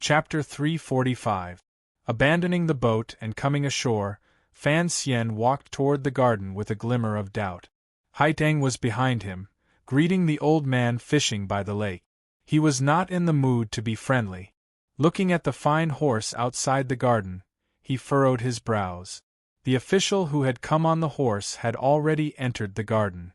Chapter 345. Abandoning the boat and coming ashore, Fan Xian walked toward the garden with a glimmer of doubt. Haitang was behind him, greeting the old man fishing by the lake. He was not in the mood to be friendly. Looking at the fine horse outside the garden, he furrowed his brows. The official who had come on the horse had already entered the garden.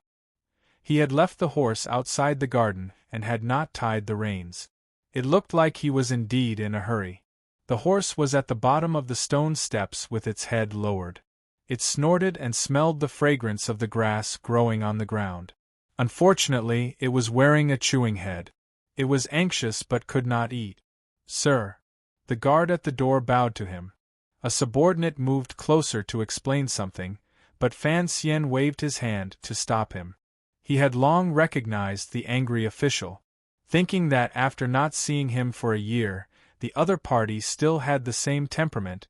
He had left the horse outside the garden and had not tied the reins. It looked like he was indeed in a hurry. The horse was at the bottom of the stone steps with its head lowered. It snorted and smelled the fragrance of the grass growing on the ground. Unfortunately, it was wearing a chewing head. It was anxious but could not eat. "Sir." The guard at the door bowed to him. A subordinate moved closer to explain something, but Fan Xian waved his hand to stop him. He had long recognized the angry official. Thinking that after not seeing him for a year, the other party still had the same temperament,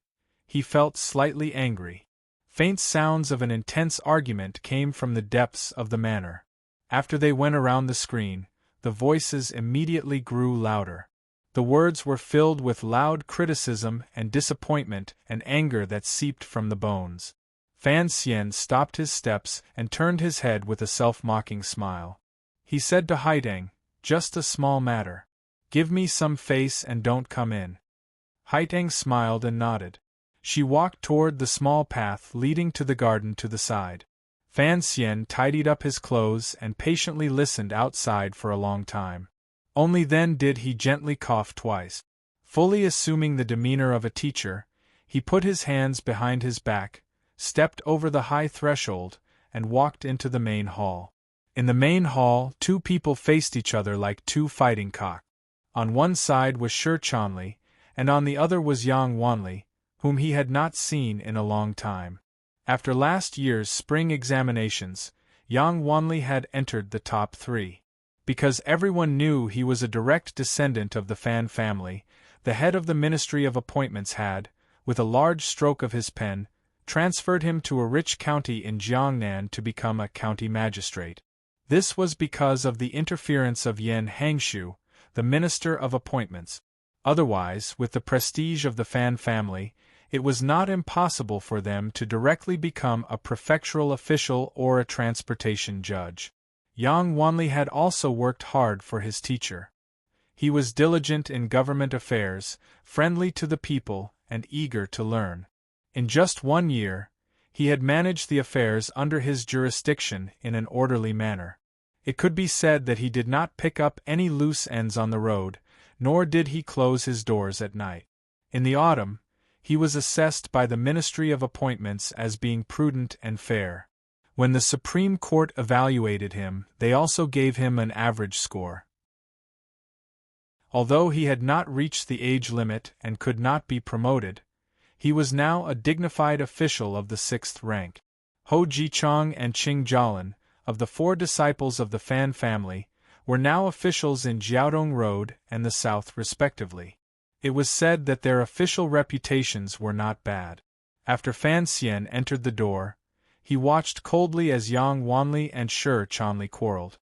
he felt slightly angry. Faint sounds of an intense argument came from the depths of the manor. After they went around the screen, the voices immediately grew louder. The words were filled with loud criticism and disappointment and anger that seeped from the bones. Fan Xian stopped his steps and turned his head with a self-mocking smile. He said to Haitang, "Just a small matter. Give me some face and don't come in." Haitang smiled and nodded. She walked toward the small path leading to the garden to the side. Fan Xian tidied up his clothes and patiently listened outside for a long time. Only then did he gently cough twice. Fully assuming the demeanor of a teacher, he put his hands behind his back, stepped over the high threshold, and walked into the main hall. In the main hall, two people faced each other like two fighting cocks. On one side was Shi Chanli, and on the other was Yang Wanli, whom he had not seen in a long time. After last year's spring examinations, Yang Wanli had entered the top 3. Because everyone knew he was a direct descendant of the Fan family, the head of the Ministry of Appointments had, with a large stroke of his pen, transferred him to a rich county in Jiangnan to become a county magistrate. This was because of the interference of Yan Hangshu, the Minister of Appointments. Otherwise, with the prestige of the Fan family, it was not impossible for them to directly become a prefectural official or a transportation judge. Yang Wanli had also worked hard for his teacher. He was diligent in government affairs, friendly to the people, and eager to learn. In just 1 year, he had managed the affairs under his jurisdiction in an orderly manner. It could be said that he did not pick up any loose ends on the road, nor did he close his doors at night. In the autumn, he was assessed by the Ministry of Appointments as being prudent and fair. When the Supreme Court evaluated him, they also gave him an average score. Although he had not reached the age limit and could not be promoted, he was now a dignified official of the 6th rank. Ho Jichang and Qing Jialin, of the 4 disciples of the Fan family, were now officials in Jiaodong Road and the South respectively. It was said that their official reputations were not bad. After Fan Xian entered the door, he watched coldly as Yang Wanli and Shi Chanli quarreled.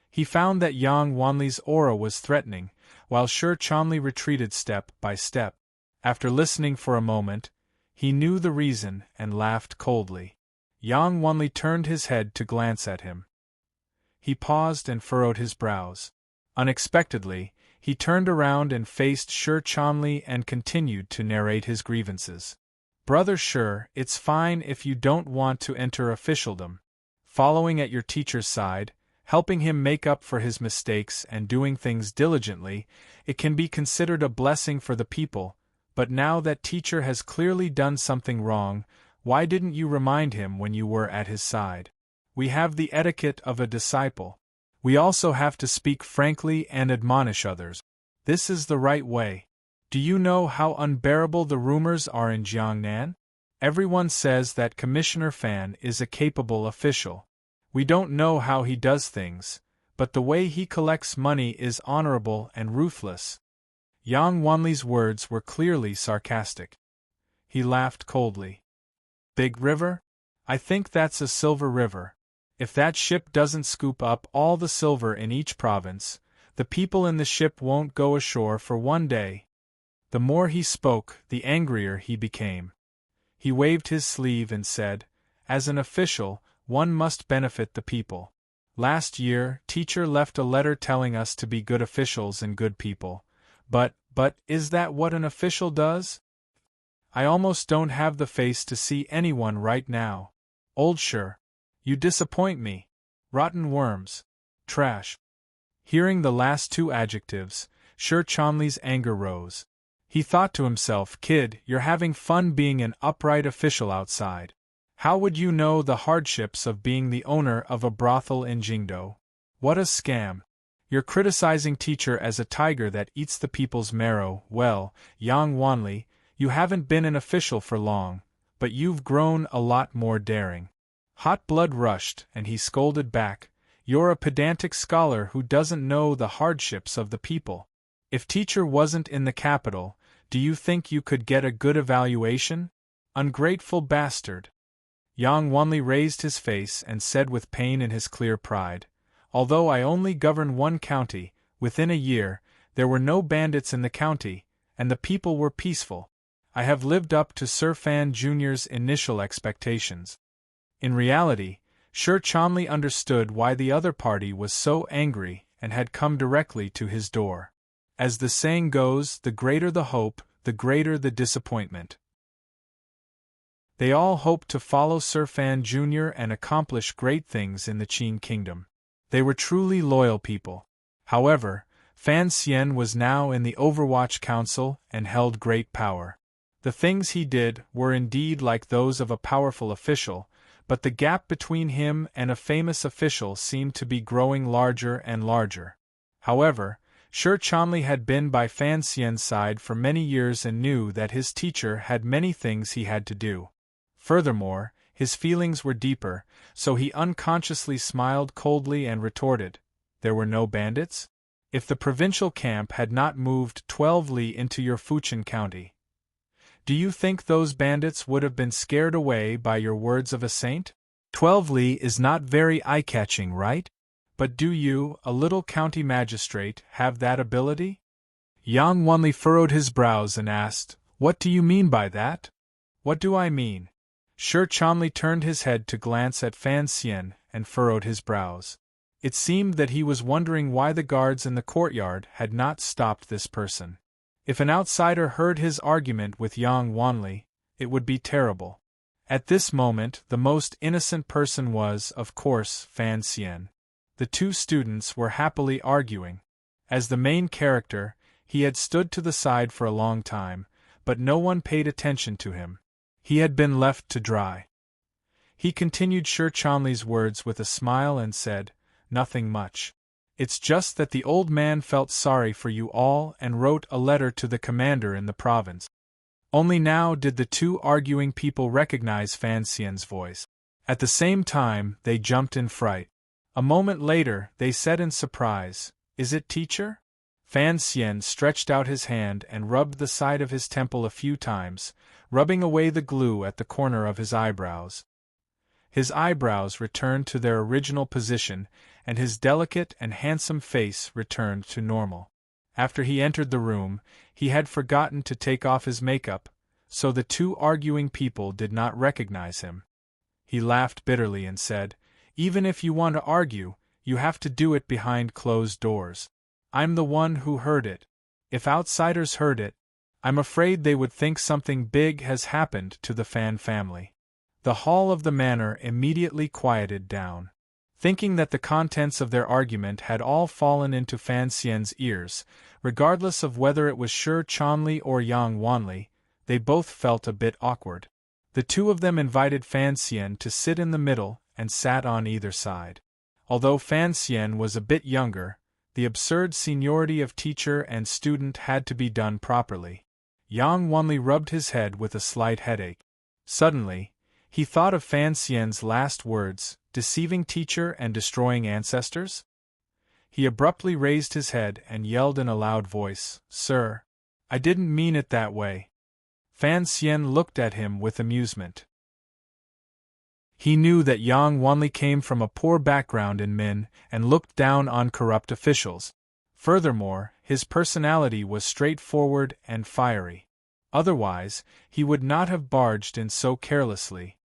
He found that Yang Wanli's aura was threatening, while Shi Chanli retreated step by step. After listening for a moment, he knew the reason and laughed coldly. Yang Wanli turned his head to glance at him. He paused and furrowed his brows. Unexpectedly, he turned around and faced Shi Chanli and continued to narrate his grievances. "Brother Shi, it's fine if you don't want to enter officialdom. Following at your teacher's side, helping him make up for his mistakes and doing things diligently, it can be considered a blessing for the people, but now that teacher has clearly done something wrong, why didn't you remind him when you were at his side? We have the etiquette of a disciple. We also have to speak frankly and admonish others. This is the right way. Do you know how unbearable the rumors are in Jiangnan? Everyone says that Commissioner Fan is a capable official. We don't know how he does things, but the way he collects money is honorable and ruthless." Yang Wanli's words were clearly sarcastic. He laughed coldly. "Big river? I think that's a silver river. If that ship doesn't scoop up all the silver in each province, the people in the ship won't go ashore for 1 day. The more he spoke, the angrier he became. He waved his sleeve and said, "As an official, one must benefit the people. Last year, teacher left a letter telling us to be good officials and good people. But, is that what an official does? I almost don't have the face to see anyone right now. Old Sure. You disappoint me. Rotten worms. Trash." Hearing the last two adjectives, Sir Chonley's anger rose. He thought to himself, "Kid, you're having fun being an upright official outside. How would you know the hardships of being the owner of a brothel in Jingdo? What a scam. You're criticizing teacher as a tiger that eats the people's marrow. Well, Yang Wanli, you haven't been an official for long, but you've grown a lot more daring." Hot blood rushed, and he scolded back, "You're a pedantic scholar who doesn't know the hardships of the people. If teacher wasn't in the capital, do you think you could get a good evaluation? Ungrateful bastard." Yang Wanli raised his face and said with pain in his clear pride, "Although I only govern one county, within a year, there were no bandits in the county, and the people were peaceful. I have lived up to Sir Fan Jr.'s initial expectations." In reality, Sir Chonley understood why the other party was so angry and had come directly to his door. As the saying goes, the greater the hope, the greater the disappointment. They all hoped to follow Sir Fan Jr. and accomplish great things in the Qin kingdom. They were truly loyal people. However, Fan Xian was now in the Overwatch Council and held great power. The things he did were indeed like those of a powerful official, but the gap between him and a famous official seemed to be growing larger and larger. However, Sir Chonley had been by Fan Xian's side for many years and knew that his teacher had many things he had to do. Furthermore, his feelings were deeper, so he unconsciously smiled coldly and retorted, "There were no bandits? If the provincial camp had not moved 12 li into your Fujian county, do you think those bandits would have been scared away by your words of a saint? 12 li is not very eye-catching, right? But do you, a little county magistrate, have that ability?" Yang Wanli furrowed his brows and asked, "What do you mean by that?" "What do I mean?" Sir Chonley turned his head to glance at Fan Xian and furrowed his brows. It seemed that he was wondering why the guards in the courtyard had not stopped this person. If an outsider heard his argument with Yang Wanli, it would be terrible. At this moment, the most innocent person was, of course, Fan Xian. The two students were happily arguing. As the main character, he had stood to the side for a long time, but no one paid attention to him. He had been left to dry. He continued Sir Chonley's words with a smile and said, "Nothing much. It's just that the old man felt sorry for you all and wrote a letter to the commander in the province." Only now did the two arguing people recognize Fan Xian's voice. At the same time, they jumped in fright. A moment later, they said in surprise, "Is it teacher?" Fan Xian stretched out his hand and rubbed the side of his temple a few times, rubbing away the glue at the corner of his eyebrows. His eyebrows returned to their original position, and his delicate and handsome face returned to normal. After he entered the room, he had forgotten to take off his makeup, so the two arguing people did not recognize him. He laughed bitterly and said, "Even if you want to argue, you have to do it behind closed doors. I'm the one who heard it. If outsiders heard it, I'm afraid they would think something big has happened to the Fan family." The hall of the manor immediately quieted down. Thinking that the contents of their argument had all fallen into Fan Xian's ears, regardless of whether it was Sir Chonley or Yang Wanli, they both felt a bit awkward. The two of them invited Fan Xian to sit in the middle and sat on either side. Although Fan Xian was a bit younger, the absurd seniority of teacher and student had to be done properly. Yang Wanli rubbed his head with a slight headache. Suddenly, he thought of Fan Xian's last words, deceiving teacher and destroying ancestors. He abruptly raised his head and yelled in a loud voice, "Sir, I didn't mean it that way." Fan Xian looked at him with amusement. He knew that Yang Wanli came from a poor background in Min and looked down on corrupt officials. Furthermore, His personality was straightforward and fiery. Otherwise, he would not have barged in so carelessly.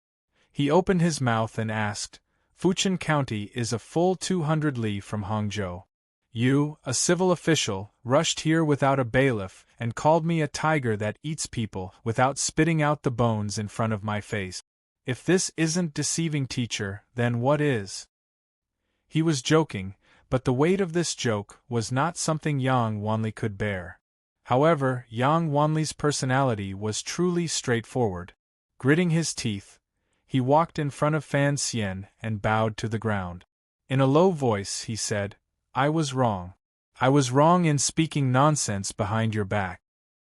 He opened his mouth and asked, "Fujian County is a full 200 li from Hangzhou. You, a civil official, rushed here without a bailiff and called me a tiger that eats people without spitting out the bones in front of my face. If this isn't deceiving, teacher, then what is?" He was joking, but the weight of this joke was not something Yang Wanli could bear. However, Yang Wanli's personality was truly straightforward. Gritting his teeth, he walked in front of Fan Xian and bowed to the ground. In a low voice he said, "I was wrong. I was wrong in speaking nonsense behind your back."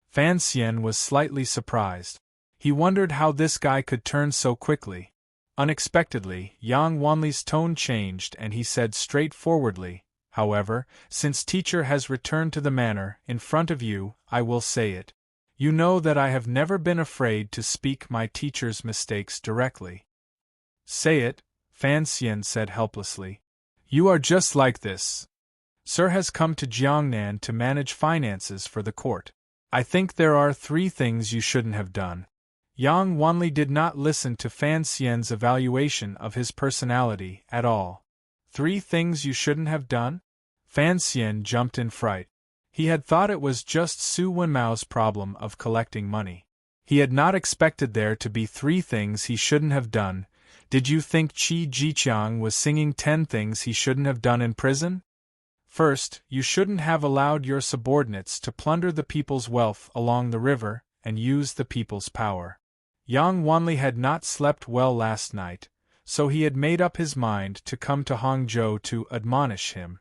Fan Xian was slightly surprised. He wondered how this guy could turn so quickly. Unexpectedly, Yang Wanli's tone changed and he said straightforwardly, "However, since teacher has returned to the manor in front of you, I will say it. You know that I have never been afraid to speak my teacher's mistakes directly." "Say it," Fan Xian said helplessly. "You are just like this. Sir has come to Jiangnan to manage finances for the court. I think there are 3 things you shouldn't have done." Yang Wanli did not listen to Fan Xian's evaluation of his personality at all. 3 things you shouldn't have done? Fan Xian jumped in fright. He had thought it was just Su Wenmao's problem of collecting money. He had not expected there to be 3 things he shouldn't have done. Did you think Qi Jiqiang was singing 10 things he shouldn't have done in prison? First, you shouldn't have allowed your subordinates to plunder the people's wealth along the river and use the people's power. Yang Wanli had not slept well last night, so he had made up his mind to come to Hangzhou to admonish him.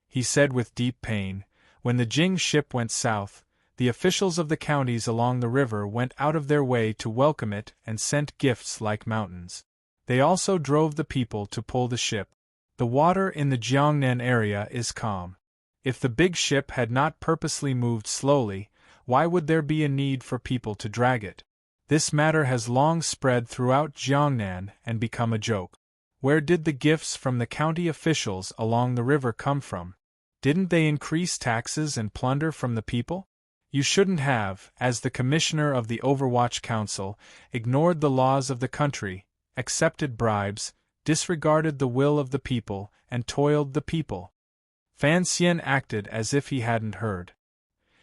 He said with deep pain, "When the Jing ship went south, the officials of the counties along the river went out of their way to welcome it and sent gifts like mountains. They also drove the people to pull the ship. The water in the Jiangnan area is calm. If the big ship had not purposely moved slowly, why would there be a need for people to drag it? This matter has long spread throughout Jiangnan and become a joke. Where did the gifts from the county officials along the river come from? Didn't they increase taxes and plunder from the people? You shouldn't have, as the commissioner of the Overwatch Council, ignored the laws of the country, accepted bribes, disregarded the will of the people, and toiled the people." Fan Xian acted as if he hadn't heard.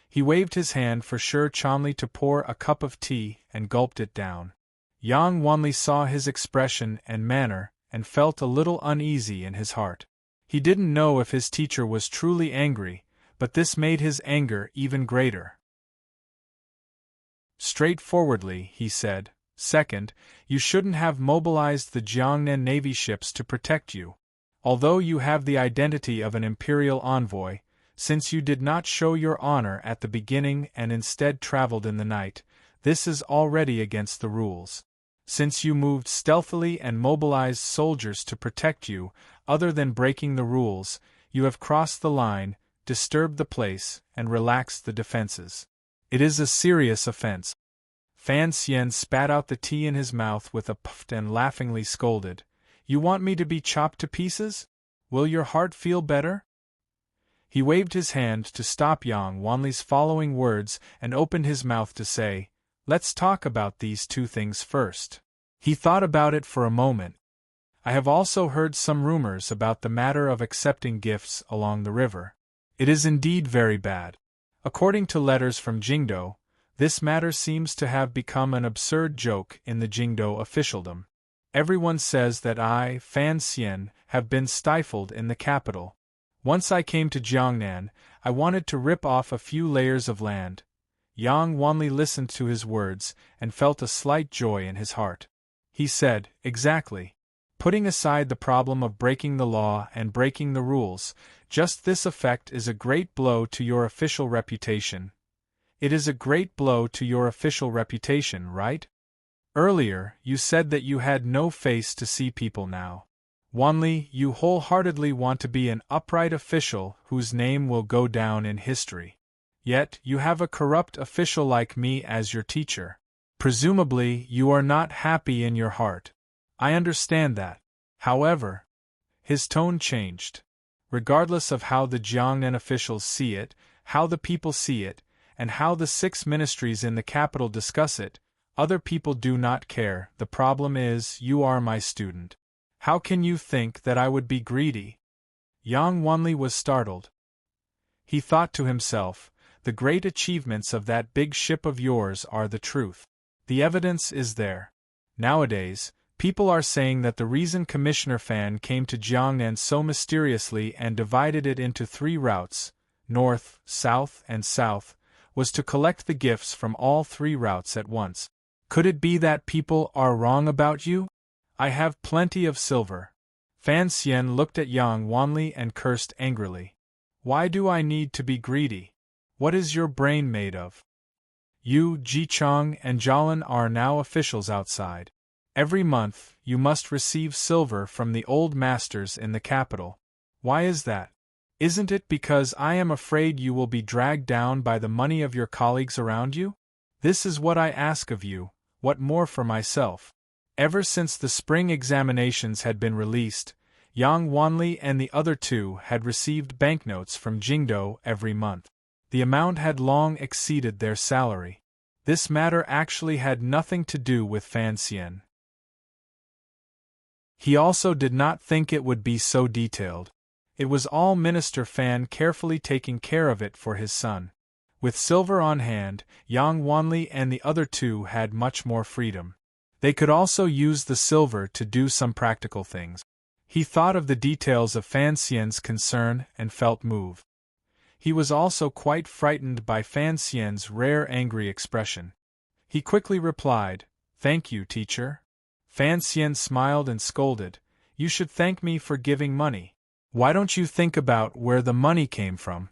He waved his hand for Sher Chanli to pour a cup of tea and gulped it down. Yang Wanli saw his expression and manner and felt a little uneasy in his heart. He didn't know if his teacher was truly angry, but this made his anger even greater. Straightforwardly, he said, "Second, you shouldn't have mobilized the Jiangnan Navy ships to protect you. Although you have the identity of an imperial envoy, since you did not show your honor at the beginning and instead traveled in the night, this is already against the rules. Since you moved stealthily and mobilized soldiers to protect you, other than breaking the rules, you have crossed the line, disturbed the place, and relaxed the defenses. It is a serious offense." Fan Xian spat out the tea in his mouth with a puff and laughingly scolded, "You want me to be chopped to pieces? Will your heart feel better?" He waved his hand to stop Yang Wanli's following words and opened his mouth to say, "Let's talk about these 2 things first." He thought about it for a moment. "I have also heard some rumors about the matter of accepting gifts along the river. It is indeed very bad. According to letters from Jingdo, this matter seems to have become an absurd joke in the Jingdo officialdom. Everyone says that I, Fan Xian, have been stifled in the capital. Once I came to Jiangnan, I wanted to rip off a few layers of land." Yang Wanli listened to his words and felt a slight joy in his heart. He said, "Exactly. Putting aside the problem of breaking the law and breaking the rules, just this effect is a great blow to your official reputation. It is a great blow to your official reputation, right? Earlier, you said that you had no face to see people now. Wanli, you wholeheartedly want to be an upright official whose name will go down in history. Yet, you have a corrupt official like me as your teacher. Presumably, you are not happy in your heart. I understand that. However," his tone changed. "Regardless of how the Jiangnan officials see it, how the people see it, and how the 6 ministries in the capital discuss it. Other people do not care. The problem is, you are my student. How can you think that I would be greedy? Yang Wanli was startled. He thought to himself, the great achievements of that big ship of yours are the truth. The evidence is there. Nowadays, people are saying that the reason Commissioner Fan came to Jiangnan so mysteriously and divided it into 3 routes, north, south, and south, was to collect the gifts from all 3 routes at once. Could it be that people are wrong about you? I have plenty of silver. Fan Xian looked at Yang Wanli and cursed angrily. Why do I need to be greedy? What is your brain made of? You, Jichong, and Jialin are now officials outside. Every month, you must receive silver from the old masters in the capital. Why is that? Isn't it because I am afraid you will be dragged down by the money of your colleagues around you? This is what I ask of you, what more for myself? Ever since the spring examinations had been released, Yang Wanli and the other 2 had received banknotes from Jingdo every month. The amount had long exceeded their salary. This matter actually had nothing to do with Fan Xian. He also did not think it would be so detailed. It was all Minister Fan carefully taking care of it for his son. With silver on hand, Yang Wanli and the other 2 had much more freedom. They could also use the silver to do some practical things. He thought of the details of Fan Xian's concern and felt moved. He was also quite frightened by Fan Xian's rare angry expression. He quickly replied, "Thank you, teacher." Fan Xian smiled and scolded, "You should thank me for giving money. Why don't you think about where the money came from?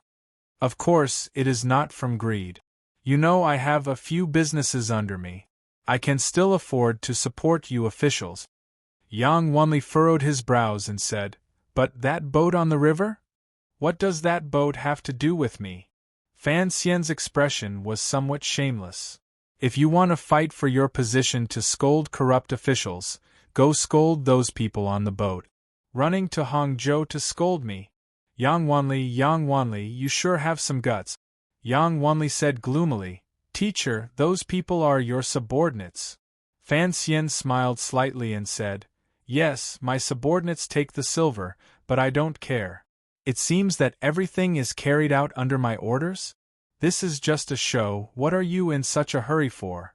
Of course, it is not from greed. You know I have a few businesses under me. I can still afford to support you officials." Yang Wanli furrowed his brows and said, "But that boat on the river? What does that boat have to do with me?" Fan Xian's expression was somewhat shameless. "If you want to fight for your position to scold corrupt officials, go scold those people on the boat. Running to Hangzhou to scold me? Yang Wanli, you sure have some guts." Yang Wanli said gloomily, "Teacher, those people are your subordinates." Fan Xian smiled slightly and said, "Yes, my subordinates take the silver, but I don't care. It seems that everything is carried out under my orders? This is just a show. What are you in such a hurry for?"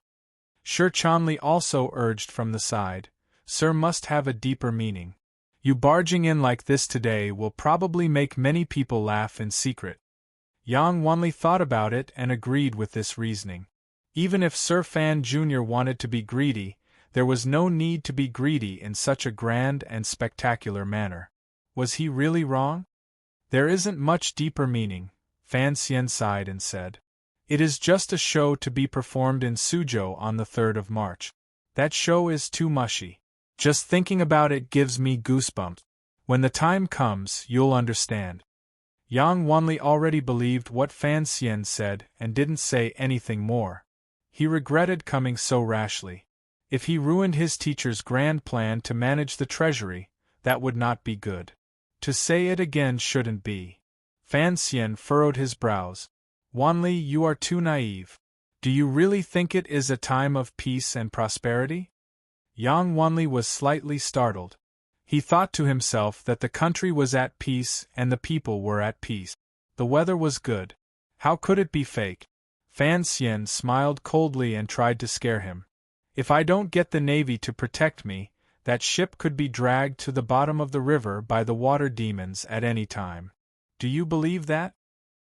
Shi Chanli also urged from the side, "Sir must have a deeper meaning. You barging in like this today will probably make many people laugh in secret." Yang Wanli thought about it and agreed with this reasoning. Even if Sir Fan Jr. wanted to be greedy, there was no need to be greedy in such a grand and spectacular manner. Was he really wrong? "There isn't much deeper meaning," Fan Xian sighed and said. "It is just a show to be performed in Suzhou on the 3rd of March. That show is too mushy. Just thinking about it gives me goosebumps. When the time comes, you'll understand." Yang Wanli already believed what Fan Xian said and didn't say anything more. He regretted coming so rashly. If he ruined his teacher's grand plan to manage the treasury, that would not be good. To say it again shouldn't be. Fan Xian furrowed his brows. "Wanli, you are too naive. Do you really think it is a time of peace and prosperity?" Yang Wanli was slightly startled. He thought to himself that the country was at peace and the people were at peace. The weather was good. How could it be fake? Fan Xian smiled coldly and tried to scare him. "If I don't get the navy to protect me, that ship could be dragged to the bottom of the river by the water demons at any time. Do you believe that?"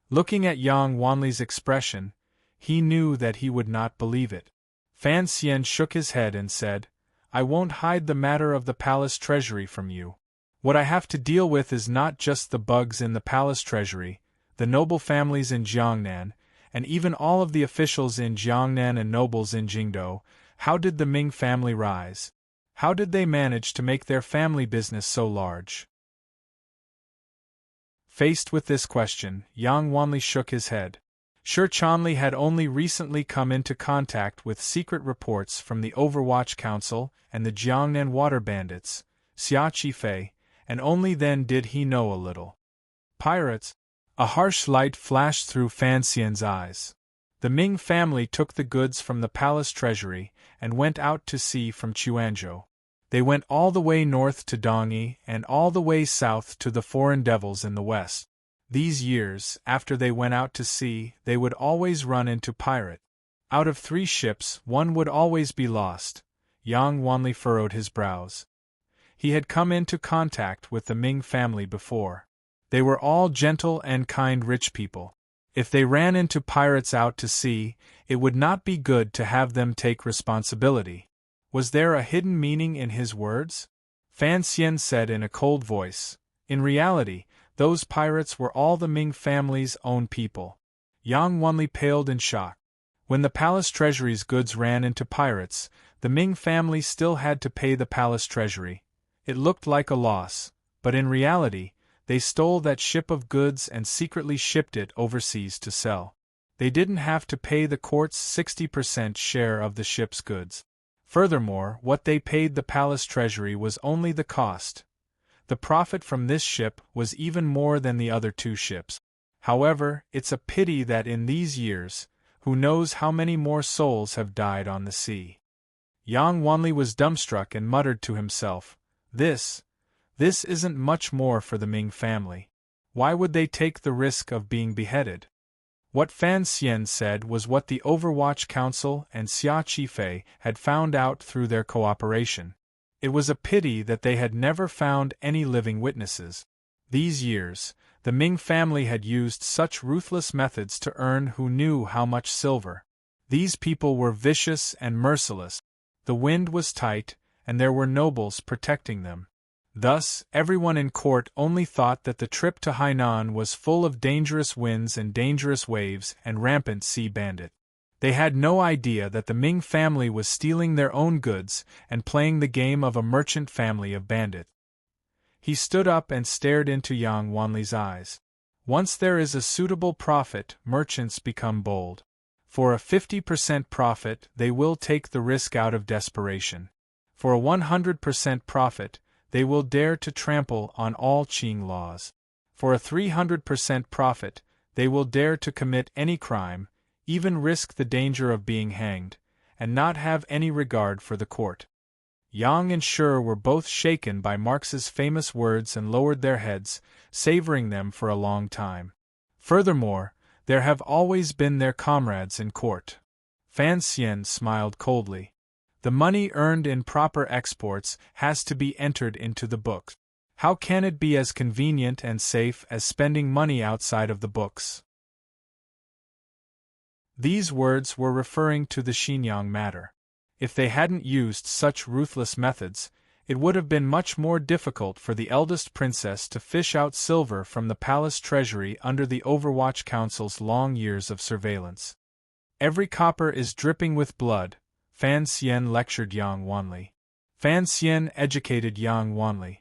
Looking at Yang Wanli's expression, he knew that he would not believe it. Fan Xian shook his head and said, "I won't hide the matter of the palace treasury from you. What I have to deal with is not just the bugs in the palace treasury, the noble families in Jiangnan, and even all of the officials in Jiangnan and nobles in Jingdo. How did the Ming family rise? How did they manage to make their family business so large?" Faced with this question, Yang Wanli shook his head. Shi Chanli had only recently come into contact with secret reports from the Overwatch Council and the Jiangnan water bandits, Xia Qifei, and only then did he know a little. Pirates? A harsh light flashed through Fan Xian's eyes. The Ming family took the goods from the palace treasury and went out to sea from Chuanzhou. They went all the way north to Dongyi and all the way south to the foreign devils in the west. These years, after they went out to sea, they would always run into pirate. Out of 3 ships, one would always be lost. Yang Wanli furrowed his brows. He had come into contact with the Ming family before. They were all gentle and kind rich people. If they ran into pirates out to sea, it would not be good to have them take responsibility. Was there a hidden meaning in his words? Fan Xian said in a cold voice. In reality, those pirates were all the Ming family's own people. Yang Wanli paled in shock. When the palace treasury's goods ran into pirates, the Ming family still had to pay the palace treasury. It looked like a loss, but in reality, they stole that ship of goods and secretly shipped it overseas to sell. They didn't have to pay the court's 60% share of the ship's goods. Furthermore, what they paid the palace treasury was only the cost. The profit from this ship was even more than the other 2 ships. However, it's a pity that in these years, who knows how many more souls have died on the sea. Yang Wanli was dumbstruck and muttered to himself, This isn't much more for the Ming family. Why would they take the risk of being beheaded? What Fan Xian said was what the Overwatch Council and Xia Qifei had found out through their cooperation. It was a pity that they had never found any living witnesses. These years, the Ming family had used such ruthless methods to earn who knew how much silver. These people were vicious and merciless. The wind was tight, and there were nobles protecting them. Thus, everyone in court only thought that the trip to Hainan was full of dangerous winds and dangerous waves and rampant sea bandit. They had no idea that the Ming family was stealing their own goods and playing the game of a merchant family of bandit. He stood up and stared into Yang Wanli's eyes. Once there is a suitable profit, merchants become bold. For a 50% profit, they will take the risk out of desperation. For a 100% profit, they will dare to trample on all Qing laws. For a 300% profit, they will dare to commit any crime, even risk the danger of being hanged, and not have any regard for the court. Yang and Shi were both shaken by Marx's famous words and lowered their heads, savoring them for a long time. Furthermore, there have always been their comrades in court. Fan Xian smiled coldly. The money earned in proper exports has to be entered into the books. How can it be as convenient and safe as spending money outside of the books? These words were referring to the Xinyang matter. If they hadn't used such ruthless methods, it would have been much more difficult for the eldest princess to fish out silver from the palace treasury under the Overwatch Council's long years of surveillance. Every copper is dripping with blood, Fan Xian lectured Yang Wanli. Fan Xian educated Yang Wanli.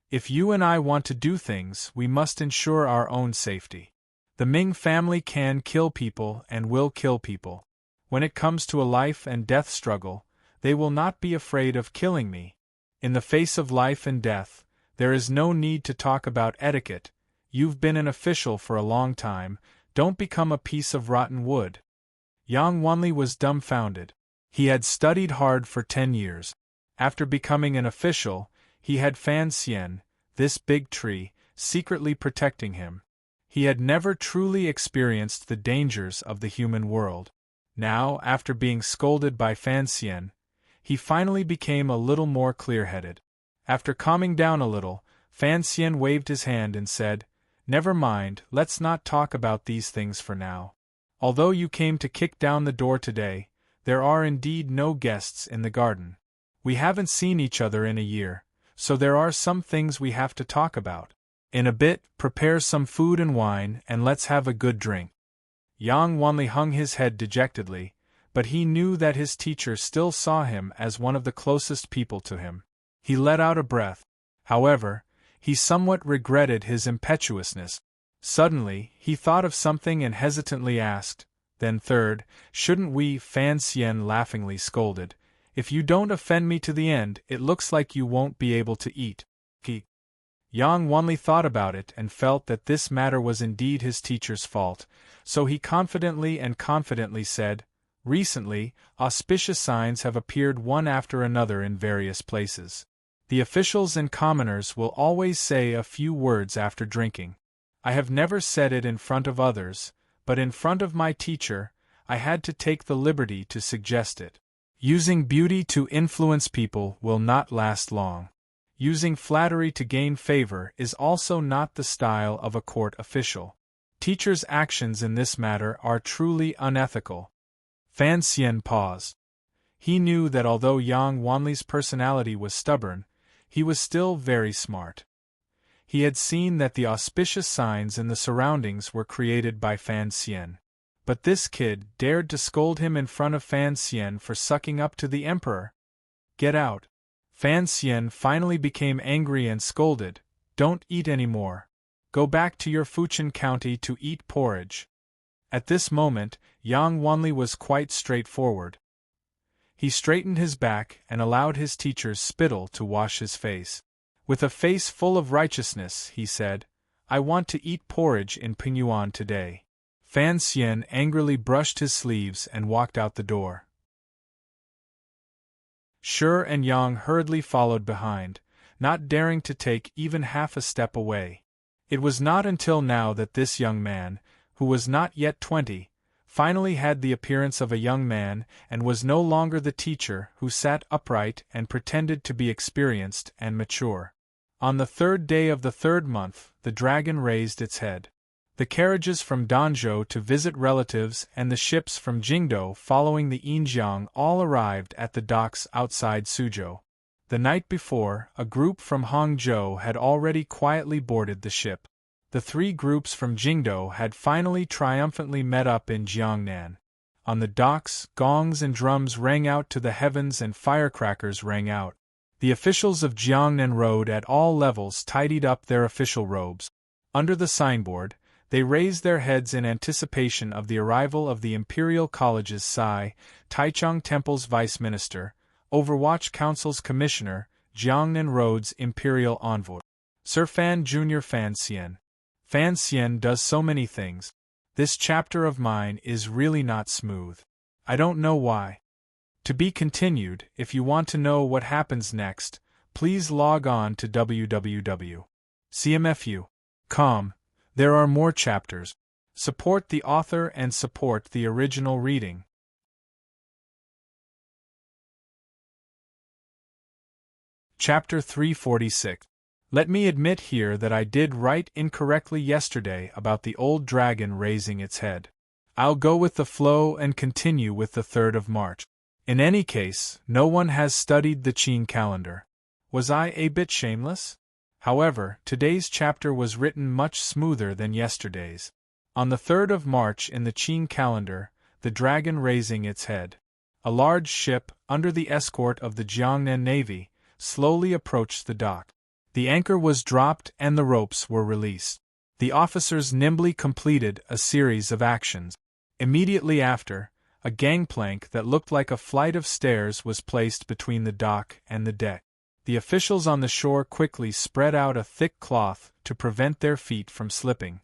If you and I want to do things, we must ensure our own safety. The Ming family can kill people and will kill people. When it comes to a life and death struggle, they will not be afraid of killing me. In the face of life and death, there is no need to talk about etiquette. You've been an official for a long time, don't become a piece of rotten wood. Yang Wanli was dumbfounded. He had studied hard for 10 years. After becoming an official, he had Fan Xian, this big tree, secretly protecting him. He had never truly experienced the dangers of the human world. Now, after being scolded by Fan Xian, he finally became a little more clear-headed. After calming down a little, Fan Xian waved his hand and said, "Never mind, let's not talk about these things for now. Although you came to kick down the door today, there are indeed no guests in the garden. We haven't seen each other in a year, so there are some things we have to talk about. In a bit, prepare some food and wine, and let's have a good drink." Yang Wanli hung his head dejectedly, but he knew that his teacher still saw him as one of the closest people to him. He let out a breath. However, he somewhat regretted his impetuousness. Suddenly, he thought of something and hesitantly asked, "Then third, shouldn't we?" Fan Xian laughingly scolded. "If you don't offend me to the end, it looks like you won't be able to eat." Yang Wanli thought about it and felt that this matter was indeed his teacher's fault, so he confidently said, "Recently, auspicious signs have appeared one after another in various places. The officials and commoners will always say a few words after drinking. I have never said it in front of others, but in front of my teacher, I had to take the liberty to suggest it. Using beauty to influence people will not last long. Using flattery to gain favor is also not the style of a court official. Teachers' actions in this matter are truly unethical." Fan Xian paused. He knew that although Yang Wanli's personality was stubborn, he was still very smart. He had seen that the auspicious signs in the surroundings were created by Fan Xian. But this kid dared to scold him in front of Fan Xian for sucking up to the emperor. "Get out." Fan Xian finally became angry and scolded, "Don't eat any more. Go back to your Fujian county to eat porridge." At this moment, Yang Wanli was quite straightforward. He straightened his back and allowed his teacher's spittle to wash his face. With a face full of righteousness, he said, "I want to eat porridge in Pingyuan today." Fan Xian angrily brushed his sleeves and walked out the door. Shi and Yang hurriedly followed behind, not daring to take even half a step away. It was not until now that this young man, who was not yet 20, finally had the appearance of a young man and was no longer the teacher who sat upright and pretended to be experienced and mature. On the 3rd day of the 3rd month, the dragon raised its head. The carriages from Danzhou to visit relatives and the ships from Jingdou following the Yinjiang all arrived at the docks outside Suzhou. The night before, a group from Hangzhou had already quietly boarded the ship. The 3 groups from Jingdou had finally triumphantly met up in Jiangnan. On the docks, gongs and drums rang out to the heavens and firecrackers rang out. The officials of Jiangnan Road at all levels tidied up their official robes. Under the signboard, they raised their heads in anticipation of the arrival of the Imperial College's Sai, Taichung Temple's Vice Minister, Overwatch Council's Commissioner, Jiangnan Road's Imperial Envoy. Sir Fan Jr. Fan Xian. Fan Xian does so many things. This chapter of mine is really not smooth. I don't know why. To be continued. If you want to know what happens next, please log on to www.cmfu.com. There are more chapters. Support the author and support the original reading. Chapter 346. Let me admit here that I did write incorrectly yesterday about the old dragon raising its head. I'll go with the flow and continue with the 3rd of March. In any case, no one has studied the Qin calendar. Was I a bit shameless? However, today's chapter was written much smoother than yesterday's. On the 3rd of March in the Qin calendar, the dragon raising its head. A large ship, under the escort of the Jiangnan Navy, slowly approached the dock. The anchor was dropped and the ropes were released. The officers nimbly completed a series of actions. Immediately after, a gangplank that looked like a flight of stairs was placed between the dock and the deck. The officials on the shore quickly spread out a thick cloth to prevent their feet from slipping.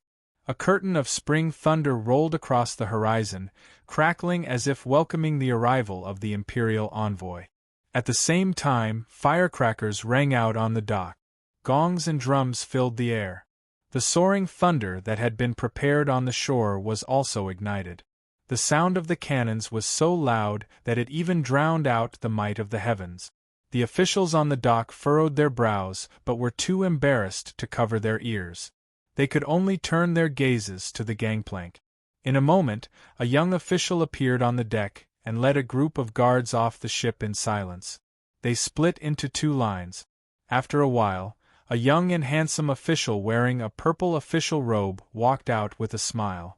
A curtain of spring thunder rolled across the horizon, crackling as if welcoming the arrival of the imperial envoy. At the same time, firecrackers rang out on the dock. Gongs and drums filled the air. The soaring thunder that had been prepared on the shore was also ignited. The sound of the cannons was so loud that it even drowned out the might of the heavens. The officials on the dock furrowed their brows but were too embarrassed to cover their ears. They could only turn their gazes to the gangplank. In a moment, a young official appeared on the deck and led a group of guards off the ship in silence. They split into 2 lines. After a while, a young and handsome official wearing a purple official robe walked out with a smile.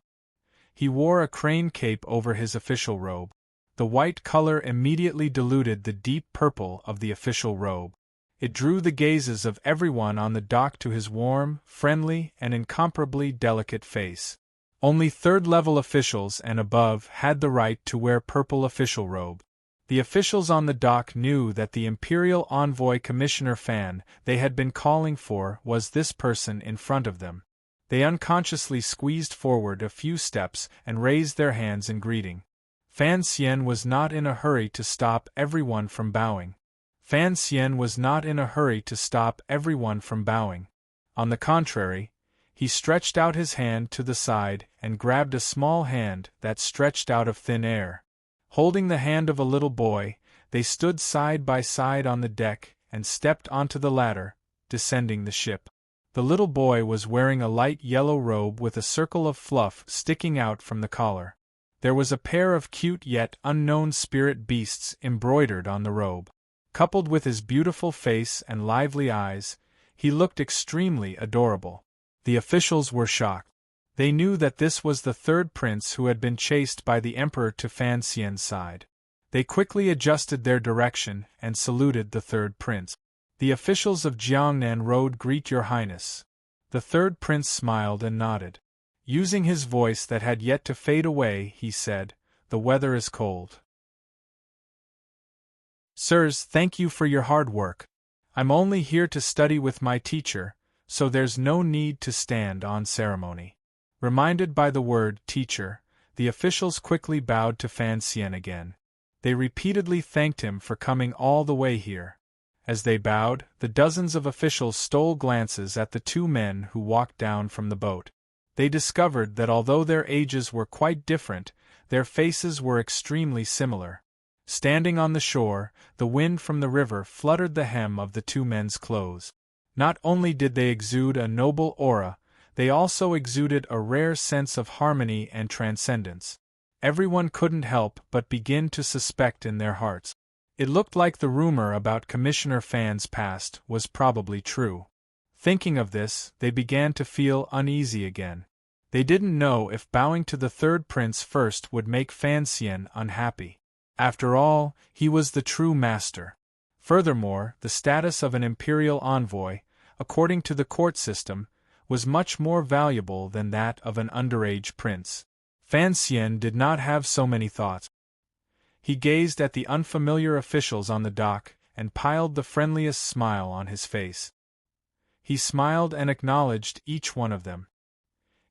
He wore a crane cape over his official robe. The white color immediately diluted the deep purple of the official robe. It drew the gazes of everyone on the dock to his warm, friendly, and incomparably delicate face. Only 3rd-level officials and above had the right to wear purple official robe. The officials on the dock knew that the Imperial Envoy Commissioner Fan they had been calling for was this person in front of them. They unconsciously squeezed forward a few steps and raised their hands in greeting. Fan Xian was not in a hurry to stop everyone from bowing. Fan Xian was not in a hurry to stop everyone from bowing. On the contrary, he stretched out his hand to the side and grabbed a small hand that stretched out of thin air. Holding the hand of a little boy, they stood side by side on the deck and stepped onto the ladder, descending the ship. The little boy was wearing a light yellow robe with a circle of fluff sticking out from the collar. There was a pair of cute yet unknown spirit beasts embroidered on the robe. Coupled with his beautiful face and lively eyes, he looked extremely adorable. The officials were shocked. They knew that this was the third prince who had been chased by the emperor to Fan Xian's side. They quickly adjusted their direction and saluted the third prince. The officials of Jiangnan Road greet your highness. The third prince smiled and nodded. Using his voice that had yet to fade away, he said, "The weather is cold. Sirs, thank you for your hard work. I'm only here to study with my teacher, so there's no need to stand on ceremony." Reminded by the word teacher, the officials quickly bowed to Fan Xian again. They repeatedly thanked him for coming all the way here. As they bowed, the dozens of officials stole glances at the two men who walked down from the boat. They discovered that although their ages were quite different, their faces were extremely similar. Standing on the shore, the wind from the river fluttered the hem of the two men's clothes. Not only did they exude a noble aura, they also exuded a rare sense of harmony and transcendence. Everyone couldn't help but begin to suspect in their hearts. It looked like the rumor about Commissioner Fan's past was probably true. Thinking of this, they began to feel uneasy again. They didn't know if bowing to the third prince first would make Fan Xian unhappy. After all, he was the true master. Furthermore, the status of an imperial envoy, according to the court system, was much more valuable than that of an underage prince. Fan Xian did not have so many thoughts. He gazed at the unfamiliar officials on the dock and piled the friendliest smile on his face. He smiled and acknowledged each one of them.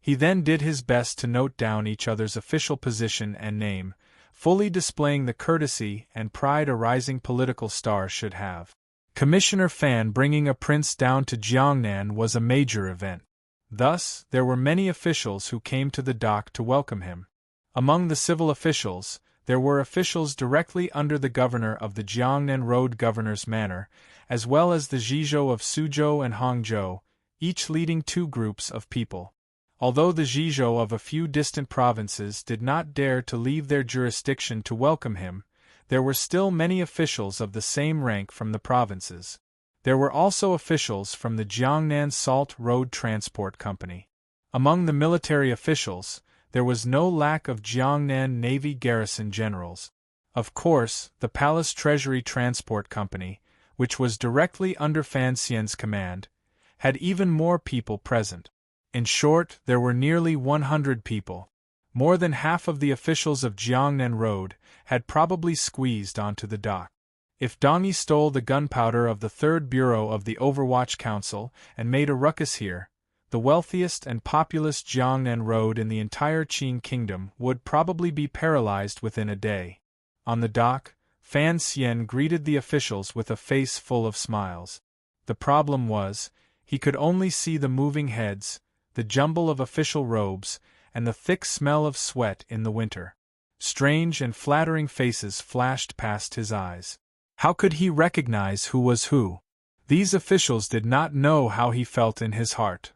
He then did his best to note down each other's official position and name, fully displaying the courtesy and pride a rising political star should have. Commissioner Fan bringing a prince down to Jiangnan was a major event. Thus, there were many officials who came to the dock to welcome him. Among the civil officials, there were officials directly under the governor of the Jiangnan Road Governor's Manor, as well as the Zhizhou of Suzhou and Hangzhou, each leading two groups of people. Although the Zhizhou of a few distant provinces did not dare to leave their jurisdiction to welcome him, there were still many officials of the same rank from the provinces. There were also officials from the Jiangnan Salt Road Transport Company. Among the military officials, there was no lack of Jiangnan Navy garrison generals. Of course, the Palace Treasury Transport Company, which was directly under Fan Xian's command, had even more people present. In short, there were nearly 100 people. More than half of the officials of Jiangnan Road had probably squeezed onto the dock. If Dong stole the gunpowder of the Third Bureau of the Overwatch Council and made a ruckus here, the wealthiest and populous Jiangnan Road in the entire Qing Kingdom would probably be paralyzed within a day. On the dock, Fan Xian greeted the officials with a face full of smiles. The problem was, he could only see the moving heads, the jumble of official robes, and the thick smell of sweat in the winter. Strange and flattering faces flashed past his eyes. How could he recognize who was who? These officials did not know how he felt in his heart.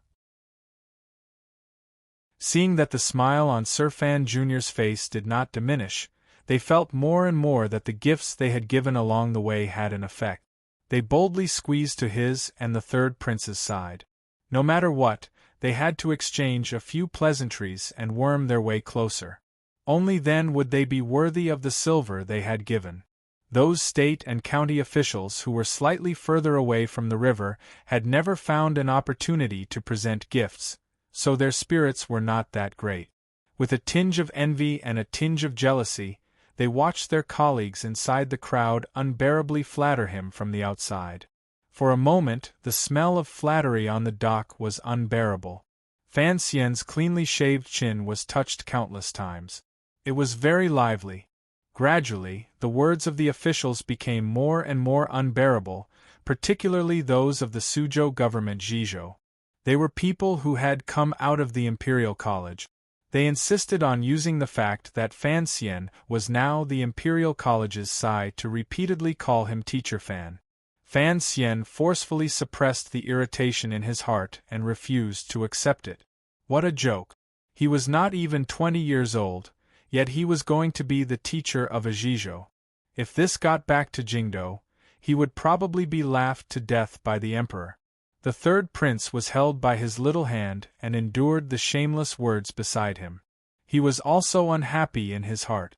Seeing that the smile on Sir Fan Jr.'s face did not diminish, they felt more and more that the gifts they had given along the way had an effect. They boldly squeezed to his and the third prince's side. No matter what, they had to exchange a few pleasantries and worm their way closer. Only then would they be worthy of the silver they had given. Those state and county officials who were slightly further away from the river had never found an opportunity to present gifts, so their spirits were not that great. With a tinge of envy and a tinge of jealousy, they watched their colleagues inside the crowd unbearably flatter him from the outside. For a moment, the smell of flattery on the dock was unbearable. Fan Xian's cleanly shaved chin was touched countless times. It was very lively. Gradually, the words of the officials became more and more unbearable, particularly those of the Suzhou government Zhizhou. They were people who had come out of the Imperial College. They insisted on using the fact that Fan Xian was now the Imperial College's Sai to repeatedly call him Teacher Fan. Fan Xian forcefully suppressed the irritation in his heart and refused to accept it. What a joke! He was not even 20 years old, yet he was going to be the teacher of a Zhizhou. If this got back to Jingdou, he would probably be laughed to death by the emperor. The third prince was held by his little hand and endured the shameless words beside him. He was also unhappy in his heart.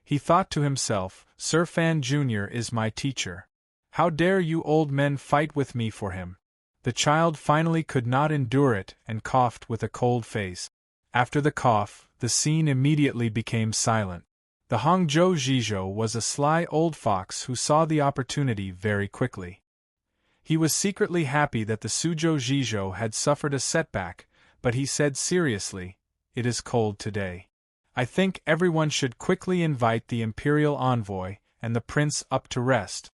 He thought to himself, Sir Fan Jr. is my teacher. How dare you old men fight with me for him? The child finally could not endure it and coughed with a cold face. After the cough, the scene immediately became silent. The Hangzhou Zhizhou was a sly old fox who saw the opportunity very quickly. He was secretly happy that the Suzhou Zhizhou had suffered a setback, but he said seriously, "It is cold today. I think everyone should quickly invite the imperial envoy and the prince up to rest."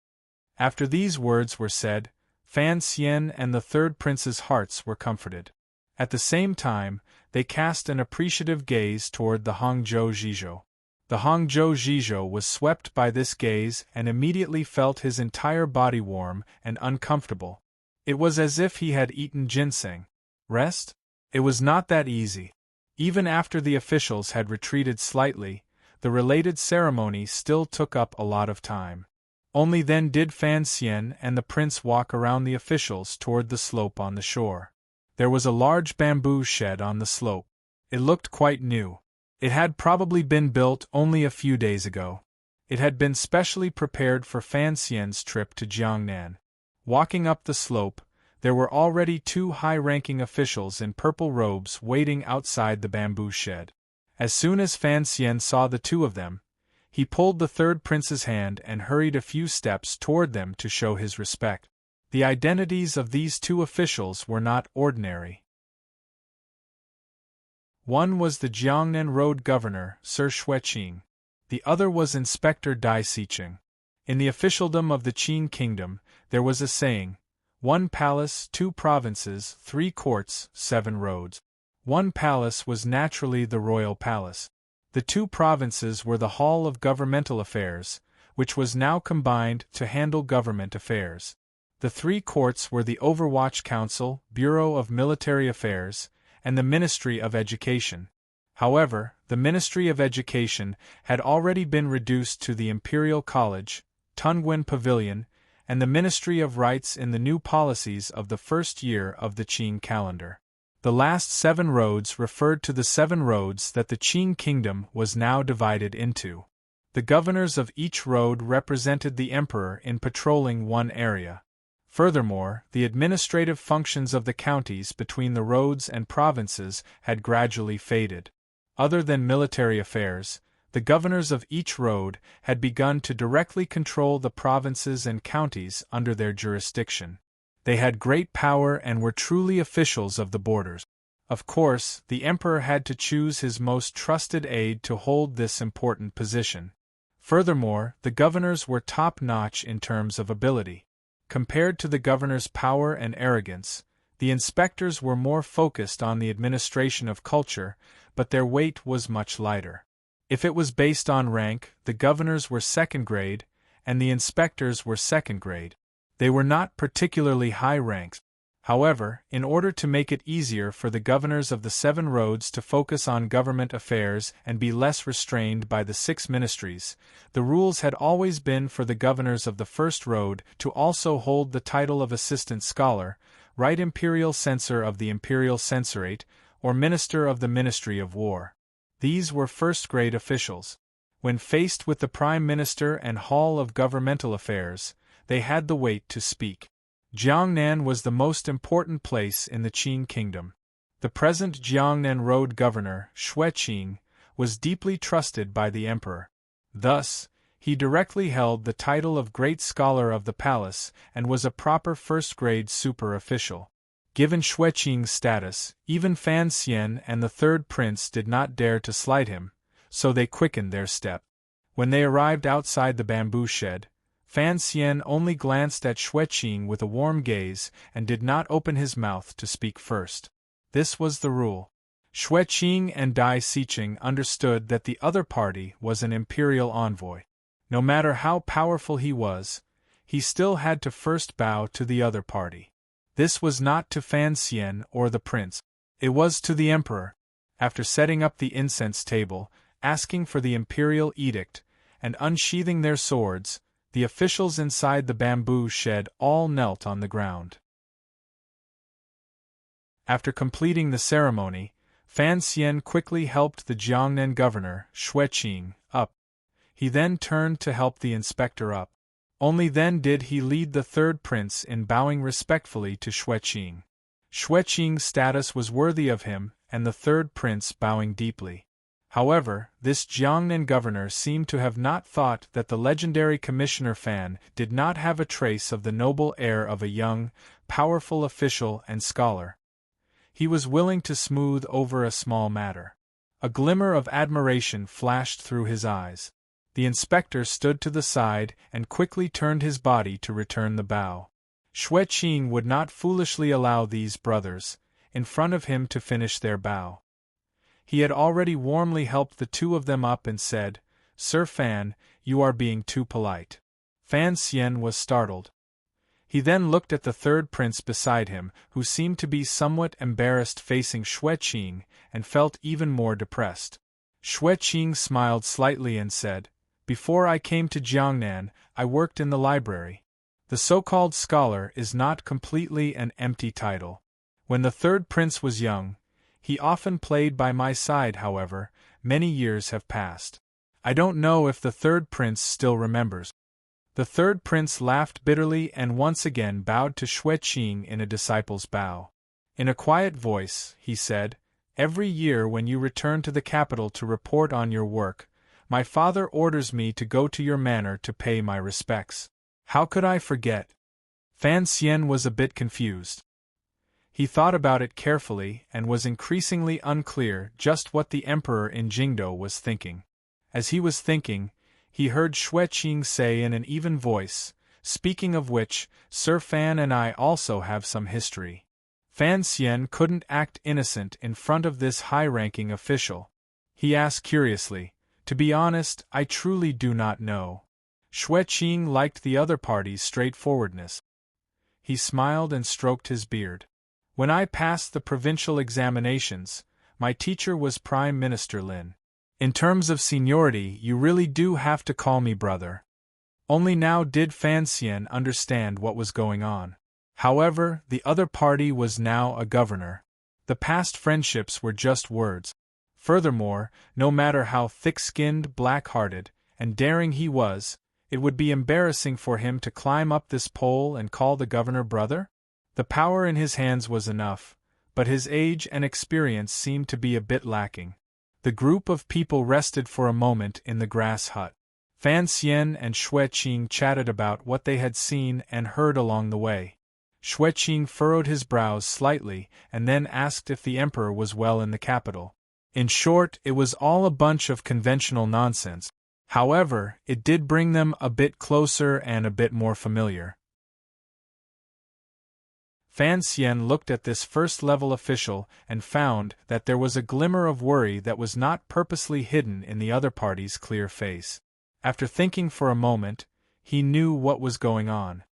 After these words were said, Fan Xian and the third prince's hearts were comforted. At the same time, they cast an appreciative gaze toward the Hangzhou Zhizhou. The Hangzhou Zhizhou was swept by this gaze and immediately felt his entire body warm and uncomfortable. It was as if he had eaten ginseng. Rest? It was not that easy. Even after the officials had retreated slightly, the related ceremony still took up a lot of time. Only then did Fan Xian and the prince walk around the officials toward the slope on the shore. There was a large bamboo shed on the slope. It looked quite new. It had probably been built only a few days ago. It had been specially prepared for Fan Xian's trip to Jiangnan. Walking up the slope, there were already 2 high-ranking officials in purple robes waiting outside the bamboo shed. As soon as Fan Xian saw the 2 of them, he pulled the third prince's hand and hurried a few steps toward them to show his respect. The identities of these 2 officials were not ordinary. One was the Jiangnan Road Governor, Sir Xueqing. The other was Inspector Dai Sicheng. In the officialdom of the Qin Kingdom, there was a saying, 1 palace, 2 provinces, 3 courts, 7 roads. 1 palace was naturally the royal palace. The 2 provinces were the Hall of Governmental Affairs, which was now combined to handle government affairs. The 3 courts were the Overwatch Council, Bureau of Military Affairs, and the Ministry of Education. However, the Ministry of Education had already been reduced to the Imperial College, Tunguen Pavilion, and the Ministry of Rights in the new policies of the first year of the Qin calendar. The last 7 roads referred to the 7 roads that the Qin Kingdom was now divided into. The governors of each road represented the emperor in patrolling one area. Furthermore, the administrative functions of the counties between the roads and provinces had gradually faded. Other than military affairs, the governors of each road had begun to directly control the provinces and counties under their jurisdiction. They had great power and were truly officials of the borders. Of course, the emperor had to choose his most trusted aide to hold this important position. Furthermore, the governors were top-notch in terms of ability. Compared to the governor's power and arrogance, the inspectors were more focused on the administration of culture, but their weight was much lighter. If it was based on rank, the governors were second grade, and the inspectors were second grade. They were not particularly high ranks. However, in order to make it easier for the governors of the 7 roads to focus on government affairs and be less restrained by the 6 ministries, the rules had always been for the governors of the first road to also hold the title of assistant scholar, right imperial censor of the imperial censorate, or minister of the Ministry of War. These were first-grade officials. When faced with the Prime Minister and Hall of Governmental Affairs, they had the weight to speak. Jiangnan was the most important place in the Qin Kingdom. The present Jiangnan Road Governor, Xueqing, was deeply trusted by the emperor. Thus, he directly held the title of Great Scholar of the Palace and was a proper first-grade super-official. Given Xueqing's status, even Fan Xian and the third prince did not dare to slight him, so they quickened their step. When they arrived outside the bamboo shed, Fan Xian only glanced at Xueqing with a warm gaze and did not open his mouth to speak first. This was the rule. Xueqing and Dai Siqing understood that the other party was an imperial envoy. No matter how powerful he was, he still had to first bow to the other party. This was not to Fan Xian or the prince. It was to the emperor. After setting up the incense table, asking for the imperial edict, and unsheathing their swords, the officials inside the bamboo shed all knelt on the ground. After completing the ceremony, Fan Xian quickly helped the Jiangnan governor, Xueqing, up. He then turned to help the inspector up. Only then did he lead the third prince in bowing respectfully to Xueqing. Xueqing's status was worthy of him, and the third prince bowing deeply. However, this Jiangnan governor seemed to have not thought that the legendary Commissioner Fan did not have a trace of the noble air of a young, powerful official and scholar. He was willing to smooth over a small matter. A glimmer of admiration flashed through his eyes. The inspector stood to the side and quickly turned his body to return the bow. Xueqing would not foolishly allow these brothers, in front of him, to finish their bow. He had already warmly helped the two of them up and said, "Sir Fan, you are being too polite." Fan Xian was startled. He then looked at the third prince beside him, who seemed to be somewhat embarrassed facing Xueqing, and felt even more depressed. Xueqing smiled slightly and said, "Before I came to Jiangnan, I worked in the library. The so-called scholar is not completely an empty title. When the third prince was young, he often played by my side. However, many years have passed. I don't know if the third prince still remembers." The third prince laughed bitterly and once again bowed to Xueqing in a disciple's bow. In a quiet voice, he said, "Every year when you return to the capital to report on your work, my father orders me to go to your manor to pay my respects. How could I forget?" Fan Xian was a bit confused. He thought about it carefully and was increasingly unclear just what the emperor in Jingdo was thinking. As he was thinking, he heard Xueqing say in an even voice, "Speaking of which, Sir Fan and I also have some history." Fan Xian couldn't act innocent in front of this high-ranking official. He asked curiously, "To be honest, I truly do not know." Xueqing liked the other party's straightforwardness. He smiled and stroked his beard. "When I passed the provincial examinations, my teacher was Prime Minister Lin. In terms of seniority, you really do have to call me brother." Only now did Fan Xian understand what was going on. However, the other party was now a governor. The past friendships were just words. Furthermore, no matter how thick-skinned, black-hearted, and daring he was, it would be embarrassing for him to climb up this pole and call the governor brother? The power in his hands was enough, but his age and experience seemed to be a bit lacking. The group of people rested for a moment in the grass hut. Fan Xian and Xueqing chatted about what they had seen and heard along the way. Xueqing furrowed his brows slightly and then asked if the emperor was well in the capital. In short, it was all a bunch of conventional nonsense. However, it did bring them a bit closer and a bit more familiar. Fan Xian looked at this first-level official and found that there was a glimmer of worry that was not purposely hidden in the other party's clear face. After thinking for a moment, he knew what was going on.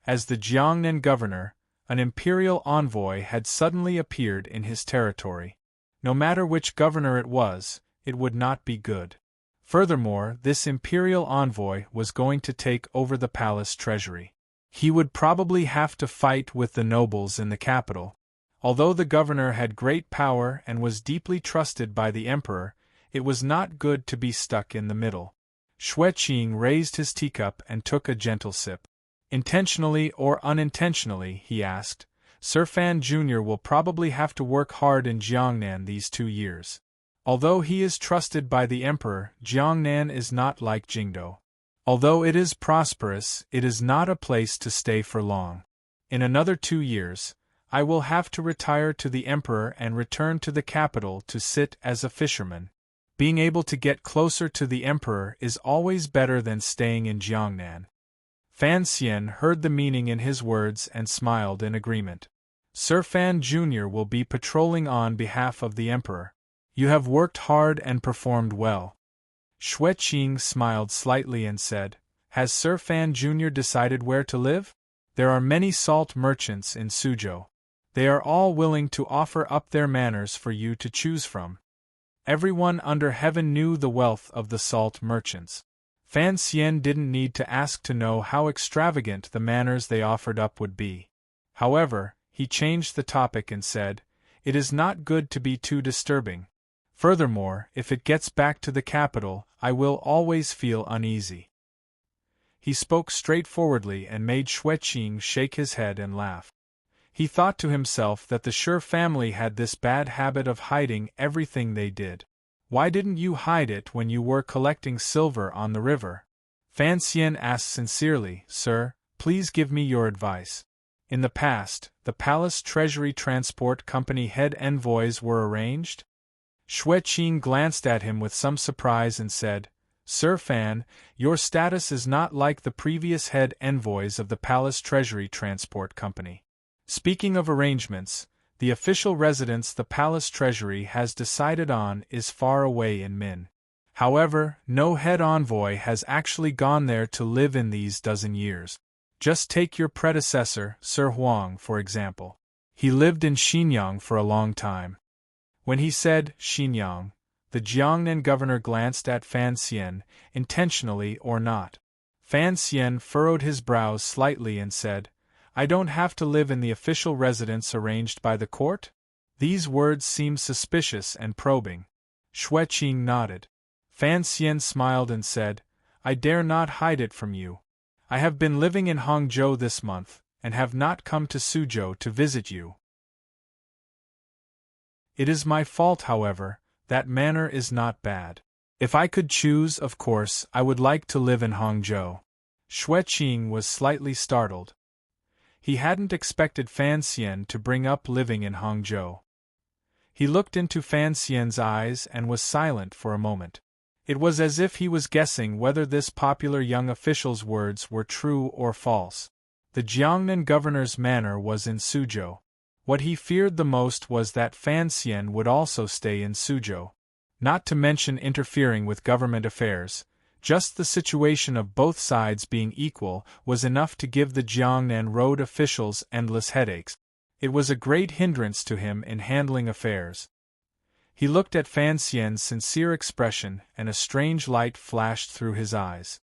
As the Jiangnan governor, an imperial envoy had suddenly appeared in his territory. No matter which governor it would not be good. Furthermore, this imperial envoy was going to take over the palace treasury. He would probably have to fight with the nobles in the capital. Although the governor had great power and was deeply trusted by the emperor, it was not good to be stuck in the middle. Xueqing raised his teacup and took a gentle sip. "Intentionally or unintentionally," he asked, "Sir Fan Jr. will probably have to work hard in Jiangnan these 2 years. Although he is trusted by the emperor, Jiangnan is not like Jingdo. Although it is prosperous, it is not a place to stay for long. In another 2 years, I will have to retire to the emperor and return to the capital to sit as a fisherman. Being able to get closer to the emperor is always better than staying in Jiangnan. Fan Xian heard the meaning in his words and smiled in agreement. Sir Fan Jr. will be patrolling on behalf of the emperor. You have worked hard and performed well. Xue Qing smiled slightly and said, Has Sir Fan Jr. decided where to live? There are many salt merchants in Suzhou. They are all willing to offer up their manors for you to choose from. Everyone under heaven knew the wealth of the salt merchants. Fan Xian didn't need to ask to know how extravagant the manors they offered up would be. However, he changed the topic and said, It is not good to be too disturbing. Furthermore, if it gets back to the capital, I will always feel uneasy. He spoke straightforwardly and made Xue Qing shake his head and laugh. He thought to himself that the Shi family had this bad habit of hiding everything they did. Why didn't you hide it when you were collecting silver on the river? Fan Xian asked sincerely, Sir, please give me your advice. In the past, the Palace Treasury Transport Company head envoys were arranged? Xue Qing glanced at him with some surprise and said, Sir Fan, your status is not like the previous head envoys of the Palace Treasury Transport Company. Speaking of arrangements, the official residence the Palace Treasury has decided on is far away in Min. However, no head envoy has actually gone there to live in these dozen years. Just take your predecessor, Sir Huang, for example. He lived in Xinyang for a long time. When he said Xinyang, the Jiangnan governor glanced at Fan Xian, intentionally or not. Fan Xian furrowed his brows slightly and said, I don't have to live in the official residence arranged by the court? These words seemed suspicious and probing. Xue Qing nodded. Fan Xian smiled and said, I dare not hide it from you. I have been living in Hangzhou this month, and have not come to Suzhou to visit you. It is my fault, however, that manner is not bad. If I could choose, of course, I would like to live in Hangzhou. Xue Qing was slightly startled. He hadn't expected Fan Xian to bring up living in Hangzhou. He looked into Fan Xian's eyes and was silent for a moment. It was as if he was guessing whether this popular young official's words were true or false. The Jiangnan governor's manor was in Suzhou. What he feared the most was that Fan Xian would also stay in Suzhou. Not to mention interfering with government affairs, just the situation of both sides being equal was enough to give the Jiangnan road officials endless headaches. It was a great hindrance to him in handling affairs. He looked at Fan Xian's sincere expression, and a strange light flashed through his eyes.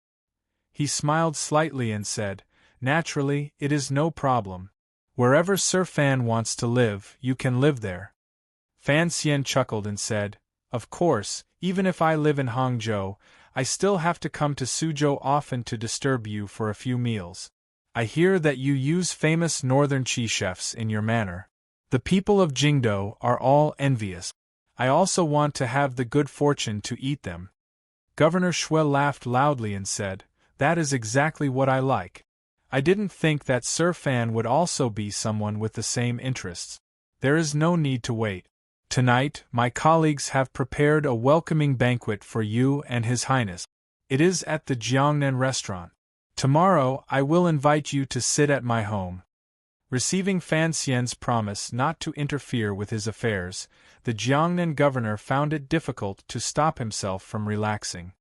He smiled slightly and said, Naturally, it is no problem. Wherever Sir Fan wants to live, you can live there. Fan Xian chuckled and said, Of course, even if I live in Hangzhou, I still have to come to Suzhou often to disturb you for a few meals. I hear that you use famous northern qi chefs in your manor. The people of Jingdo are all envious. I also want to have the good fortune to eat them. Governor Xue laughed loudly and said, That is exactly what I like. I didn't think that Sir Fan would also be someone with the same interests. There is no need to wait. Tonight, my colleagues have prepared a welcoming banquet for you and His Highness. It is at the Jiangnan restaurant. Tomorrow, I will invite you to sit at my home. Receiving Fan Xian's promise not to interfere with his affairs, the Jiangnan governor found it difficult to stop himself from relaxing.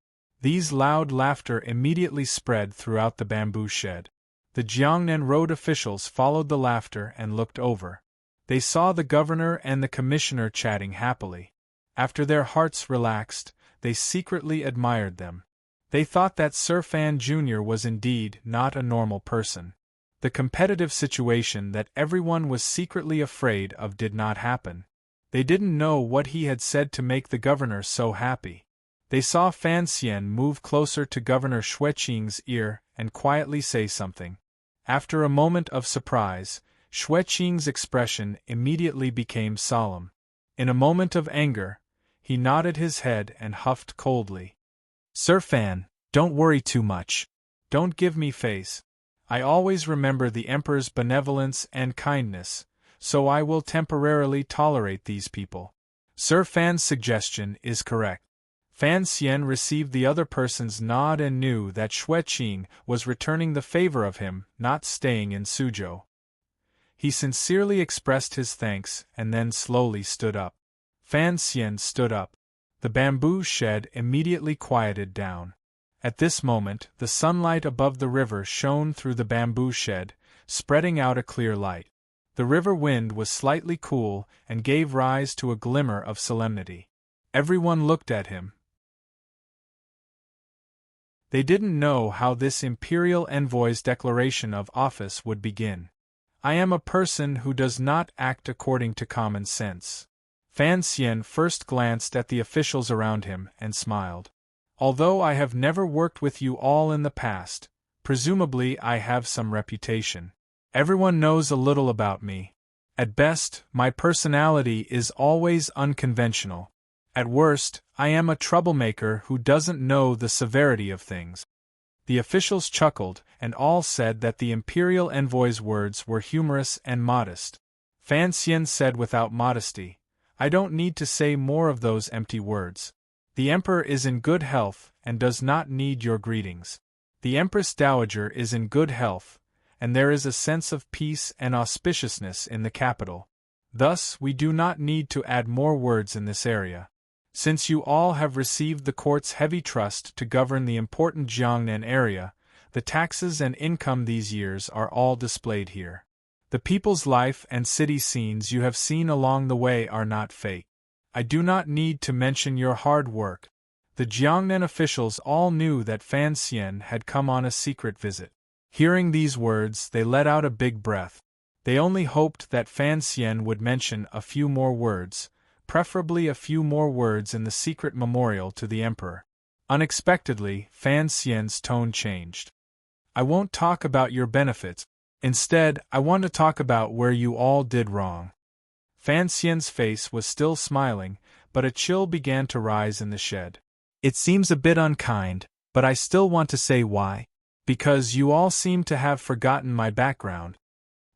These loud laughter immediately spread throughout the bamboo shed. The Jiangnan road officials followed the laughter and looked over. They saw the governor and the commissioner chatting happily. After their hearts relaxed, they secretly admired them. They thought that Sir Fan Jr. was indeed not a normal person. The competitive situation that everyone was secretly afraid of did not happen. They didn't know what he had said to make the governor so happy. They saw Fan Xian move closer to Governor Xue Qing's ear and quietly say something. After a moment of surprise, Xue Qing's expression immediately became solemn. In a moment of anger, He nodded his head and huffed coldly. Sir Fan, don't worry too much. Don't give me face. I always remember the Emperor's benevolence and kindness, so I will temporarily tolerate these people. Sir Fan's suggestion is correct. Fan Xian received the other person's nod and knew that Xue Qing was returning the favor of him not staying in Suzhou. He sincerely expressed his thanks and then slowly stood up. Fan Xian stood up. The bamboo shed immediately quieted down. At this moment, the sunlight above the river shone through the bamboo shed, spreading out a clear light. The river wind was slightly cool and gave rise to a glimmer of solemnity. Everyone looked at him. They didn't know how this imperial envoy's declaration of office would begin. I am a person who does not act according to common sense. Fan Xian first glanced at the officials around him and smiled. Although I have never worked with you all in the past, presumably I have some reputation. Everyone knows a little about me. At best, my personality is always unconventional. At worst, I am a troublemaker who doesn't know the severity of things. The officials chuckled, and all said that the imperial envoy's words were humorous and modest. Fan Xian said without modesty, I don't need to say more of those empty words. The Emperor is in good health and does not need your greetings. The Empress Dowager is in good health, and there is a sense of peace and auspiciousness in the capital. Thus, we do not need to add more words in this area. Since you all have received the court's heavy trust to govern the important Jiangnan area, the taxes and income these years are all displayed here. The people's life and city scenes you have seen along the way are not fake. I do not need to mention your hard work. The Jiangnan officials all knew that Fan Xian had come on a secret visit. Hearing these words, they let out a big breath. They only hoped that Fan Xian would mention a few more words, preferably a few more words in the secret memorial to the Emperor. Unexpectedly, Fan Xian's tone changed. I won't talk about your benefits. Instead, I want to talk about where you all did wrong. Fan Xian's face was still smiling, but a chill began to rise in the shed. It seems a bit unkind, but I still want to say why. Because you all seem to have forgotten my background.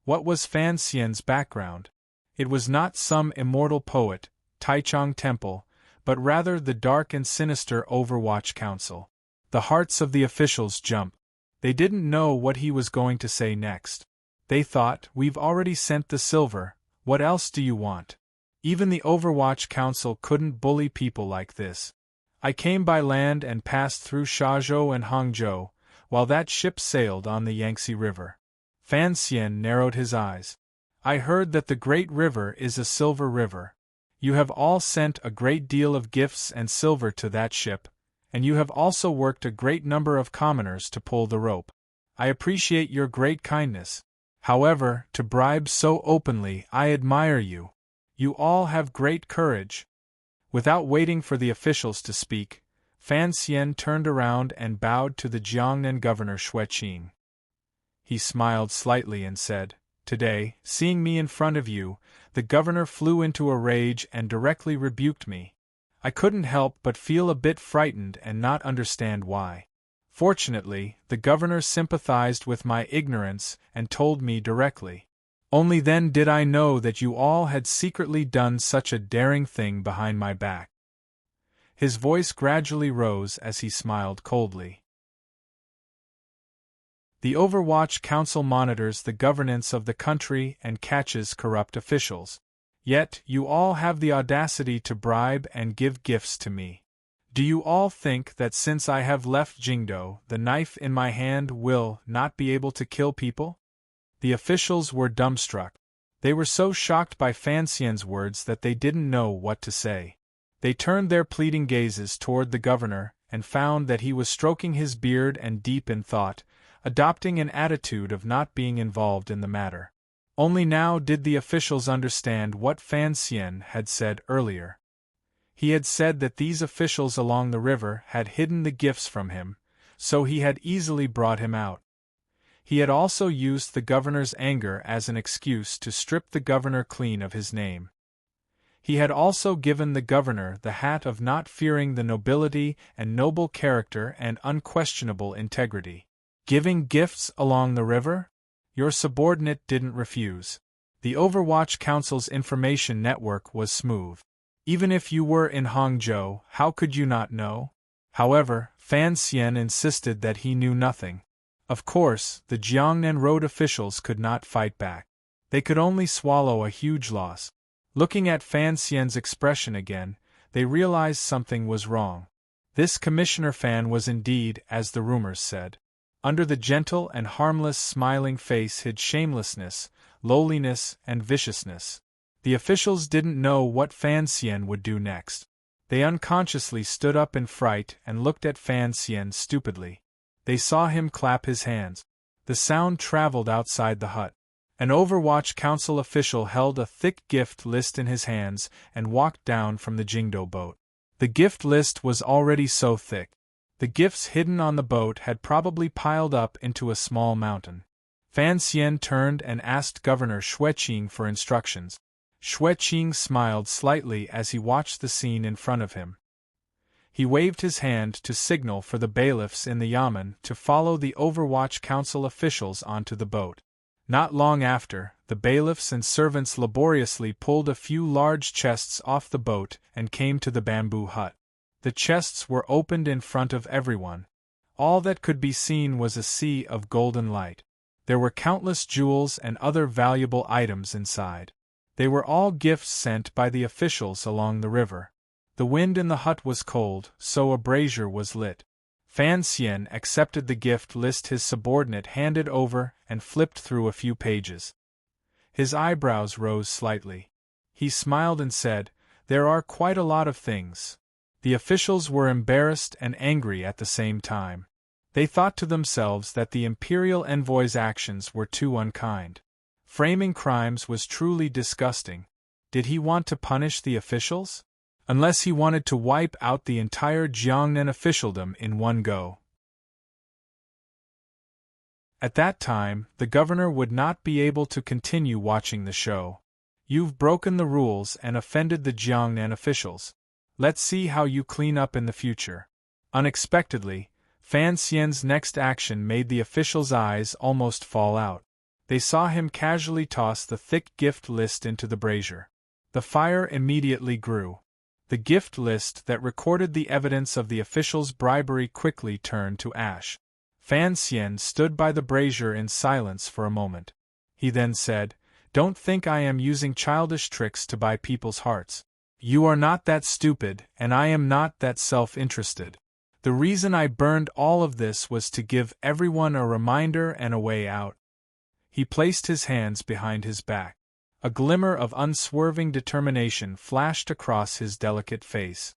What was Fan Xian's background? It was not some immortal poet, Taichung Temple, but rather the dark and sinister Overwatch Council. The hearts of the officials jumped. They didn't know what he was going to say next. They thought, we've already sent the silver, what else do you want? Even the Overwatch Council couldn't bully people like this. I came by land and passed through Shazhou and Hangzhou, while that ship sailed on the Yangtze River. Fan Xian narrowed his eyes. I heard that the great river is a silver river. You have all sent a great deal of gifts and silver to that ship, and you have also worked a great number of commoners to pull the rope. I appreciate your great kindness. However, to bribe so openly, I admire you. You all have great courage. Without waiting for the officials to speak, Fan Xian turned around and bowed to the Jiangnan governor Xue Qing. He smiled slightly and said, Today, seeing me in front of you, the governor flew into a rage and directly rebuked me. I couldn't help but feel a bit frightened and not understand why. Fortunately, the governor sympathized with my ignorance and told me directly. Only then did I know that you all had secretly done such a daring thing behind my back. His voice gradually rose as he smiled coldly. The Overwatch Council monitors the governance of the country and catches corrupt officials. Yet, you all have the audacity to bribe and give gifts to me. Do you all think that since I have left Jingdou, the knife in my hand will not be able to kill people? The officials were dumbstruck. They were so shocked by Fan Xian's words that they didn't know what to say. They turned their pleading gazes toward the governor and found that he was stroking his beard and deep in thought, adopting an attitude of not being involved in the matter. Only now did the officials understand what Fan Xian had said earlier. He had said that these officials along the river had hidden the gifts from him, so he had easily brought him out. He had also used the governor's anger as an excuse to strip the governor clean of his name. He had also given the governor the hat of not fearing the nobility and noble character and unquestionable integrity. Giving gifts along the river? Your subordinate didn't refuse. The Overwatch Council's information network was smooth. Even if you were in Hangzhou, how could you not know? However, Fan Xian insisted that he knew nothing. Of course, the Jiangnan road officials could not fight back. They could only swallow a huge loss. Looking at Fan Xian's expression again, they realized something was wrong. This Commissioner Fan was indeed, as the rumors said. Under the gentle and harmless smiling face hid shamelessness, lowliness, and viciousness. The officials didn't know what Fan Xian would do next. They unconsciously stood up in fright and looked at Fan Xian stupidly. They saw him clap his hands. The sound traveled outside the hut. An Overwatch Council official held a thick gift list in his hands and walked down from the Jingdo boat. The gift list was already so thick. The gifts hidden on the boat had probably piled up into a small mountain. Fan Xian turned and asked Governor Xueqing for instructions. Xueqing smiled slightly as he watched the scene in front of him. He waved his hand to signal for the bailiffs in the yamen to follow the Overwatch Council officials onto the boat. Not long after, the bailiffs and servants laboriously pulled a few large chests off the boat and came to the bamboo hut. The chests were opened in front of everyone. All that could be seen was a sea of golden light. There were countless jewels and other valuable items inside. They were all gifts sent by the officials along the river. The wind in the hut was cold, so a brazier was lit. Fan Xian accepted the gift list his subordinate handed over and flipped through a few pages. His eyebrows rose slightly. He smiled and said, "There are quite a lot of things." The officials were embarrassed and angry at the same time. They thought to themselves that the imperial envoy's actions were too unkind. Framing crimes was truly disgusting. Did he want to punish the officials? Unless he wanted to wipe out the entire Jiangnan officialdom in one go. At that time, the governor would not be able to continue watching the show. You've broken the rules and offended the Jiangnan officials. Let's see how you clean up in the future. Unexpectedly, Fan Xian's next action made the officials' eyes almost fall out. They saw him casually toss the thick gift list into the brazier. The fire immediately grew. The gift list that recorded the evidence of the officials' bribery quickly turned to ash. Fan Xian stood by the brazier in silence for a moment. He then said, "Don't think I am using childish tricks to buy people's hearts. You are not that stupid, and I am not that self-interested. The reason I burned all of this was to give everyone a reminder and a way out." He placed his hands behind his back. A glimmer of unswerving determination flashed across his delicate face.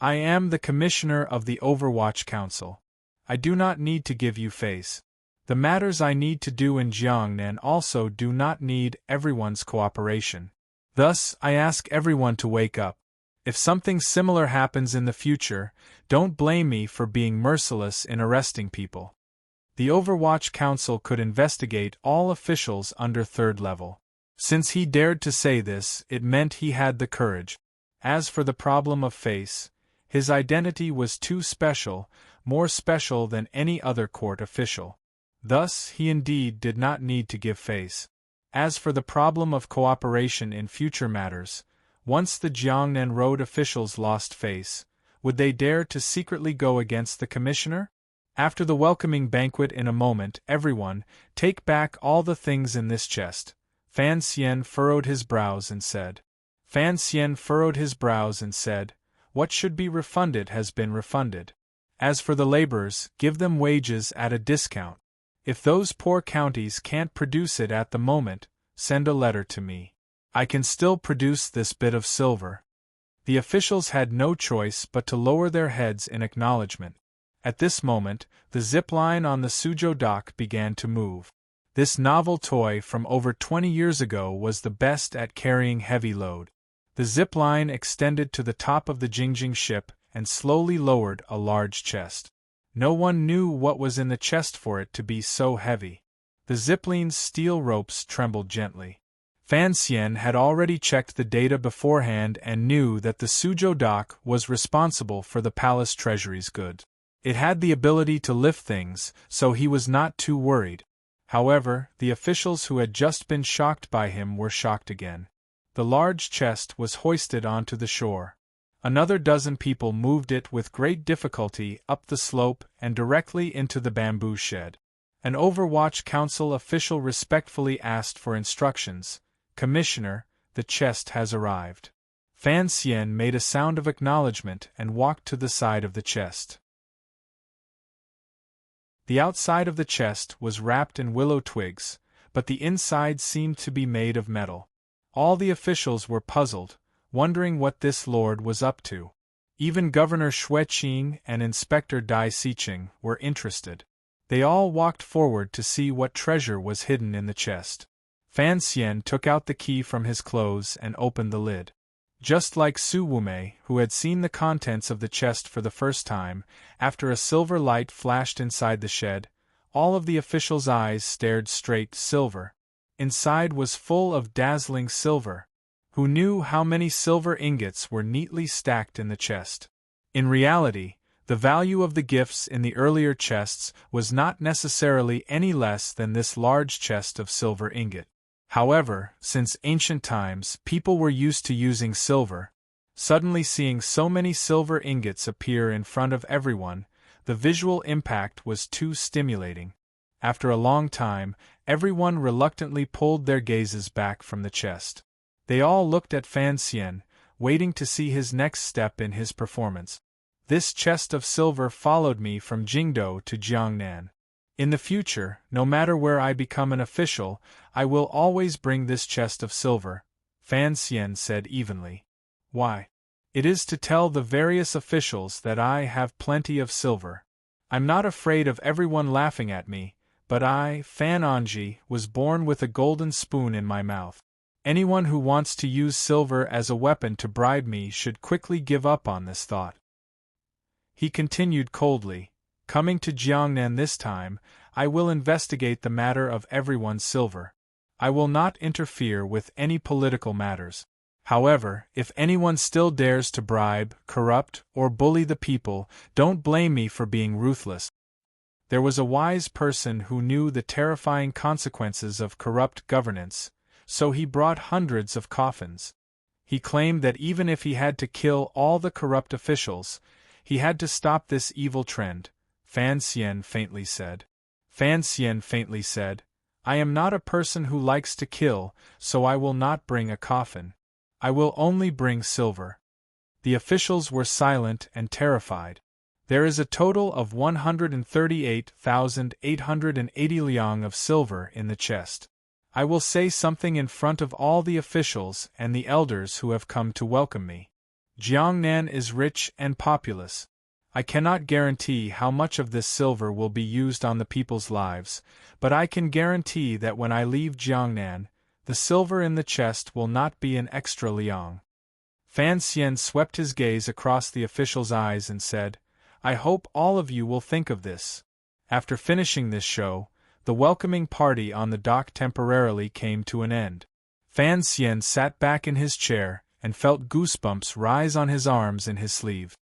"I am the Commissioner of the Overwatch Council. I do not need to give you face. The matters I need to do in Jiangnan also do not need everyone's cooperation. Thus, I ask everyone to wake up. If something similar happens in the future, don't blame me for being merciless in arresting people." The Overwatch Council could investigate all officials under third level. Since he dared to say this, it meant he had the courage. As for the problem of face, his identity was too special, more special than any other court official. Thus, he indeed did not need to give face. As for the problem of cooperation in future matters, once the Jiangnan road officials lost face, would they dare to secretly go against the commissioner? After the welcoming banquet in a moment, everyone, take back all the things in this chest. Fan Xian furrowed his brows and said, "What should be refunded has been refunded. As for the laborers, give them wages at a discount. If those poor counties can't produce it at the moment, send a letter to me. I can still produce this bit of silver." The officials had no choice but to lower their heads in acknowledgement. At this moment, the zip-line on the Suzhou dock began to move. This novel toy from over 20 years ago was the best at carrying heavy load. The zip-line extended to the top of the Jingjing ship and slowly lowered a large chest. No one knew what was in the chest for it to be so heavy. The zipline's steel ropes trembled gently. Fan Xian had already checked the data beforehand and knew that the Suzhou dock was responsible for the palace treasury's goods. It had the ability to lift things, so he was not too worried. However, the officials who had just been shocked by him were shocked again. The large chest was hoisted onto the shore. Another dozen people moved it with great difficulty up the slope and directly into the bamboo shed. An Overwatch Council official respectfully asked for instructions. "Commissioner, the chest has arrived." Fan Xian made a sound of acknowledgement and walked to the side of the chest. The outside of the chest was wrapped in willow twigs, but the inside seemed to be made of metal. All the officials were puzzled, wondering what this lord was up to. Even Governor Xue Qing and Inspector Dai Siqing were interested. They all walked forward to see what treasure was hidden in the chest. Fan Xian took out the key from his clothes and opened the lid. Just like Su Wumei, who had seen the contents of the chest for the first time, after a silver light flashed inside the shed, all of the officials' eyes stared straight silver. Inside was full of dazzling silver. Who knew how many silver ingots were neatly stacked in the chest? In reality, the value of the gifts in the earlier chests was not necessarily any less than this large chest of silver ingot. However, since ancient times people were used to using silver, suddenly seeing so many silver ingots appear in front of everyone, the visual impact was too stimulating. After a long time, everyone reluctantly pulled their gazes back from the chest. They all looked at Fan Xian, waiting to see his next step in his performance. This chest of silver followed me from Jingdou to Jiangnan. In the future, no matter where I become an official, I will always bring this chest of silver, Fan Xian said evenly. Why? It is to tell the various officials that I have plenty of silver. I'm not afraid of everyone laughing at me, but I, Fan Anji, was born with a golden spoon in my mouth. Anyone who wants to use silver as a weapon to bribe me should quickly give up on this thought. He continued coldly, "Coming to Jiangnan this time, I will investigate the matter of everyone's silver. I will not interfere with any political matters. However, if anyone still dares to bribe, corrupt, or bully the people, don't blame me for being ruthless." There was a wise person who knew the terrifying consequences of corrupt governance, so he brought hundreds of coffins. He claimed that even if he had to kill all the corrupt officials, he had to stop this evil trend, Fan Xian faintly said. Fan Xian faintly said, "I am not a person who likes to kill, so I will not bring a coffin. I will only bring silver." The officials were silent and terrified. There is a total of 138,880 liang of silver in the chest. I will say something in front of all the officials and the elders who have come to welcome me. Jiangnan is rich and populous. I cannot guarantee how much of this silver will be used on the people's lives, but I can guarantee that when I leave Jiangnan, the silver in the chest will not be an extra liang. Fan Xian swept his gaze across the officials' eyes and said, "I hope all of you will think of this." After finishing this show, the welcoming party on the dock temporarily came to an end. Fan Xian sat back in his chair and felt goosebumps rise on his arms and his sleeve.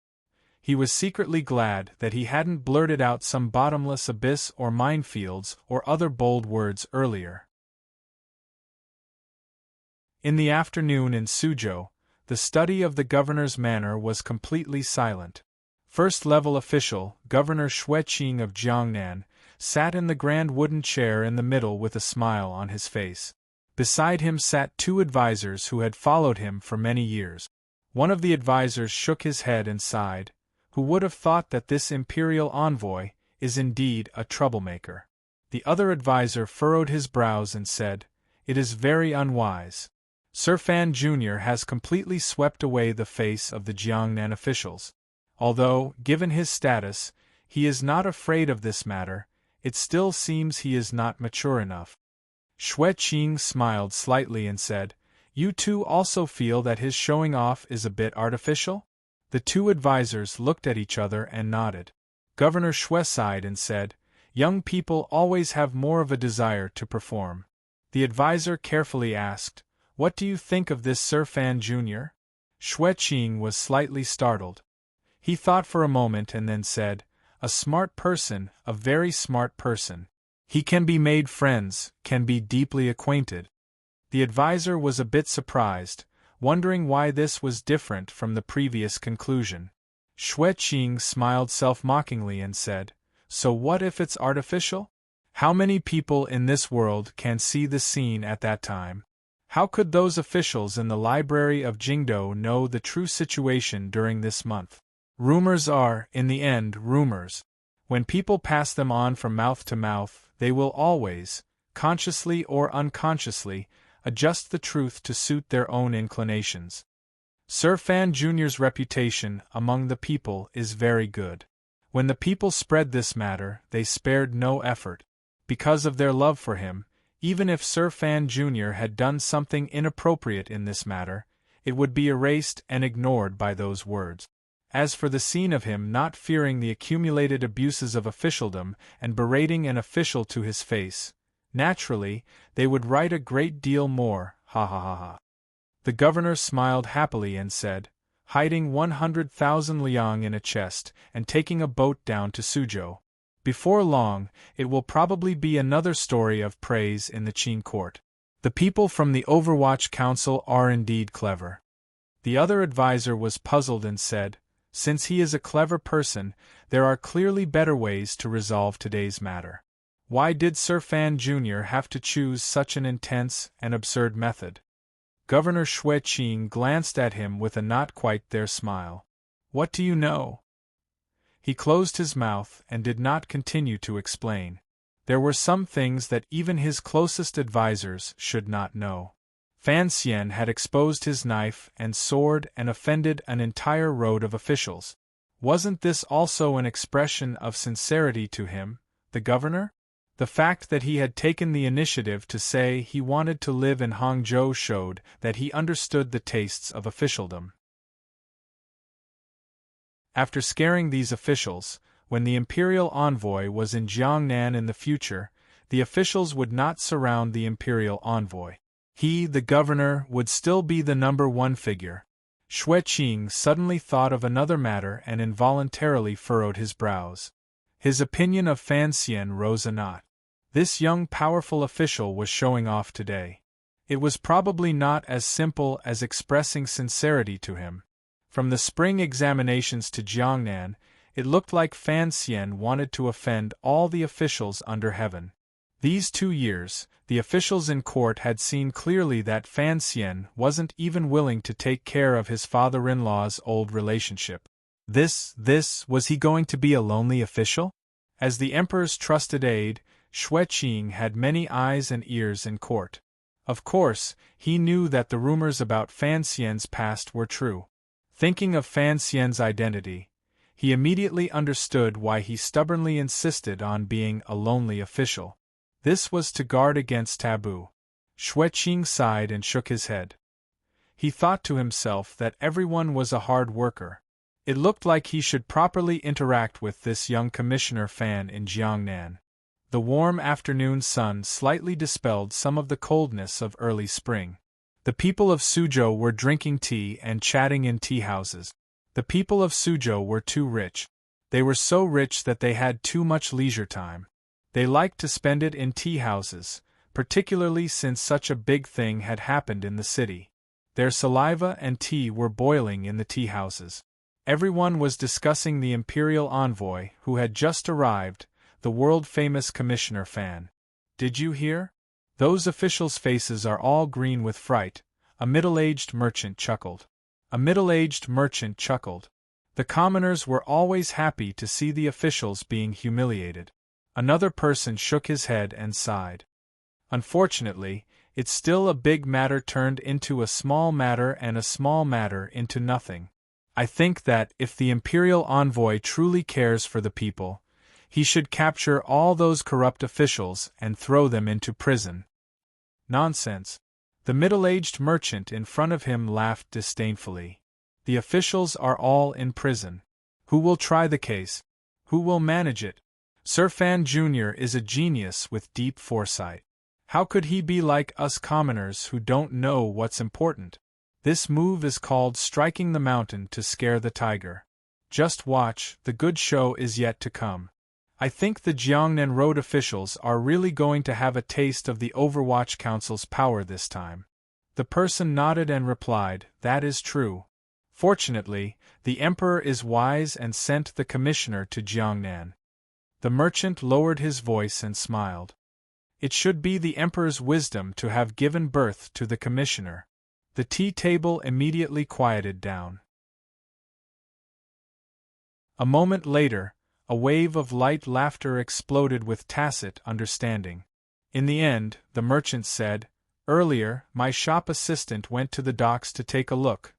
He was secretly glad that he hadn't blurted out some bottomless abyss or minefields or other bold words earlier. In the afternoon in Suzhou, the study of the governor's manor was completely silent. First-level official, Governor Xue Qing of Jiangnan, sat in the grand wooden chair in the middle with a smile on his face. Beside him sat two advisors who had followed him for many years. One of the advisors shook his head and sighed. Who would have thought that this imperial envoy is indeed a troublemaker? The other advisor furrowed his brows and said, "It is very unwise. Sir Fan Jr. has completely swept away the face of the Jiangnan officials. Although, given his status, he is not afraid of this matter, it still seems he is not mature enough." Xue Qing smiled slightly and said, "You two also feel that his showing off is a bit artificial?" The two advisors looked at each other and nodded. Governor Xue sighed and said, "Young people always have more of a desire to perform." The advisor carefully asked, What do you think of this Sir Fan Jr.? Xue Qing was slightly startled. He thought for a moment and then said, "A smart person, a very smart person. He can be made friends, can be deeply acquainted." The advisor was a bit surprised, wondering why this was different from the previous conclusion. Xue Qing smiled self-mockingly and said, "So what if it's artificial? How many people in this world can see the scene at that time? How could those officials in the library of Jingdo know the true situation during this month? Rumors are, in the end, rumors. When people pass them on from mouth to mouth, they will always, consciously or unconsciously, adjust the truth to suit their own inclinations. Sir Fan Jr.'s reputation among the people is very good. When the people spread this matter, they spared no effort. Because of their love for him, even if Sir Fan Jr. had done something inappropriate in this matter, it would be erased and ignored by those words. As for the scene of him not fearing the accumulated abuses of officialdom and berating an official to his face, naturally, they would write a great deal more, ha ha ha ha. The governor smiled happily and said, "Hiding 100,000 liang in a chest and taking a boat down to Suzhou. Before long, it will probably be another story of praise in the Qin court. The people from the Overwatch Council are indeed clever." The other advisor was puzzled and said, "Since he is a clever person, there are clearly better ways to resolve today's matter. Why did Sir Fan Jr. have to choose such an intense and absurd method?" Governor Xue Qing glanced at him with a not quite there smile. "What do you know?" He closed his mouth and did not continue to explain. There were some things that even his closest advisors should not know. Fan Xian had exposed his knife and sword and offended an entire road of officials. Wasn't this also an expression of sincerity to him, the governor? The fact that he had taken the initiative to say he wanted to live in Hangzhou showed that he understood the tastes of officialdom. After scaring these officials, when the imperial envoy was in Jiangnan in the future, the officials would not surround the imperial envoy. He, the governor, would still be the number one figure. Xue Qing suddenly thought of another matter and involuntarily furrowed his brows. His opinion of Fan Xian rose a knot. This young powerful official was showing off today. It was probably not as simple as expressing sincerity to him. From the spring examinations to Jiangnan, it looked like Fan Xian wanted to offend all the officials under heaven. These 2 years, the officials in court had seen clearly that Fan Xian wasn't even willing to take care of his father-in-law's old relationship. Was he going to be a lonely official? As the emperor's trusted aide, Xue Qing had many eyes and ears in court. Of course, he knew that the rumors about Fan Xian's past were true. Thinking of Fan Xian's identity, he immediately understood why he stubbornly insisted on being a lonely official. This was to guard against taboo. Xue Qing sighed and shook his head. He thought to himself that everyone was a hard worker. It looked like he should properly interact with this young Commissioner Fan in Jiangnan. The warm afternoon sun slightly dispelled some of the coldness of early spring. The people of Suzhou were drinking tea and chatting in tea houses. The people of Suzhou were too rich. They were so rich that they had too much leisure time. They liked to spend it in tea houses, particularly since such a big thing had happened in the city. Their saliva and tea were boiling in the tea houses. Everyone was discussing the imperial envoy who had just arrived, the world-famous Commissioner Fan. "Did you hear? Those officials' faces are all green with fright," a middle-aged merchant chuckled. A middle-aged merchant chuckled. The commoners were always happy to see the officials being humiliated. Another person shook his head and sighed. Unfortunately, it's still a big matter turned into a small matter and a small matter into nothing. I think that, if the imperial envoy truly cares for the people, he should capture all those corrupt officials and throw them into prison. Nonsense. The middle-aged merchant in front of him laughed disdainfully. The officials are all in prison. Who will try the case? Who will manage it? Sir Fan Jr. is a genius with deep foresight. How could he be like us commoners who don't know what's important? This move is called striking the mountain to scare the tiger. Just watch, the good show is yet to come. I think the Jiangnan Road officials are really going to have a taste of the Overwatch Council's power this time. The person nodded and replied, that is true. Fortunately, the emperor is wise and sent the commissioner to Jiangnan. The merchant lowered his voice and smiled. It should be the emperor's wisdom to have given birth to the commissioner. The tea table immediately quieted down. A moment later, a wave of light laughter exploded with tacit understanding. In the end, the merchant said, earlier, my shop assistant went to the docks to take a look.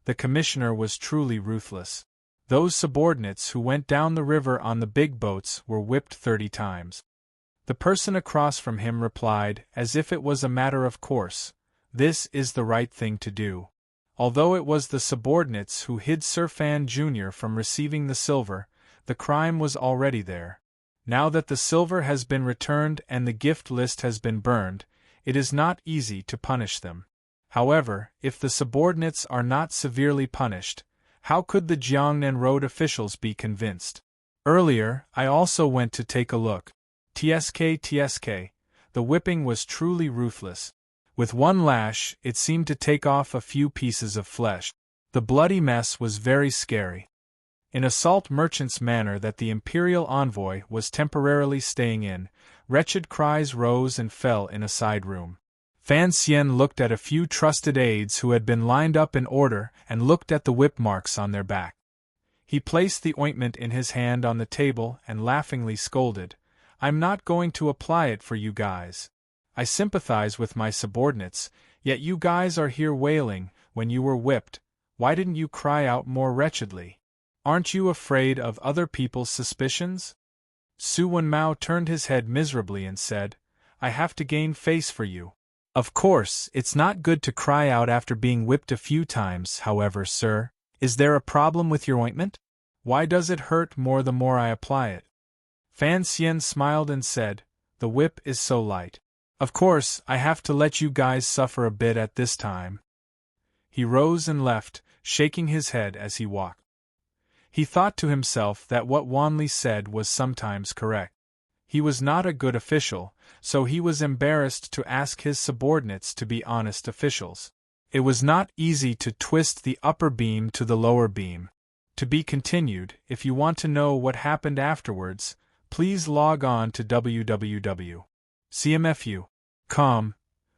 The commissioner was truly ruthless. Those subordinates who went down the river on the big boats were whipped 30 times. The person across from him replied, as if it was a matter of course, this is the right thing to do. Although it was the subordinates who hid Sir Fan Jr. from receiving the silver, the crime was already there. Now that the silver has been returned and the gift list has been burned, it is not easy to punish them. However, if the subordinates are not severely punished, how could the Jiangnan Road officials be convinced? Earlier, I also went to take a look. TSK, the whipping was truly ruthless. With one lash, it seemed to take off a few pieces of flesh. The bloody mess was very scary. In a salt merchant's manner that the imperial envoy was temporarily staying in, wretched cries rose and fell in a side room. Fan Xian looked at a few trusted aides who had been lined up in order and looked at the whip marks on their back. He placed the ointment in his hand on the table and laughingly scolded, I'm not going to apply it for you guys. I sympathize with my subordinates, yet you guys are here wailing, when you were whipped, why didn't you cry out more wretchedly? Aren't you afraid of other people's suspicions? Su Wenmao turned his head miserably and said, I have to gain face for you. Of course, it's not good to cry out after being whipped a few times, however, sir. Is there a problem with your ointment? Why does it hurt more the more I apply it? Fan Xian smiled and said, the whip is so light. Of course, I have to let you guys suffer a bit at this time. He rose and left, shaking his head as he walked. He thought to himself that what Wanli said was sometimes correct. He was not a good official, so he was embarrassed to ask his subordinates to be honest officials. It was not easy to twist the upper beam to the lower beam. To be continued. If you want to know what happened afterwards, please log on to www.cmfu.com.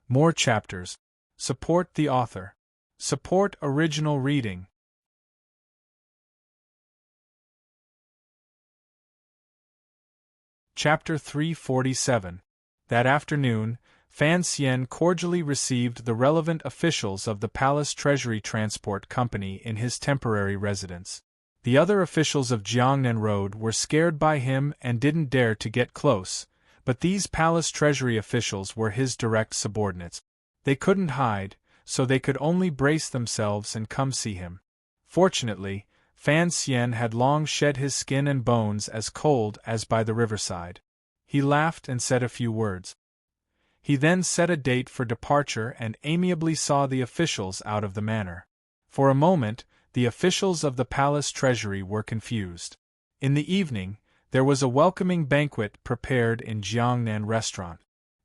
More chapters. Support the author. Support original reading. Chapter 347. That afternoon, Fan Xian cordially received the relevant officials of the Palace Treasury Transport Company in his temporary residence. The other officials of Jiangnan Road were scared by him and didn't dare to get close, but these Palace Treasury officials were his direct subordinates. They couldn't hide, so they could only brace themselves and come see him. Fortunately, Fan Xian had long shed his skin and bones as cold as by the riverside. He laughed and said a few words. He then set a date for departure and amiably saw the officials out of the manor. For a moment, the officials of the palace treasury were confused. In the evening, there was a welcoming banquet prepared in Jiangnan restaurant.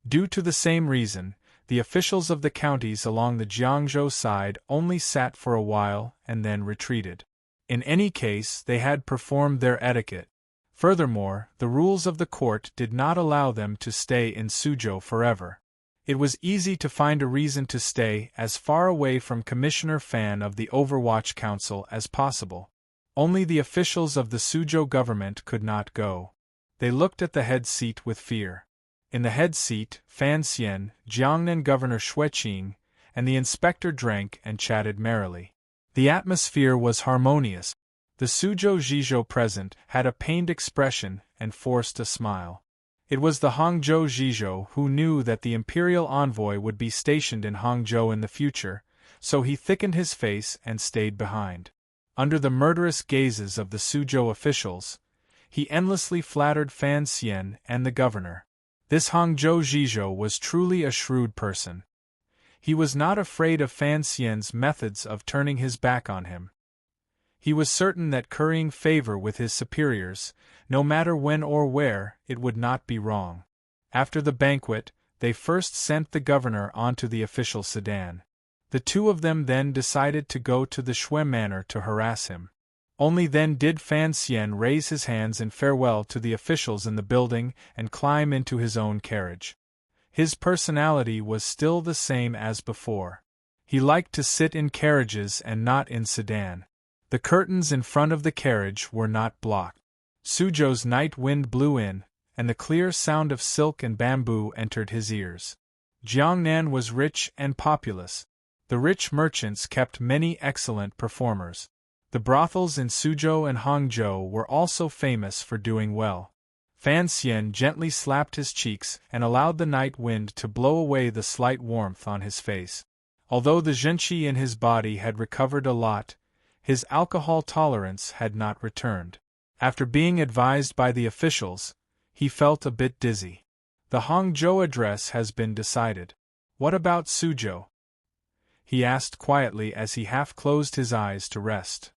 Due to the same reason, the officials of the counties along the Jiangzhou side only sat for a while and then retreated. In any case, they had performed their etiquette. Furthermore, the rules of the court did not allow them to stay in Suzhou forever. It was easy to find a reason to stay as far away from Commissioner Fan of the Overwatch Council as possible. Only the officials of the Suzhou government could not go. They looked at the head seat with fear. In the head seat, Fan Xian, Jiangnan Governor Xueqing, and the inspector drank and chatted merrily. The atmosphere was harmonious. The Suzhou Zhizhou present had a pained expression and forced a smile. It was the Hangzhou Zhizhou who knew that the imperial envoy would be stationed in Hangzhou in the future, so he thickened his face and stayed behind. Under the murderous gazes of the Suzhou officials, he endlessly flattered Fan Xian and the governor. This Hangzhou Zhizhou was truly a shrewd person. He was not afraid of Fan Xian's methods of turning his back on him. He was certain that currying favor with his superiors, no matter when or where, it would not be wrong. After the banquet, they first sent the governor onto the official sedan. The two of them then decided to go to the Shui manor to harass him. Only then did Fan Xian raise his hands in farewell to the officials in the building and climb into his own carriage. His personality was still the same as before. He liked to sit in carriages and not in sedan. The curtains in front of the carriage were not blocked. Suzhou's night wind blew in, and the clear sound of silk and bamboo entered his ears. Jiangnan was rich and populous. The rich merchants kept many excellent performers. The brothels in Suzhou and Hangzhou were also famous for doing well. Fan Xian gently slapped his cheeks and allowed the night wind to blow away the slight warmth on his face. Although the zhenqi in his body had recovered a lot, his alcohol tolerance had not returned. After being advised by the officials, he felt a bit dizzy. The Hangzhou address has been decided. What about Suzhou? He asked quietly as he half closed his eyes to rest.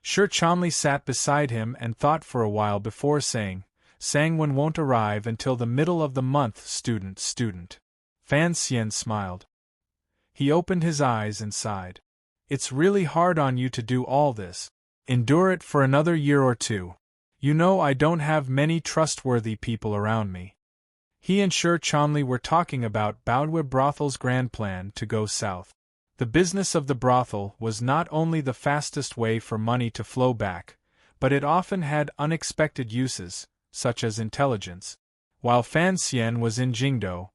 Shi Chanli sat beside him and thought for a while before saying, Sangwon won't arrive until the middle of the month, student. Fan Xian smiled. He opened his eyes and sighed. It's really hard on you to do all this. Endure it for another year or two. You know I don't have many trustworthy people around me. He and Shi Chanli were talking about Baodui Brothel's grand plan to go south. The business of the brothel was not only the fastest way for money to flow back, but it often had unexpected uses, such as intelligence. While Fan Xian was in Jingdou,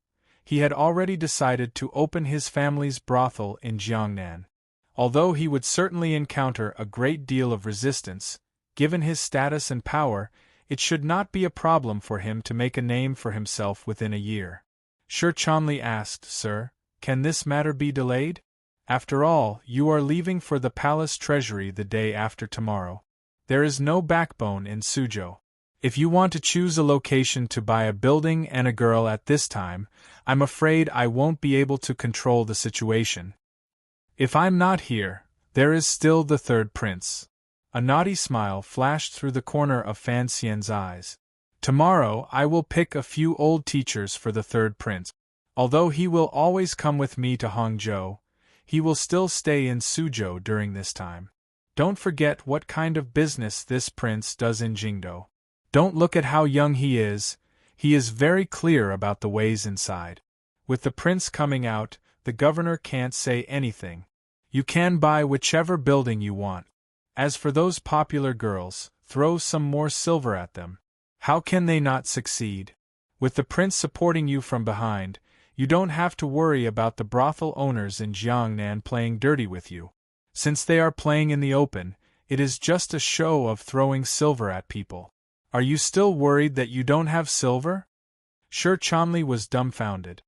he had already decided to open his family's brothel in Jiangnan. Although he would certainly encounter a great deal of resistance, given his status and power, it should not be a problem for him to make a name for himself within a year. Shi Chanli asked, Sir, can this matter be delayed? After all, you are leaving for the palace treasury the day after tomorrow. There is no backbone in Suzhou. If you want to choose a location to buy a building and a girl at this time, I'm afraid I won't be able to control the situation. If I'm not here, there is still the third prince. A naughty smile flashed through the corner of Fan Xian's eyes. Tomorrow I will pick a few old teachers for the third prince. Although he will always come with me to Hangzhou, he will still stay in Suzhou during this time. Don't forget what kind of business this prince does in Jingdou. Don't look at how young he is very clear about the ways inside. With the prince coming out, the governor can't say anything. You can buy whichever building you want. As for those popular girls, throw some more silver at them. How can they not succeed? With the prince supporting you from behind, you don't have to worry about the brothel owners in Jiangnan playing dirty with you. Since they are playing in the open, it is just a show of throwing silver at people. Are you still worried that you don't have silver? Shi Chanli was dumbfounded.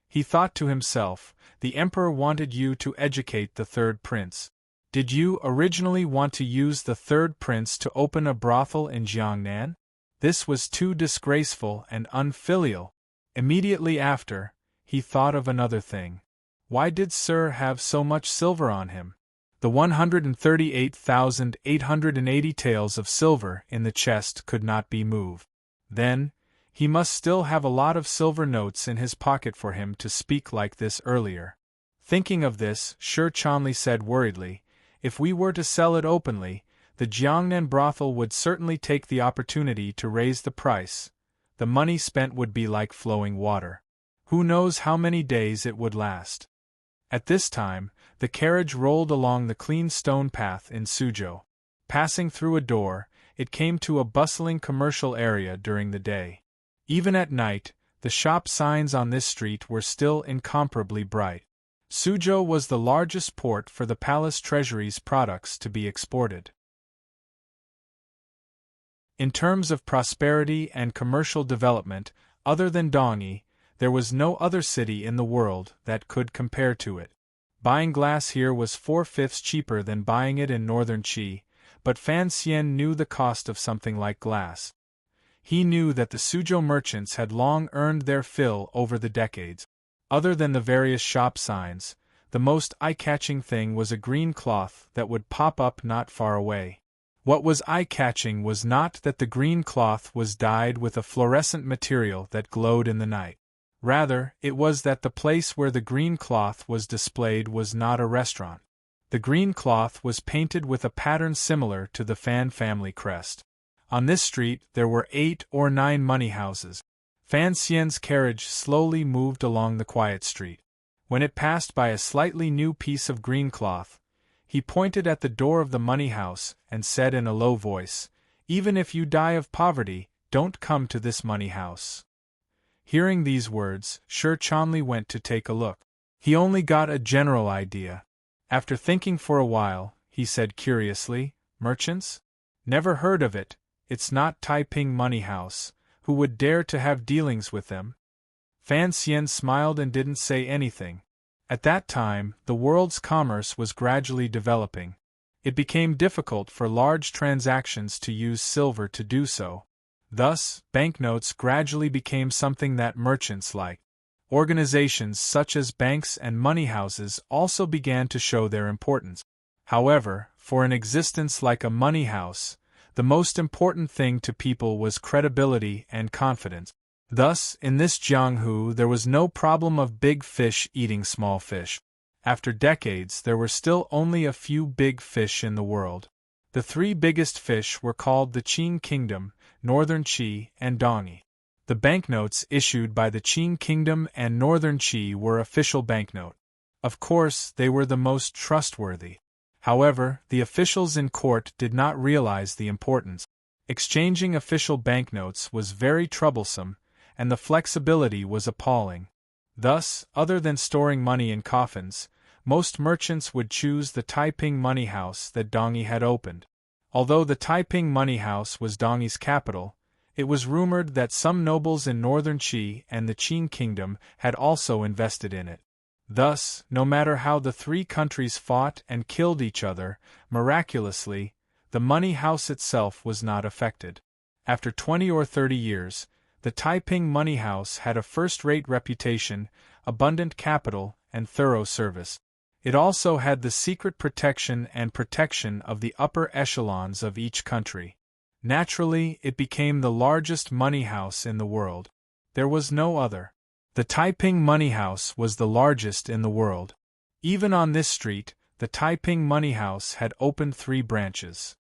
He thought to himself, the emperor wanted you to educate the third prince. Did you originally want to use the third prince to open a brothel in Jiangnan? This was too disgraceful and unfilial. Immediately after, he thought of another thing. Why did Sir have so much silver on him? The 138,880 taels of silver in the chest could not be moved. Then, he must still have a lot of silver notes in his pocket for him to speak like this earlier. Thinking of this, Shi Chanli said worriedly, if we were to sell it openly, the Jiangnan brothel would certainly take the opportunity to raise the price. The money spent would be like flowing water. Who knows how many days it would last? At this time, the carriage rolled along the clean stone path in Suzhou. Passing through a door, it came to a bustling commercial area during the day. Even at night, the shop signs on this street were still incomparably bright. Suzhou was the largest port for the palace treasury's products to be exported. In terms of prosperity and commercial development, other than Dongyi, there was no other city in the world that could compare to it. Buying glass here was 4/5 cheaper than buying it in northern Qi, but Fan Xian knew the cost of something like glass. He knew that the Suzhou merchants had long earned their fill over the decades. Other than the various shop signs, the most eye-catching thing was a green cloth that would pop up not far away. What was eye-catching was not that the green cloth was dyed with a fluorescent material that glowed in the night. Rather, it was that the place where the green cloth was displayed was not a restaurant. The green cloth was painted with a pattern similar to the Fan family crest. On this street there were 8 or 9 money houses. Fan Xian's carriage slowly moved along the quiet street. When it passed by a slightly new piece of green cloth, he pointed at the door of the money house and said in a low voice, "Even if you die of poverty, don't come to this money house." Hearing these words, Shi Chanli went to take a look. He only got a general idea. After thinking for a while, he said curiously, "Merchants? Never heard of it. It's not Taiping Money House. Who would dare to have dealings with them?" Fan Xian smiled and didn't say anything. At that time, the world's commerce was gradually developing. It became difficult for large transactions to use silver to do so. Thus, banknotes gradually became something that merchants liked. Organizations such as banks and money houses also began to show their importance. However, for an existence like a money house, the most important thing to people was credibility and confidence. Thus, in this Jianghu there was no problem of big fish eating small fish. After decades, there were still only a few big fish in the world. The 3 biggest fish were called the Qing Kingdom, Northern Qi, and Dongyi. The banknotes issued by the Qing Kingdom and Northern Qi were official banknote. Of course, they were the most trustworthy. However, the officials in court did not realize the importance. Exchanging official banknotes was very troublesome, and the flexibility was appalling. Thus, other than storing money in coffins, most merchants would choose the Taiping Money House that Dongyi had opened. Although the Taiping Money House was Dongyi's capital, it was rumored that some nobles in Northern Qi and the Qing Kingdom had also invested in it. Thus, no matter how the 3 countries fought and killed each other, miraculously, the money house itself was not affected. After 20 or 30 years, the Taiping Money House had a first-rate reputation, abundant capital, and thorough service. It also had the secret protection of the upper echelons of each country. Naturally, it became the largest money house in the world. There was no other. The Taiping Money House was the largest in the world. Even on this street, the Taiping Money House had opened 3 branches.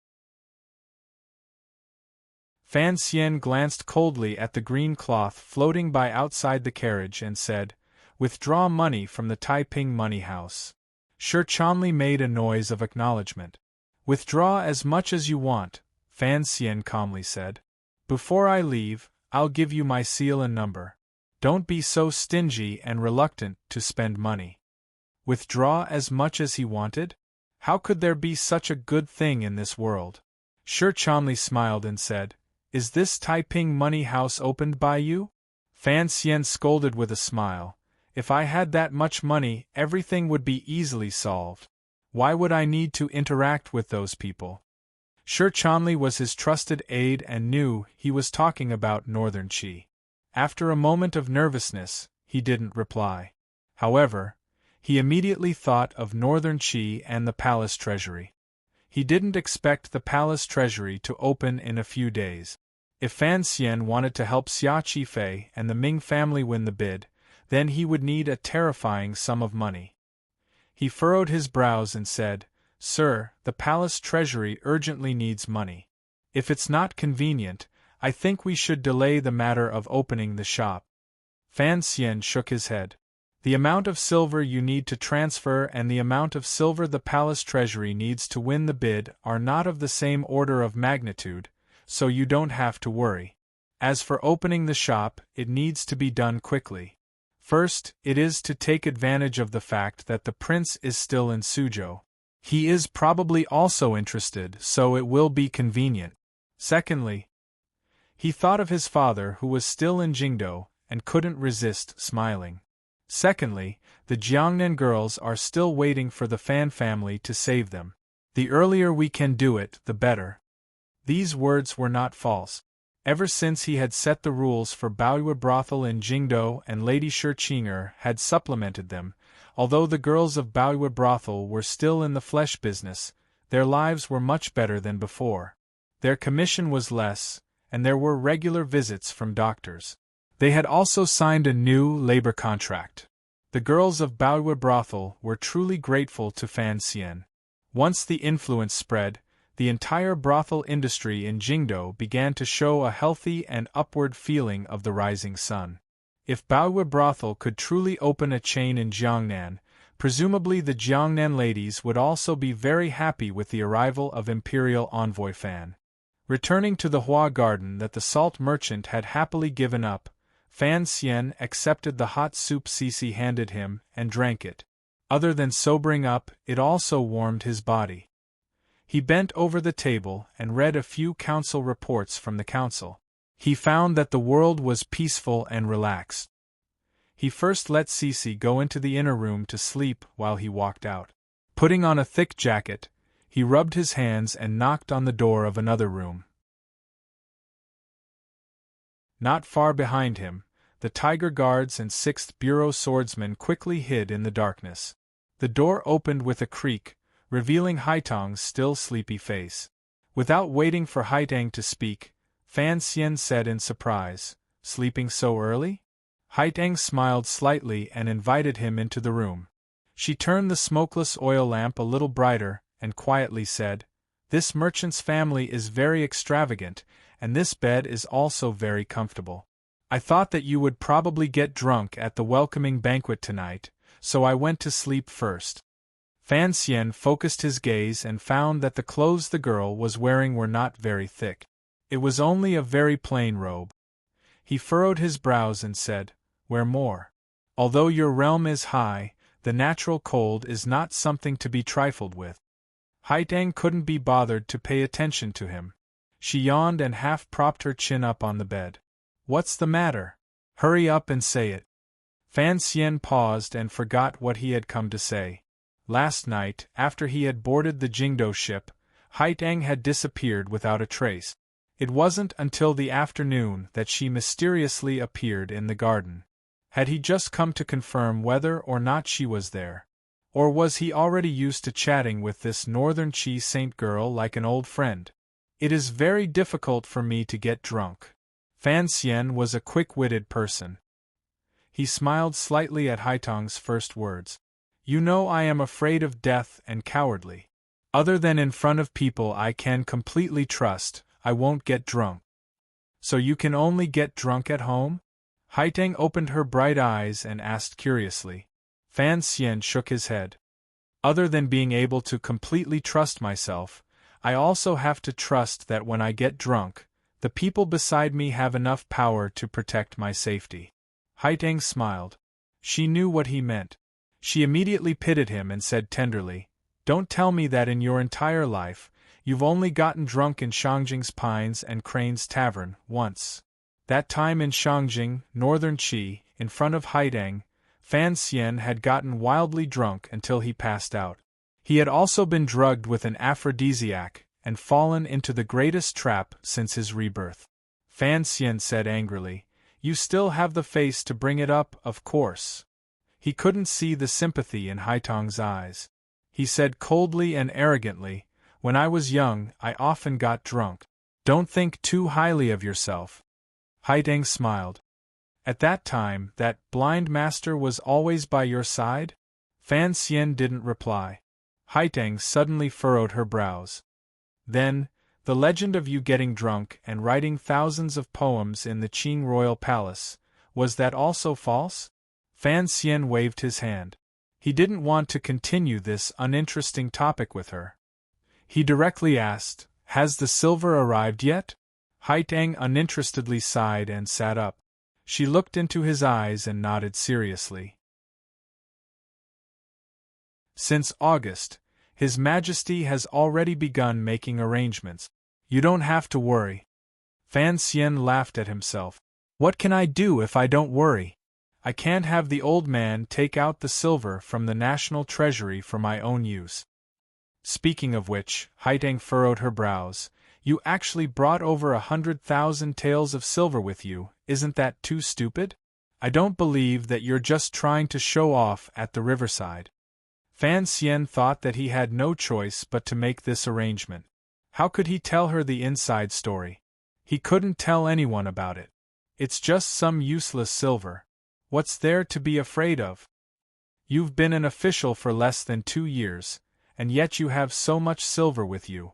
Fan Xian glanced coldly at the green cloth floating by outside the carriage and said, "Withdraw money from the Taiping Money House." Shi Chanli made a noise of acknowledgement. "Withdraw as much as you want," Fan Xian calmly said. "Before I leave, I'll give you my seal and number. Don't be so stingy and reluctant to spend money." Withdraw as much as he wanted? How could there be such a good thing in this world? Shi Chanli smiled and said, "Is this Taiping Money House opened by you?" Fan Xian scolded with a smile. "If I had that much money, everything would be easily solved. Why would I need to interact with those people?" Shi Chanli was his trusted aide and knew he was talking about Northern Qi. After a moment of nervousness, he didn't reply. However, he immediately thought of Northern Qi and the palace treasury. He didn't expect the palace treasury to open in a few days. If Fan Xian wanted to help Xia Qifei and the Ming family win the bid, then he would need a terrifying sum of money. He furrowed his brows and said, "Sir, the palace treasury urgently needs money. If it's not convenient, I think we should delay the matter of opening the shop." Fan Xian shook his head. "The amount of silver you need to transfer and the amount of silver the palace treasury needs to win the bid are not of the same order of magnitude, so you don't have to worry. As for opening the shop, it needs to be done quickly. First, it is to take advantage of the fact that the prince is still in Suzhou. He is probably also interested, so it will be convenient. Secondly," he thought of his father who was still in Jingdou, and couldn't resist smiling. "Secondly, the Jiangnan girls are still waiting for the Fan family to save them. The earlier we can do it, the better." These words were not false. Ever since he had set the rules for Baoyue brothel in Jingdo and Lady Shiqing'er had supplemented them, although the girls of Baoyue brothel were still in the flesh business, their lives were much better than before. Their commission was less, and there were regular visits from doctors. They had also signed a new labor contract. The girls of Baoyue brothel were truly grateful to Fan Xian. Once the influence spread, the entire brothel industry in Jingdo began to show a healthy and upward feeling of the rising sun. If Baoyue brothel could truly open a chain in Jiangnan, presumably the Jiangnan ladies would also be very happy with the arrival of Imperial Envoy Fan. Returning to the Hua garden that the salt merchant had happily given up, Fan Xian accepted the hot soup Cici handed him and drank it. Other than sobering up, it also warmed his body. He bent over the table and read a few council reports from the council. He found that the world was peaceful and relaxed. He first let Cici go into the inner room to sleep while he walked out. Putting on a thick jacket, he rubbed his hands and knocked on the door of another room. Not far behind him, the Tiger Guards and 6th Bureau swordsmen quickly hid in the darkness. The door opened with a creak, revealing Haitang's still sleepy face. Without waiting for Haitang to speak, Fan Xian said in surprise, "Sleeping so early?" Haitang smiled slightly and invited him into the room. She turned the smokeless oil lamp a little brighter and quietly said, "This merchant's family is very extravagant, and this bed is also very comfortable. I thought that you would probably get drunk at the welcoming banquet tonight, so I went to sleep first." Fan Xian focused his gaze and found that the clothes the girl was wearing were not very thick. It was only a very plain robe. He furrowed his brows and said, "Wear more. Although your realm is high, the natural cold is not something to be trifled with." Haitang couldn't be bothered to pay attention to him. She yawned and half propped her chin up on the bed. "What's the matter? Hurry up and say it." Fan Xian paused and forgot what he had come to say. Last night, after he had boarded the Jingdo ship, Haitang had disappeared without a trace. It wasn't until the afternoon that she mysteriously appeared in the garden. Had he just come to confirm whether or not she was there? Or was he already used to chatting with this Northern Chi Saint girl like an old friend? "It is very difficult for me to get drunk." Fan Xian was a quick-witted person. He smiled slightly at Haitang's first words. "You know I am afraid of death and cowardly. Other than in front of people I can completely trust, I won't get drunk." "So you can only get drunk at home?" Haitang opened her bright eyes and asked curiously. Fan Xian shook his head. "Other than being able to completely trust myself, I also have to trust that when I get drunk, the people beside me have enough power to protect my safety." Haitang smiled. She knew what he meant. She immediately pitied him and said tenderly, "Don't tell me that in your entire life, you've only gotten drunk in Shangjing's Pines and Crane's Tavern once." That time in Shangjing, Northern Qi, in front of Haitang, Fan Xian had gotten wildly drunk until he passed out. He had also been drugged with an aphrodisiac and fallen into the greatest trap since his rebirth. Fan Xian said angrily, "You still have the face to bring it up, of course." He couldn't see the sympathy in Haitang's eyes. He said coldly and arrogantly, "When I was young, I often got drunk. Don't think too highly of yourself." Haitang smiled. "At that time, that blind master was always by your side?" Fan Xian didn't reply. Haitang suddenly furrowed her brows. "Then, the legend of you getting drunk and writing thousands of poems in the Qing royal palace, was that also false?" Fan Xian waved his hand. He didn't want to continue this uninteresting topic with her. He directly asked, "Has the silver arrived yet?" Haitang uninterestedly sighed and sat up. She looked into his eyes and nodded seriously. "Since August, His Majesty has already begun making arrangements. You don't have to worry." Fan Xian laughed at himself. "What can I do if I don't worry? I can't have the old man take out the silver from the national treasury for my own use." Speaking of which, Haitang furrowed her brows. You actually brought over 100,000 taels of silver with you, isn't that too stupid? I don't believe that you're just trying to show off at the riverside. Fan Xian thought that he had no choice but to make this arrangement. How could he tell her the inside story? He couldn't tell anyone about it. It's just some useless silver. What's there to be afraid of? You've been an official for less than 2 years, and yet you have so much silver with you.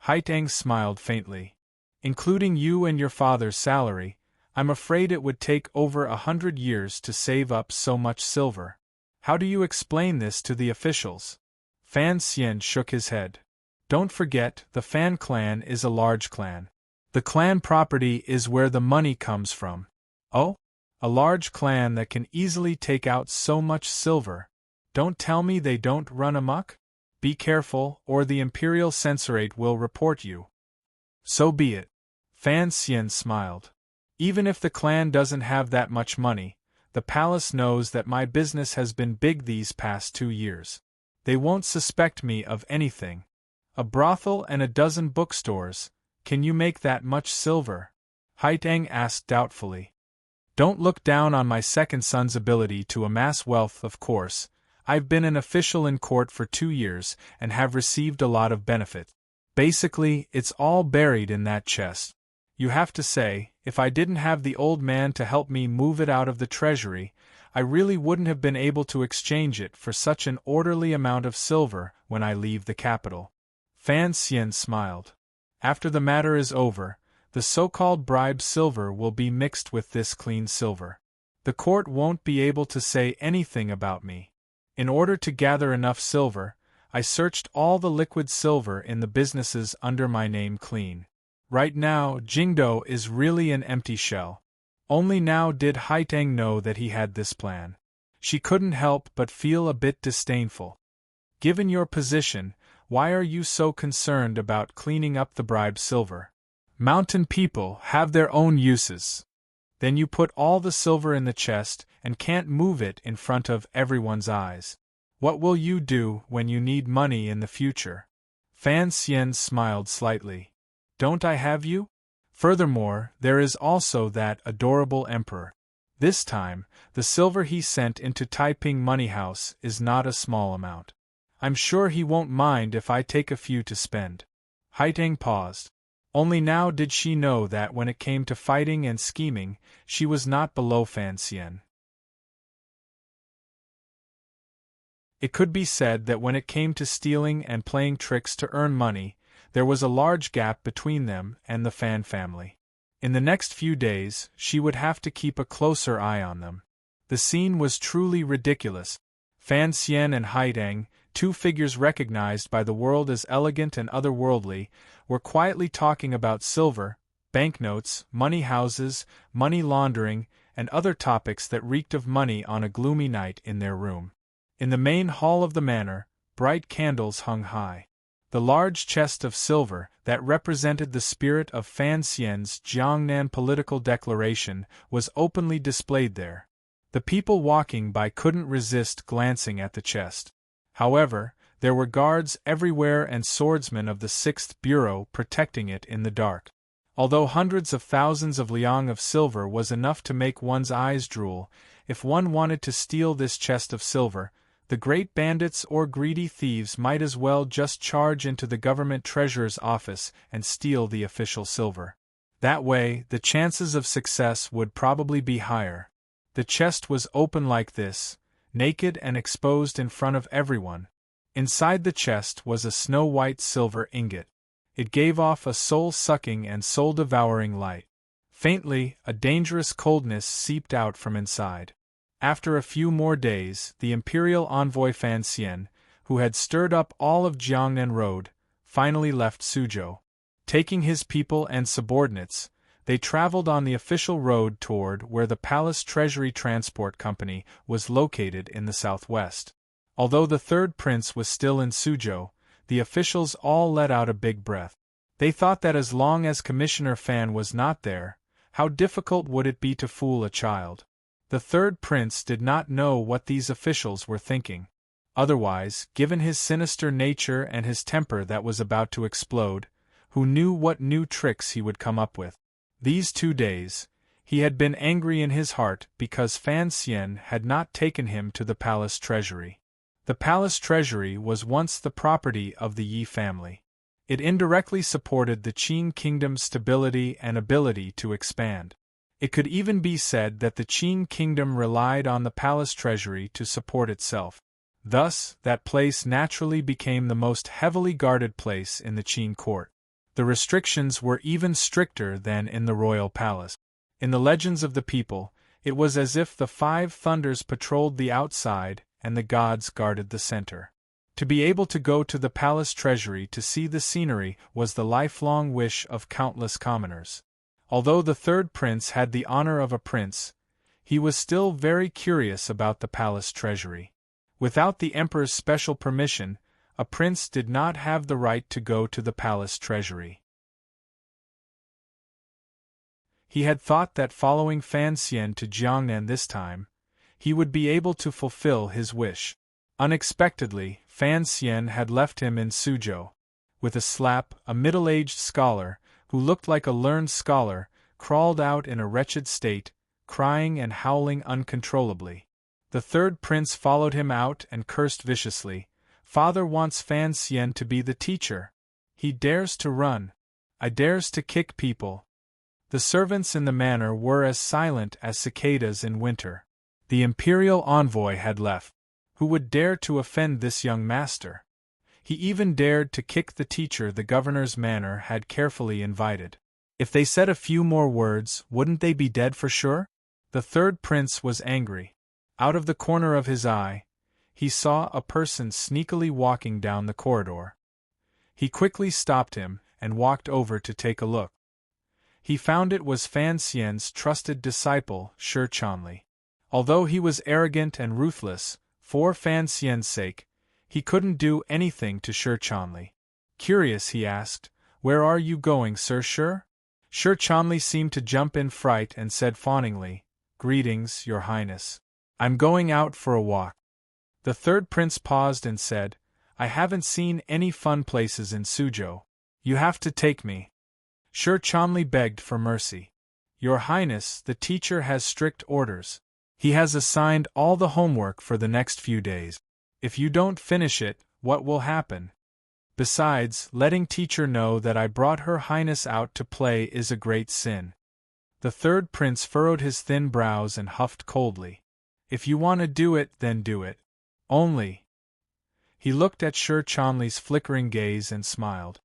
Haitang smiled faintly. Including you and your father's salary, I'm afraid it would take over 100 years to save up so much silver. How do you explain this to the officials? Fan Xian shook his head. Don't forget, the Fan clan is a large clan. The clan property is where the money comes from. Oh? A large clan that can easily take out so much silver. Don't tell me they don't run amok? Be careful, or the Imperial Censorate will report you. So be it. Fan Xian smiled. Even if the clan doesn't have that much money, the palace knows that my business has been big these past 2 years. They won't suspect me of anything. A brothel and a dozen bookstores, can you make that much silver? Haitang asked doubtfully. Don't look down on my second son's ability to amass wealth, of course. I've been an official in court for 2 years and have received a lot of benefit. Basically, it's all buried in that chest. You have to say, if I didn't have the old man to help me move it out of the treasury, I really wouldn't have been able to exchange it for such an orderly amount of silver when I leave the capital. Fan Xian smiled. After the matter is over, the so-called bribe silver will be mixed with this clean silver. The court won't be able to say anything about me. In order to gather enough silver, I searched all the liquid silver in the businesses under my name clean. Right now, Jingdo is really an empty shell. Only now did Haitang know that he had this plan. She couldn't help but feel a bit disdainful. Given your position, why are you so concerned about cleaning up the bribe silver? Mountain people have their own uses. Then you put all the silver in the chest and can't move it in front of everyone's eyes. What will you do when you need money in the future? Fan Xian smiled slightly. Don't I have you? Furthermore, there is also that adorable emperor. This time, the silver he sent into Taiping Money House is not a small amount. I'm sure he won't mind if I take a few to spend. Haitang paused. Only now did she know that when it came to fighting and scheming, she was not below Fan Xian. It could be said that when it came to stealing and playing tricks to earn money, there was a large gap between them and the Fan family. In the next few days, she would have to keep a closer eye on them. The scene was truly ridiculous. Fan Xian and Haitang, 2 figures recognized by the world as elegant and otherworldly, were quietly talking about silver, banknotes, money houses, money laundering, and other topics that reeked of money on a gloomy night in their room. In the main hall of the manor, bright candles hung high. The large chest of silver that represented the spirit of Fan Xian's Jiangnan political declaration was openly displayed there. The people walking by couldn't resist glancing at the chest. However, there were guards everywhere and swordsmen of the 6th Bureau protecting it in the dark. Although hundreds of thousands of liang of silver was enough to make one's eyes drool, if one wanted to steal this chest of silver, the great bandits or greedy thieves might as well just charge into the government treasurer's office and steal the official silver. That way, the chances of success would probably be higher. The chest was open like this, naked and exposed in front of everyone. Inside the chest was a snow-white silver ingot. It gave off a soul-sucking and soul-devouring light. Faintly, a dangerous coldness seeped out from inside. After a few more days, the imperial envoy Fan Xian, who had stirred up all of Jiangnan Road, finally left Suzhou. Taking his people and subordinates, they traveled on the official road toward where the Palace Treasury Transport Company was located in the southwest. Although the third prince was still in Suzhou, the officials all let out a big breath. They thought that as long as Commissioner Fan was not there, how difficult would it be to fool a child? The third prince did not know what these officials were thinking. Otherwise, given his sinister nature and his temper that was about to explode, who knew what new tricks he would come up with. These 2 days, he had been angry in his heart because Fan Xian had not taken him to the palace treasury. The palace treasury was once the property of the Yi family. It indirectly supported the Qin kingdom's stability and ability to expand. It could even be said that the Qin kingdom relied on the palace treasury to support itself. Thus, that place naturally became the most heavily guarded place in the Qin court. The restrictions were even stricter than in the royal palace. In the legends of the people, it was as if the 5 thunders patrolled the outside and the gods guarded the center. To be able to go to the palace treasury to see the scenery was the lifelong wish of countless commoners. Although the third prince had the honor of a prince, he was still very curious about the palace treasury. Without the emperor's special permission, a prince did not have the right to go to the palace treasury. He had thought that following Fan Xian to Jiangnan this time, he would be able to fulfill his wish. Unexpectedly, Fan Xian had left him in Suzhou. With a slap, a middle-aged scholar, who looked like a learned scholar, crawled out in a wretched state, crying and howling uncontrollably. The third prince followed him out and cursed viciously. "Father wants Fan Xian to be the teacher. He dares to run. I dares to kick people." The servants in the manor were as silent as cicadas in winter. The imperial envoy had left. Who would dare to offend this young master? He even dared to kick the teacher the governor's manor had carefully invited. If they said a few more words, wouldn't they be dead for sure? The third prince was angry. Out of the corner of his eye, he saw a person sneakily walking down the corridor. He quickly stopped him and walked over to take a look. He found it was Fan Xian's trusted disciple, Shi Chanli. Although he was arrogant and ruthless, for Fan Xian's sake, he couldn't do anything to Shi Chanli. Curious, he asked, "Where are you going, Sir Shi?" Shi Chanli seemed to jump in fright and said fawningly, "Greetings, Your Highness. I'm going out for a walk." The third prince paused and said, "I haven't seen any fun places in Suzhou. You have to take me." Shi Chanli begged for mercy. "Your Highness, the teacher has strict orders. He has assigned all the homework for the next few days. If you don't finish it, what will happen? Besides, letting teacher know that I brought Her Highness out to play is a great sin." The third prince furrowed his thin brows and huffed coldly. "If you want to do it, then do it. Only—" He looked at Shi Chanli's flickering gaze and smiled.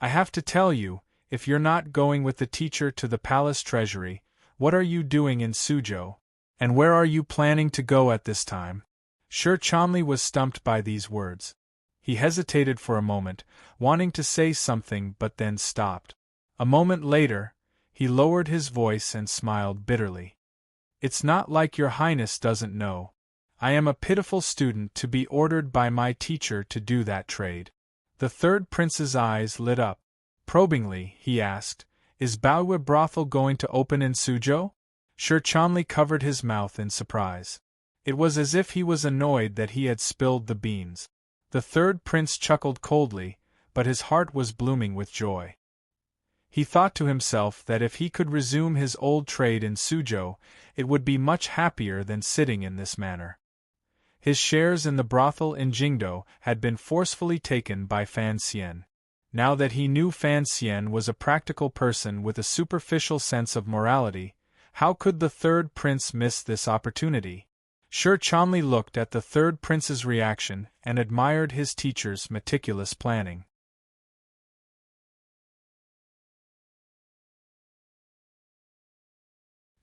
"I have to tell you, if you're not going with the teacher to the palace treasury, what are you doing in Suzhou? And where are you planning to go at this time?" Shi Chanli was stumped by these words. He hesitated for a moment, wanting to say something but then stopped. A moment later, he lowered his voice and smiled bitterly. "It's not like Your Highness doesn't know. I am a pitiful student to be ordered by my teacher to do that trade." The third prince's eyes lit up. Probingly, he asked, "Is Baoyue brothel going to open in Suzhou?" Shi Chanli covered his mouth in surprise. It was as if he was annoyed that he had spilled the beans. The third prince chuckled coldly, but his heart was blooming with joy. He thought to himself that if he could resume his old trade in Suzhou, it would be much happier than sitting in this manner. His shares in the brothel in Jingdou had been forcefully taken by Fan Xian. Now that he knew Fan Xian was a practical person with a superficial sense of morality, how could the third prince miss this opportunity? Shi Chanli looked at the third prince's reaction and admired his teacher's meticulous planning.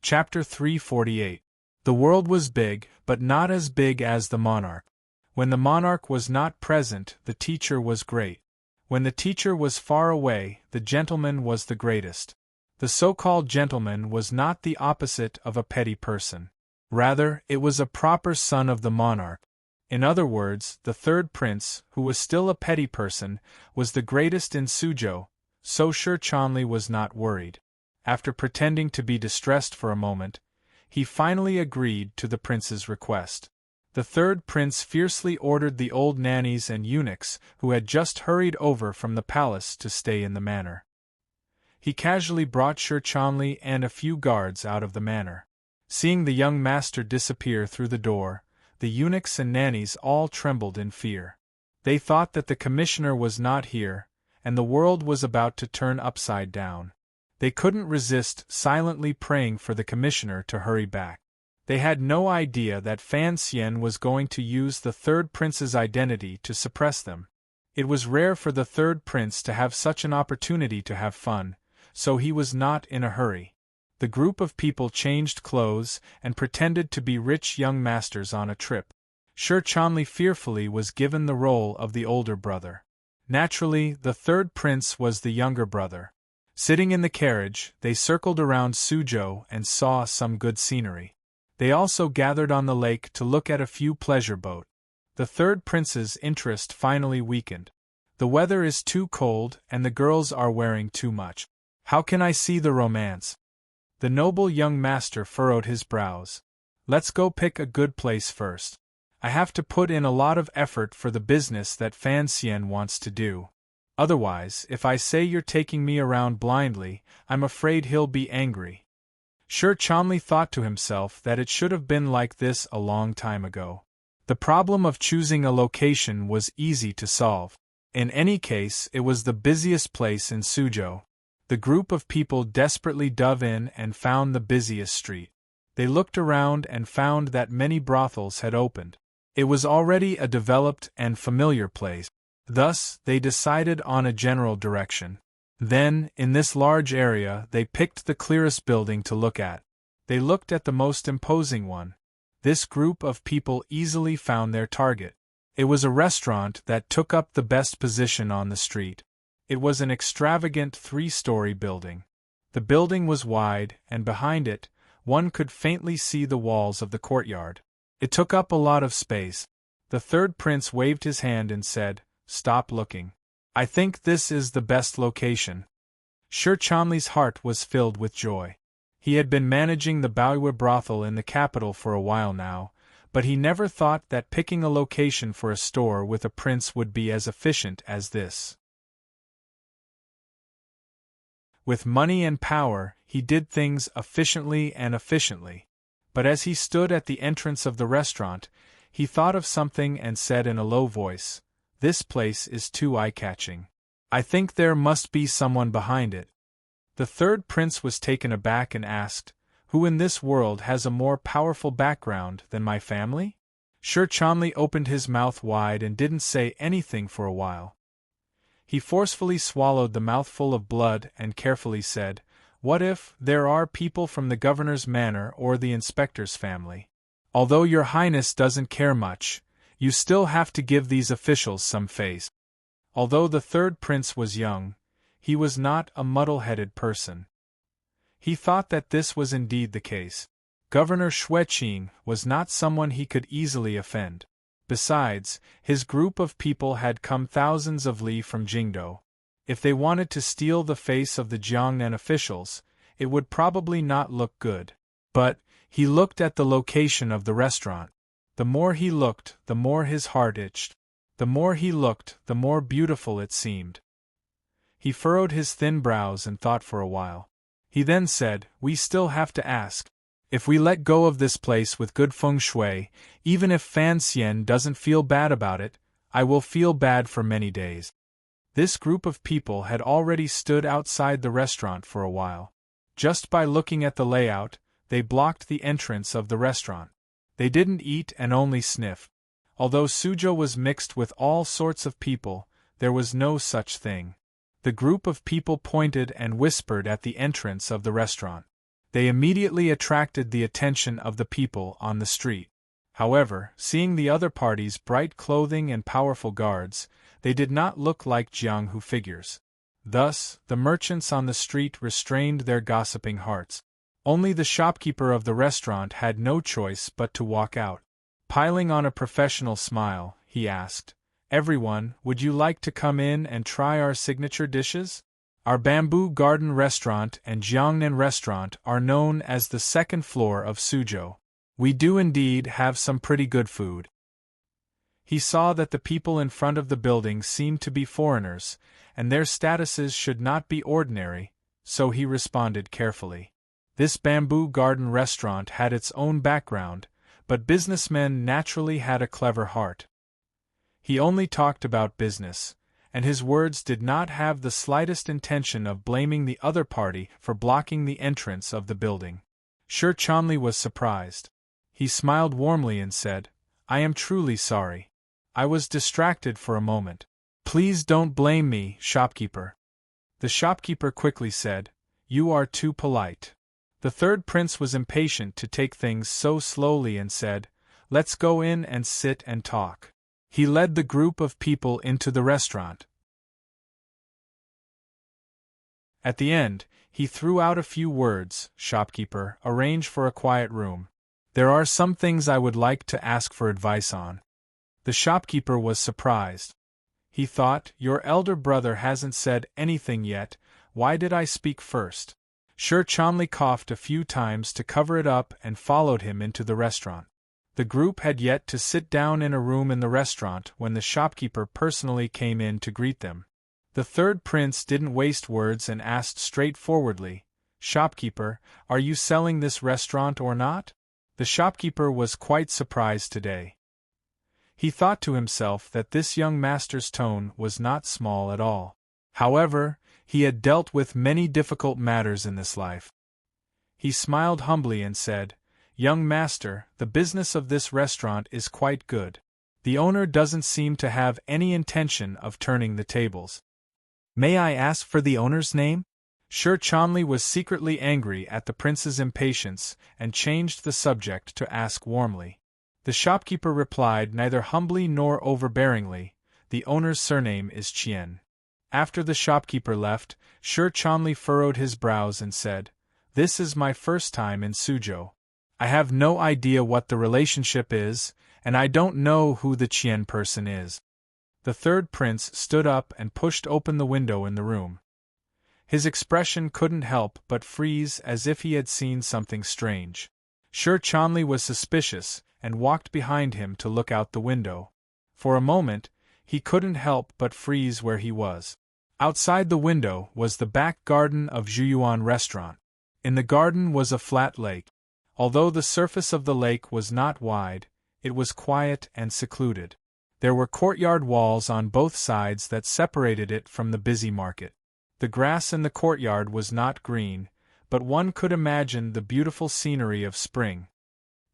Chapter 348. The world was big, but not as big as the monarch. When the monarch was not present, the teacher was great. When the teacher was far away, the gentleman was the greatest. The so-called gentleman was not the opposite of a petty person. Rather, it was a proper son of the monarch. In other words, the third prince, who was still a petty person, was the greatest in Suzhou, so Shi Chanli was not worried. After pretending to be distressed for a moment, he finally agreed to the prince's request. The third prince fiercely ordered the old nannies and eunuchs who had just hurried over from the palace to stay in the manor. He casually brought Sir Chanley and a few guards out of the manor. Seeing the young master disappear through the door, the eunuchs and nannies all trembled in fear. They thought that the commissioner was not here, and the world was about to turn upside down. They couldn't resist silently praying for the commissioner to hurry back. They had no idea that Fan Xian was going to use the third prince's identity to suppress them. It was rare for the third prince to have such an opportunity to have fun, so he was not in a hurry. The group of people changed clothes and pretended to be rich young masters on a trip. Sir Chanley fearfully was given the role of the older brother. Naturally, the third prince was the younger brother. Sitting in the carriage, they circled around Suzhou and saw some good scenery. They also gathered on the lake to look at a few pleasure boats. The third prince's interest finally weakened. The weather is too cold and the girls are wearing too much. How can I see the romance? The noble young master furrowed his brows. Let's go pick a good place first. I have to put in a lot of effort for the business that Fan Xian wants to do. Otherwise, if I say you're taking me around blindly, I'm afraid he'll be angry. Sir Chanley thought to himself that it should have been like this a long time ago. The problem of choosing a location was easy to solve. In any case, it was the busiest place in Suzhou. The group of people desperately dove in and found the busiest street. They looked around and found that many brothels had opened. It was already a developed and familiar place. Thus, they decided on a general direction. Then, in this large area, they picked the clearest building to look at. They looked at the most imposing one. This group of people easily found their target. It was a restaurant that took up the best position on the street. It was an extravagant 3-story building. The building was wide, and behind it, one could faintly see the walls of the courtyard. It took up a lot of space. The third prince waved his hand and said, "Stop looking. I think this is the best location." Sir Chanley's heart was filled with joy. He had been managing the Baoyue brothel in the capital for a while now, but he never thought that picking a location for a store with a prince would be as efficient as this. With money and power, he did things efficiently. But as he stood at the entrance of the restaurant, he thought of something and said in a low voice, "This place is too eye-catching. I think there must be someone behind it." The third prince was taken aback and asked, "Who in this world has a more powerful background than my family?" Sir Chanley opened his mouth wide and didn't say anything for a while. He forcefully swallowed the mouthful of blood and carefully said, "What if there are people from the governor's manor or the inspector's family? Although your highness doesn't care much, you still have to give these officials some face." Although the third prince was young, he was not a muddle-headed person. He thought that this was indeed the case. Governor Xueqing was not someone he could easily offend. Besides, his group of people had come thousands of li from Jingdou. If they wanted to steal the face of the Jiangnan officials, it would probably not look good. But, he looked at the location of the restaurant. The more he looked, the more his heart itched. The more he looked, the more beautiful it seemed. He furrowed his thin brows and thought for a while. He then said, "We still have to ask. If we let go of this place with good feng shui, even if Fan Xian doesn't feel bad about it, I will feel bad for many days." This group of people had already stood outside the restaurant for a while. Just by looking at the layout, they blocked the entrance of the restaurant. They didn't eat and only sniffed. Although Suzhou was mixed with all sorts of people, there was no such thing. The group of people pointed and whispered at the entrance of the restaurant. They immediately attracted the attention of the people on the street. However, seeing the other party's bright clothing and powerful guards, they did not look like Jianghu figures. Thus, the merchants on the street restrained their gossiping hearts. Only the shopkeeper of the restaurant had no choice but to walk out. Piling on a professional smile, he asked, "Everyone, would you like to come in and try our signature dishes? Our Bamboo Garden Restaurant and Jiangnan Restaurant are known as the second floor of Suzhou. We do indeed have some pretty good food. He saw that the people in front of the building seemed to be foreigners, and their statuses should not be ordinary, so he responded carefully. This bamboo garden restaurant had its own background, but businessmen naturally had a clever heart. He only talked about business, and his words did not have the slightest intention of blaming the other party for blocking the entrance of the building. Sir Chanley was surprised. He smiled warmly and said, "I am truly sorry. I was distracted for a moment. Please don't blame me, shopkeeper." The shopkeeper quickly said, "You are too polite." The third prince was impatient to take things so slowly and said, "Let's go in and sit and talk." He led the group of people into the restaurant. At the end, he threw out a few words, "Shopkeeper, arrange for a quiet room. There are some things I would like to ask for advice on." The shopkeeper was surprised. He thought, "Your elder brother hasn't said anything yet, why did I speak first?" Sir Chanley coughed a few times to cover it up and followed him into the restaurant. The group had yet to sit down in a room in the restaurant when the shopkeeper personally came in to greet them. The third prince didn't waste words and asked straightforwardly, "Shopkeeper, are you selling this restaurant or not?" The shopkeeper was quite surprised today. He thought to himself that this young master's tone was not small at all. However, he had dealt with many difficult matters in this life. He smiled humbly and said, "Young master, the business of this restaurant is quite good. The owner doesn't seem to have any intention of turning the tables." "May I ask for the owner's name?" Sir Chanley was secretly angry at the prince's impatience and changed the subject to ask warmly. The shopkeeper replied neither humbly nor overbearingly, "The owner's surname is Chien." After the shopkeeper left, Sir Chanley furrowed his brows and said, "This is my first time in Suzhou. I have no idea what the relationship is, and I don't know who the Chien person is." The third prince stood up and pushed open the window in the room. His expression couldn't help but freeze as if he had seen something strange. Sir Chanley was suspicious and walked behind him to look out the window. For a moment, he couldn't help but freeze where he was. Outside the window was the back garden of Zhuyuan restaurant. In the garden was a flat lake. Although the surface of the lake was not wide, it was quiet and secluded. There were courtyard walls on both sides that separated it from the busy market. The grass in the courtyard was not green, but one could imagine the beautiful scenery of spring.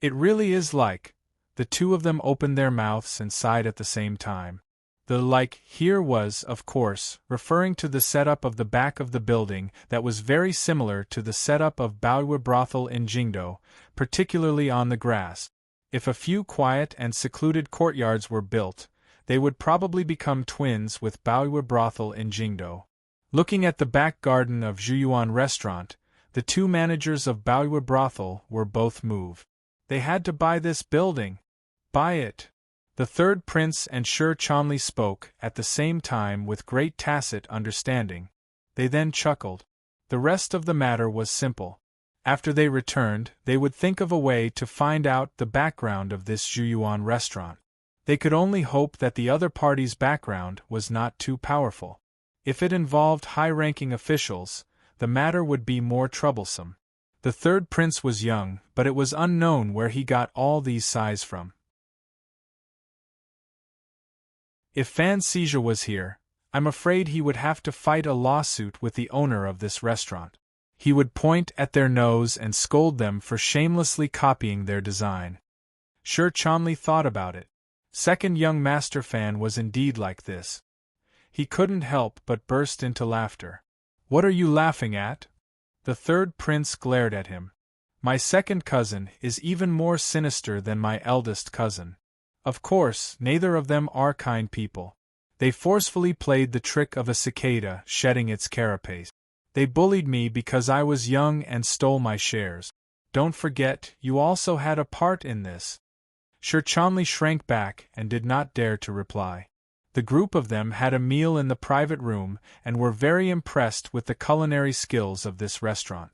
"It really is like..." The two of them opened their mouths and sighed at the same time. The "like" here was, of course, referring to the setup of the back of the building that was very similar to the setup of Baoyue brothel in Jingdo, particularly on the grass. If a few quiet and secluded courtyards were built, they would probably become twins with Baoyue brothel in Jingdo. Looking at the back garden of Zhuyuan restaurant, the two managers of Baoyue brothel were both moved. They had to buy this building. Buy it. The third prince and Sir Chanley spoke at the same time with great tacit understanding. They then chuckled. The rest of the matter was simple. After they returned, they would think of a way to find out the background of this Zhuyuan restaurant. They could only hope that the other party's background was not too powerful. If it involved high-ranking officials, the matter would be more troublesome. The third prince was young, but it was unknown where he got all these size from. If Fan Seizure was here, I'm afraid he would have to fight a lawsuit with the owner of this restaurant. He would point at their nose and scold them for shamelessly copying their design. Sir Chanley thought about it. Second young Master Fan was indeed like this. He couldn't help but burst into laughter. "What are you laughing at?" The third prince glared at him. "My second cousin is even more sinister than my eldest cousin. Of course, neither of them are kind people. They forcefully played the trick of a cicada shedding its carapace. They bullied me because I was young and stole my shares. Don't forget, you also had a part in this." Sir Chanley shrank back and did not dare to reply. The group of them had a meal in the private room and were very impressed with the culinary skills of this restaurant.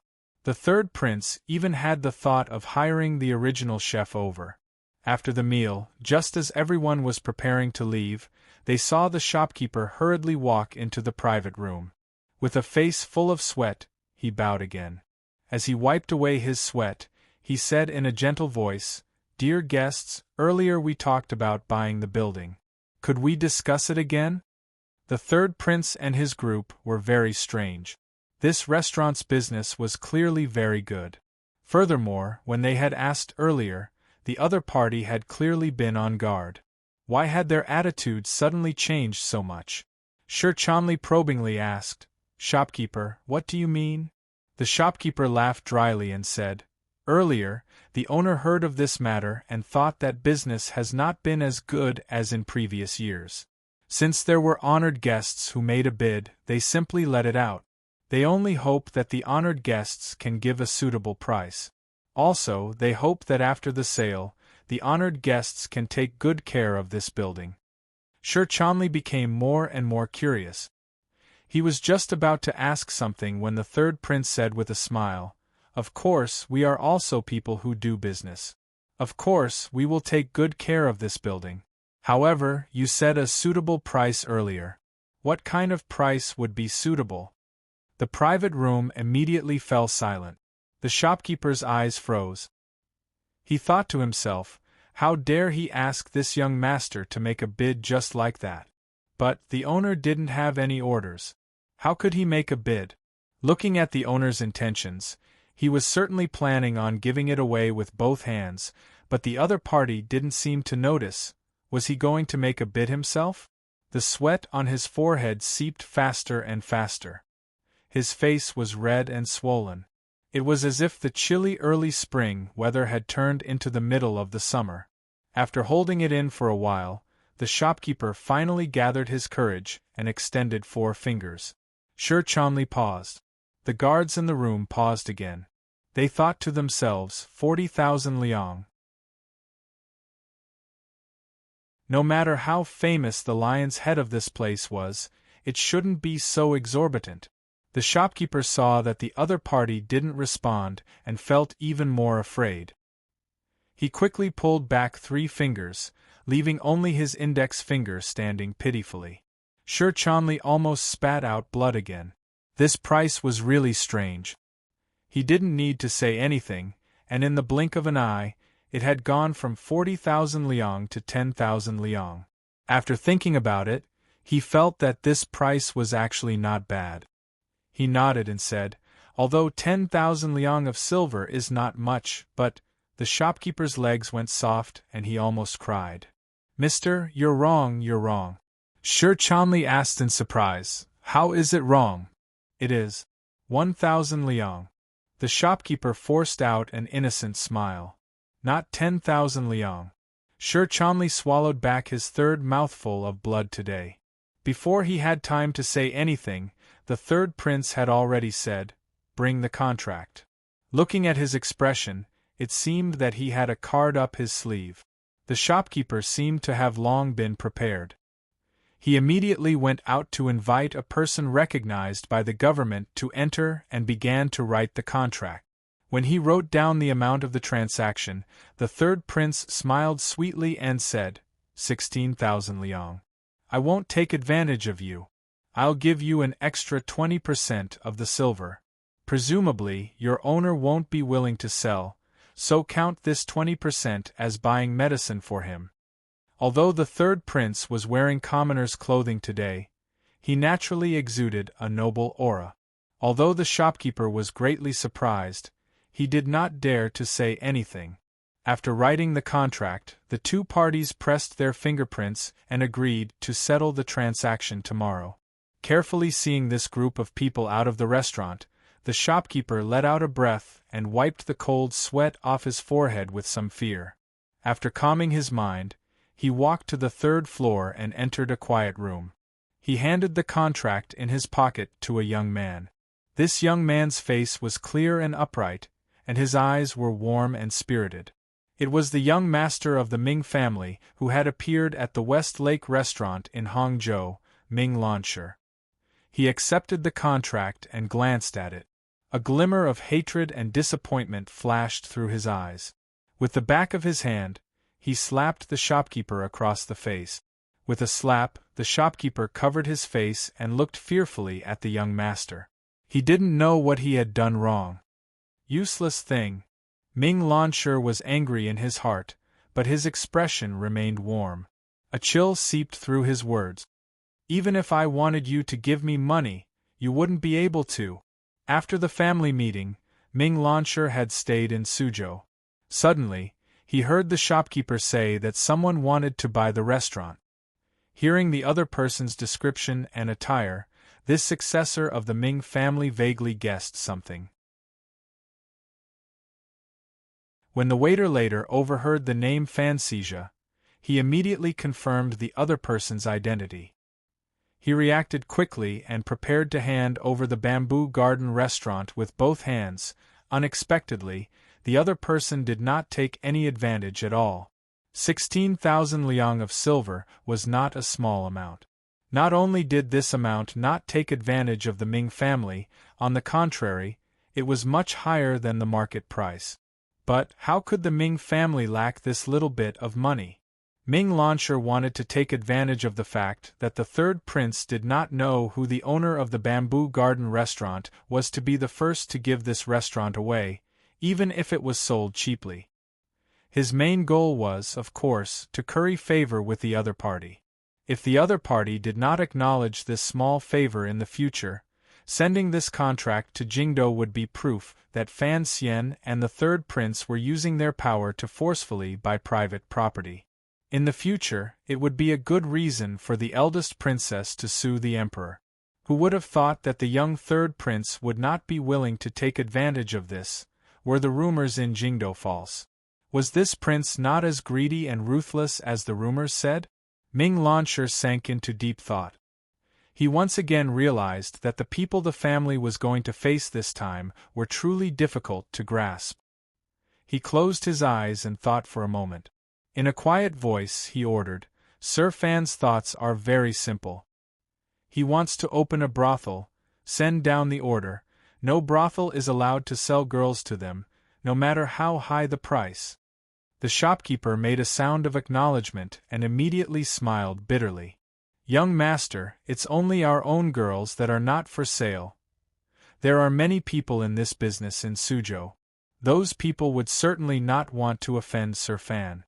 The third prince even had the thought of hiring the original chef over. After the meal, just as everyone was preparing to leave, they saw the shopkeeper hurriedly walk into the private room. With a face full of sweat, he bowed again. As he wiped away his sweat, he said in a gentle voice, "Dear guests, earlier we talked about buying the building. Could we discuss it again?" The third prince and his group were very strange. This restaurant's business was clearly very good. Furthermore, when they had asked earlier, the other party had clearly been on guard. Why had their attitude suddenly changed so much? Sir Chonley probingly asked, "Shopkeeper, what do you mean?" The shopkeeper laughed dryly and said, "Earlier, the owner heard of this matter and thought that business has not been as good as in previous years. Since there were honored guests who made a bid, they simply let it out. They only hope that the honored guests can give a suitable price. Also, they hope that after the sale, the honored guests can take good care of this building." Sir Chonley became more and more curious. He was just about to ask something when the third prince said with a smile, "Of course, we are also people who do business. Of course, we will take good care of this building. However, you said a suitable price earlier. What kind of price would be suitable?" The private room immediately fell silent. The shopkeeper's eyes froze. He thought to himself, how dare he ask this young master to make a bid just like that? But the owner didn't have any orders. How could he make a bid? Looking at the owner's intentions, he was certainly planning on giving it away with both hands, but the other party didn't seem to notice. Was he going to make a bid himself? The sweat on his forehead seeped faster and faster. His face was red and swollen. It was as if the chilly early spring weather had turned into the middle of the summer. After holding it in for a while, the shopkeeper finally gathered his courage and extended 4 fingers. Sir Chonley paused. The guards in the room paused again. They thought to themselves, 40,000 liang. No matter how famous the lion's head of this place was, it shouldn't be so exorbitant. The shopkeeper saw that the other party didn't respond and felt even more afraid. He quickly pulled back 3 fingers, leaving only his index finger standing pitifully. Sir Chonley almost spat out blood again. This price was really strange. He didn't need to say anything, and in the blink of an eye, it had gone from 40,000 liang to 10,000 liang. After thinking about it, he felt that this price was actually not bad. He nodded and said, "Although 10,000 liang of silver is not much, but—" The shopkeeper's legs went soft and he almost cried. "Mister, you're wrong, you're wrong." Sir Chonley asked in surprise, "How is it wrong?" "It is 1,000 liang." The shopkeeper forced out an innocent smile. "Not 10,000 liang." Sir Chonley swallowed back his 3rd mouthful of blood today. Before he had time to say anything, the third prince had already said, "Bring the contract." Looking at his expression, it seemed that he had a card up his sleeve. The shopkeeper seemed to have long been prepared. He immediately went out to invite a person recognized by the government to enter and began to write the contract. When he wrote down the amount of the transaction, the third prince smiled sweetly and said, 16,000 liang. I won't take advantage of you. I'll give you an extra 20% of the silver. Presumably, your owner won't be willing to sell, so count this 20% as buying medicine for him. Although the third prince was wearing commoner's clothing today, he naturally exuded a noble aura. Although the shopkeeper was greatly surprised, he did not dare to say anything. After writing the contract, the 2 parties pressed their fingerprints and agreed to settle the transaction tomorrow. Carefully seeing this group of people out of the restaurant, the shopkeeper let out a breath and wiped the cold sweat off his forehead with some fear. After calming his mind, he walked to the 3rd floor and entered a quiet room. He handed the contract in his pocket to a young man. This young man's face was clear and upright, and his eyes were warm and spirited. It was the young master of the Ming family who had appeared at the West Lake restaurant in Hangzhou, Ming Lansher. He accepted the contract and glanced at it. A glimmer of hatred and disappointment flashed through his eyes. With the back of his hand, he slapped the shopkeeper across the face. With a slap, the shopkeeper covered his face and looked fearfully at the young master. He didn't know what he had done wrong. Useless thing. Ming Lansher was angry in his heart, but his expression remained warm. A chill seeped through his words. Even if I wanted you to give me money, you wouldn't be able to. After the family meeting, Ming Lansher had stayed in Suzhou. Suddenly, he heard the shopkeeper say that someone wanted to buy the restaurant. Hearing the other person's description and attire, this successor of the Ming family vaguely guessed something. When the waiter later overheard the name Fan Xizha, he immediately confirmed the other person's identity. He reacted quickly and prepared to hand over the Bamboo Garden restaurant with both hands. Unexpectedly, the other person did not take any advantage at all. 16,000 liang of silver was not a small amount. Not only did this amount not take advantage of the Ming family, on the contrary, it was much higher than the market price. But how could the Ming family lack this little bit of money? Ming Lansher wanted to take advantage of the fact that the third prince did not know who the owner of the Bamboo Garden restaurant was to be the first to give this restaurant away, even if it was sold cheaply. His main goal was, of course, to curry favor with the other party. If the other party did not acknowledge this small favor in the future, sending this contract to Jingdo would be proof that Fan Xian and the third prince were using their power to forcefully buy private property. In the future, it would be a good reason for the eldest princess to sue the emperor. Who would have thought that the young third prince would not be willing to take advantage of this? Were the rumors in Jingdo false? Was this prince not as greedy and ruthless as the rumors said? Ming Lansher sank into deep thought. He once again realized that the people the family was going to face this time were truly difficult to grasp. He closed his eyes and thought for a moment. In a quiet voice he ordered, "Sir Fan's thoughts are very simple. He wants to open a brothel. Send down the order. No brothel is allowed to sell girls to them, no matter how high the price." The shopkeeper made a sound of acknowledgement and immediately smiled bitterly. "Young master, it's only our own girls that are not for sale. There are many people in this business in Suzhou. Those people would certainly not want to offend Sir Fan.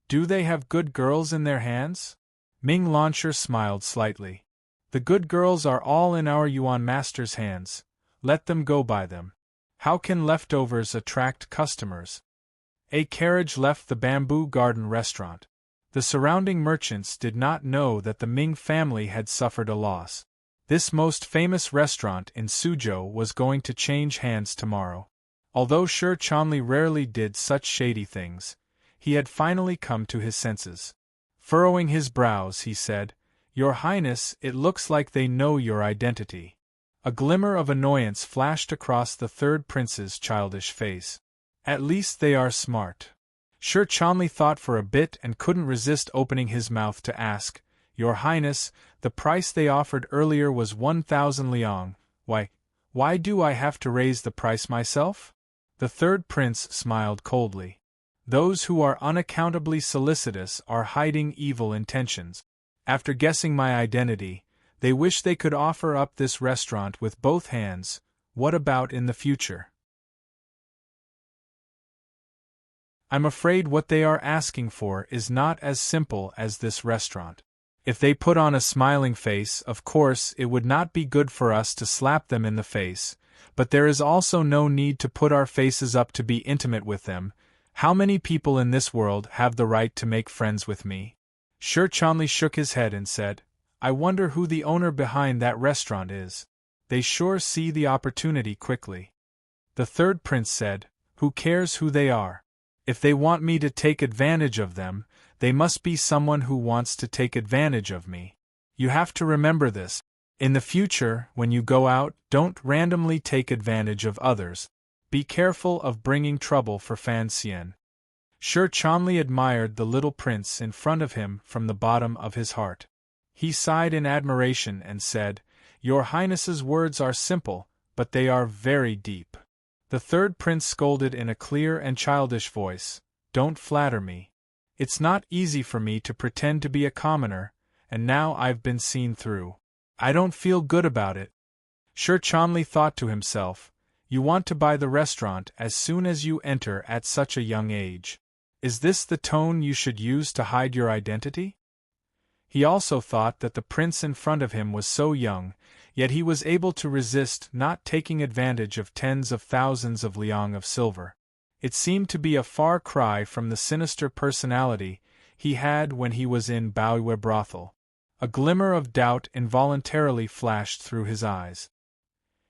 Do they have good girls in their hands?" Ming Lansher smiled slightly. "The good girls are all in our Yuan master's hands. Let them go buy them. How can leftovers attract customers?" A carriage left the Bamboo Garden restaurant. The surrounding merchants did not know that the Ming family had suffered a loss. This most famous restaurant in Suzhou was going to change hands tomorrow. Although Shi Chanli rarely did such shady things, he had finally come to his senses. Furrowing his brows, he said, "Your Highness, it looks like they know your identity." A glimmer of annoyance flashed across the third prince's childish face. "At least they are smart." Shi Chanli thought for a bit and couldn't resist opening his mouth to ask, "Your Highness, the price they offered earlier was 1,000 liang. Why do I have to raise the price myself?" The third prince smiled coldly. "Those who are unaccountably solicitous are hiding evil intentions. After guessing my identity, they wish they could offer up this restaurant with both hands. What about in the future? I'm afraid what they are asking for is not as simple as this restaurant. If they put on a smiling face, of course it would not be good for us to slap them in the face, but there is also no need to put our faces up to be intimate with them. How many people in this world have the right to make friends with me?" Shi Chanli shook his head and said, "I wonder who the owner behind that restaurant is. They sure see the opportunity quickly." The third prince said, "Who cares who they are? If they want me to take advantage of them, they must be someone who wants to take advantage of me. You have to remember this. In the future, when you go out, don't randomly take advantage of others. Be careful of bringing trouble for Fan Xian." Shi Chanli admired the little prince in front of him from the bottom of his heart. He sighed in admiration and said, "Your Highness's words are simple, but they are very deep. The third prince scolded in a clear and childish voice, "Don't flatter me. It's not easy for me to pretend to be a commoner, and now I've been seen through. I don't feel good about it." Sir Chandler thought to himself, "You want to buy the restaurant as soon as you enter at such a young age. Is this the tone you should use to hide your identity?" He also thought that the prince in front of him was so young, yet he was able to resist not taking advantage of tens of thousands of liang of silver. It seemed to be a far cry from the sinister personality he had when he was in Baoyue brothel. A glimmer of doubt involuntarily flashed through his eyes.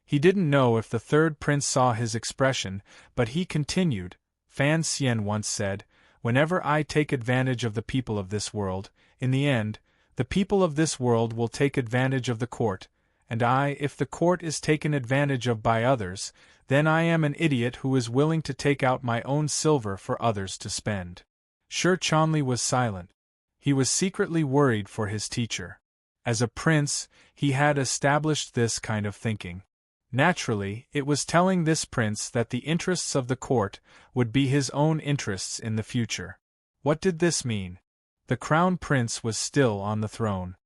He didn't know if the third prince saw his expression, but he continued, "Fan Xian once said, whenever I take advantage of the people of this world, in the end, the people of this world will take advantage of the court, and if the court is taken advantage of by others, then I am an idiot who is willing to take out my own silver for others to spend." Sir Chandler was silent. He was secretly worried for his teacher. As a prince, he had established this kind of thinking. Naturally, it was telling this prince that the interests of the court would be his own interests in the future. What did this mean? The crown prince was still on the throne.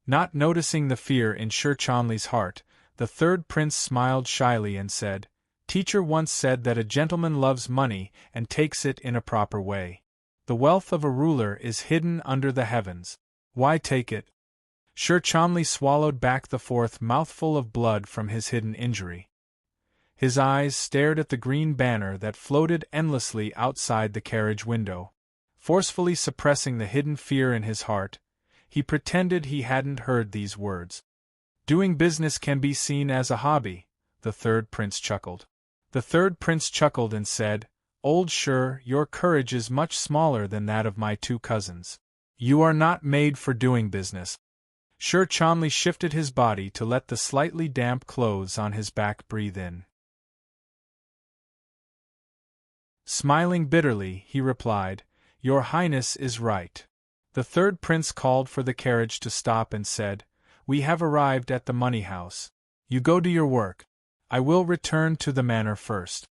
Not noticing the fear in Sir Chandler's heart, the third prince smiled shyly and said, "Teacher once said that a gentleman loves money and takes it in a proper way. The wealth of a ruler is hidden under the heavens. Why take it?" Sir Chandler swallowed back the fourth mouthful of blood from his hidden injury. His eyes stared at the green banner that floated endlessly outside the carriage window. Forcefully suppressing the hidden fear in his heart, he pretended he hadn't heard these words. "Doing business can be seen as a hobby," the third prince chuckled. The third prince chuckled and said, "Old Sir, your courage is much smaller than that of my two cousins. You are not made for doing business." Sir Chandler shifted his body to let the slightly damp clothes on his back breathe in. Smiling bitterly, he replied, "Your Highness is right." The third prince called for the carriage to stop and said, "We have arrived at the money house. You go to your work. I will return to the manor first."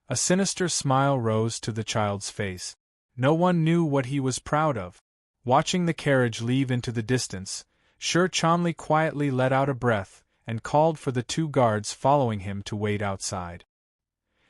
A sinister smile rose to the child's face. No one knew what he was proud of. Watching the carriage leave into the distance, Sir Chandler quietly let out a breath and called for the two guards following him to wait outside.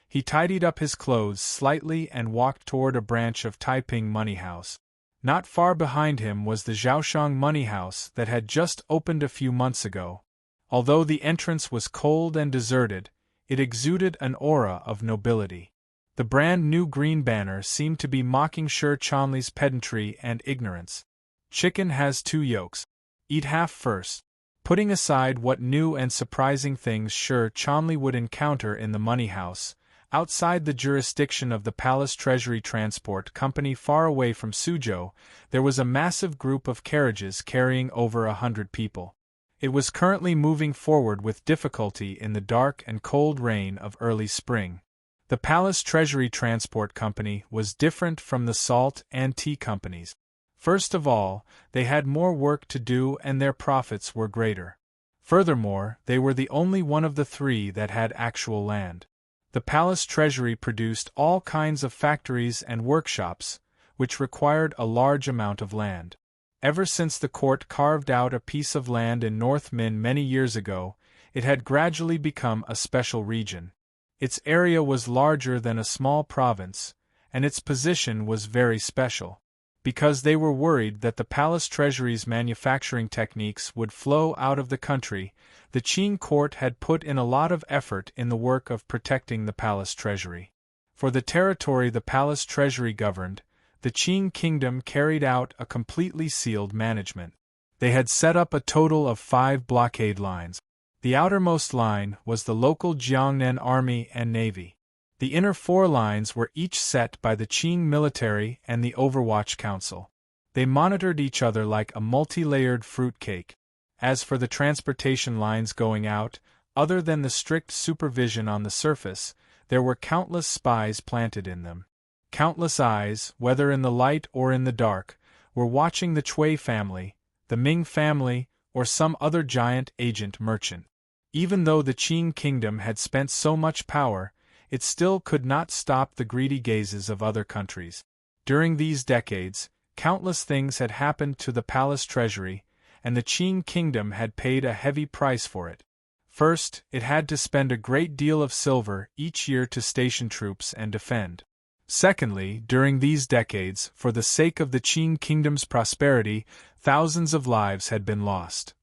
He tidied up his clothes slightly and walked toward a branch of Taiping Money House. Not far behind him was the Zhaoshang Money House that had just opened a few months ago. Although the entrance was cold and deserted, it exuded an aura of nobility. The brand-new green banner seemed to be mocking Sir Chandler's pedantry and ignorance. "Chicken has 2 yolks. Eat half first." Putting aside what new and surprising things Sir Chandler would encounter in the money house, outside the jurisdiction of the Palace Treasury Transport Company far away from Suzhou, there was a massive group of carriages carrying over 100 people. It was currently moving forward with difficulty in the dark and cold rain of early spring. The Palace Treasury Transport Company was different from the salt and tea companies. First of all, they had more work to do and their profits were greater. Furthermore, they were the only one of the 3 that had actual land. The Palace Treasury produced all kinds of factories and workshops, which required a large amount of land. Ever since the court carved out a piece of land in North Min many years ago, it had gradually become a special region. Its area was larger than a small province, and its position was very special. Because they were worried that the Palace Treasury's manufacturing techniques would flow out of the country, the Qing court had put in a lot of effort in the work of protecting the Palace Treasury. For the territory the Palace Treasury governed, the Qing kingdom carried out a completely sealed management. They had set up a total of 5 blockade lines. The outermost line was the local Jiangnan Army and Navy. The inner 4 lines were each set by the Qing military and the Overwatch Council. They monitored each other like a multi-layered fruit cake. As for the transportation lines going out, other than the strict supervision on the surface, there were countless spies planted in them. Countless eyes, whether in the light or in the dark, were watching the Cui family, the Ming family, or some other giant agent merchant. Even though the Qing kingdom had spent so much power, it still could not stop the greedy gazes of other countries. During these decades, countless things had happened to the palace treasury, and the Qing kingdom had paid a heavy price for it. First, it had to spend a great deal of silver each year to station troops and defend. Secondly, during these decades, for the sake of the Qing kingdom's prosperity, thousands of lives had been lost.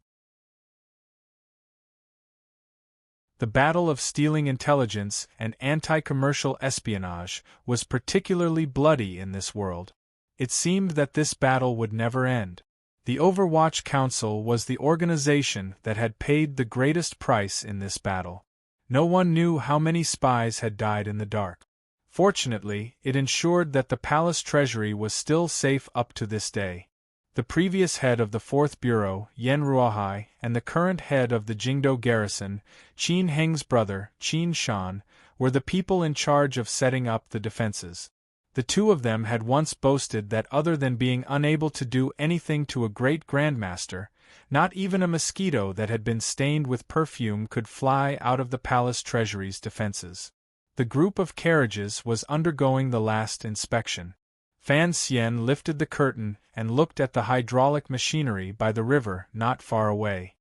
The battle of stealing intelligence and anti-commercial espionage was particularly bloody in this world. It seemed that this battle would never end. The Overwatch Council was the organization that had paid the greatest price in this battle. No one knew how many spies had died in the dark. Fortunately, it ensured that the palace treasury was still safe up to this day. The previous head of the 4th Bureau, Yan Ruohai, and the current head of the Jingdo garrison, Qin Heng's brother, Qin Shan, were the people in charge of setting up the defenses. The two of them had once boasted that other than being unable to do anything to a great grandmaster, not even a mosquito that had been stained with perfume could fly out of the palace treasury's defenses. The group of carriages was undergoing the last inspection. Fan Xian lifted the curtain and looked at the hydraulic machinery by the river not far away.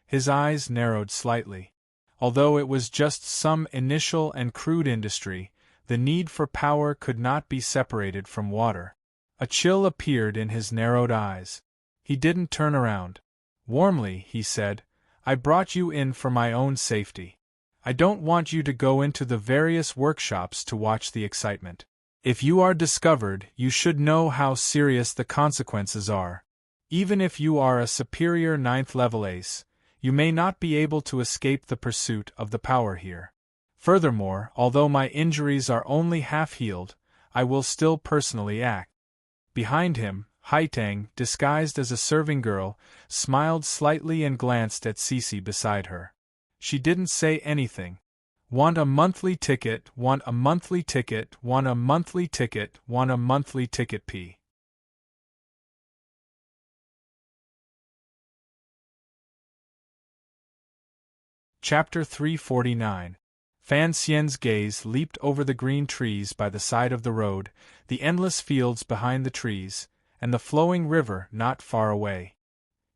His eyes narrowed slightly. Although it was just some initial and crude industry, the need for power could not be separated from water. A chill appeared in his narrowed eyes. He didn't turn around. Warmly, he said, "I brought you in for my own safety. I don't want you to go into the various workshops to watch the excitement. If you are discovered, you should know how serious the consequences are. Even if you are a superior 9th-level ace, you may not be able to escape the pursuit of the power here. Furthermore, although my injuries are only half-healed, I will still personally act." Behind him, Haitang, disguised as a serving girl, smiled slightly and glanced at Cece beside her. She didn't say anything. "Want a monthly ticket, want a monthly ticket, want a monthly ticket, want a monthly ticket P." Chapter 349. Fan Xian's gaze leaped over the green trees by the side of the road, the endless fields behind the trees, and the flowing river not far away.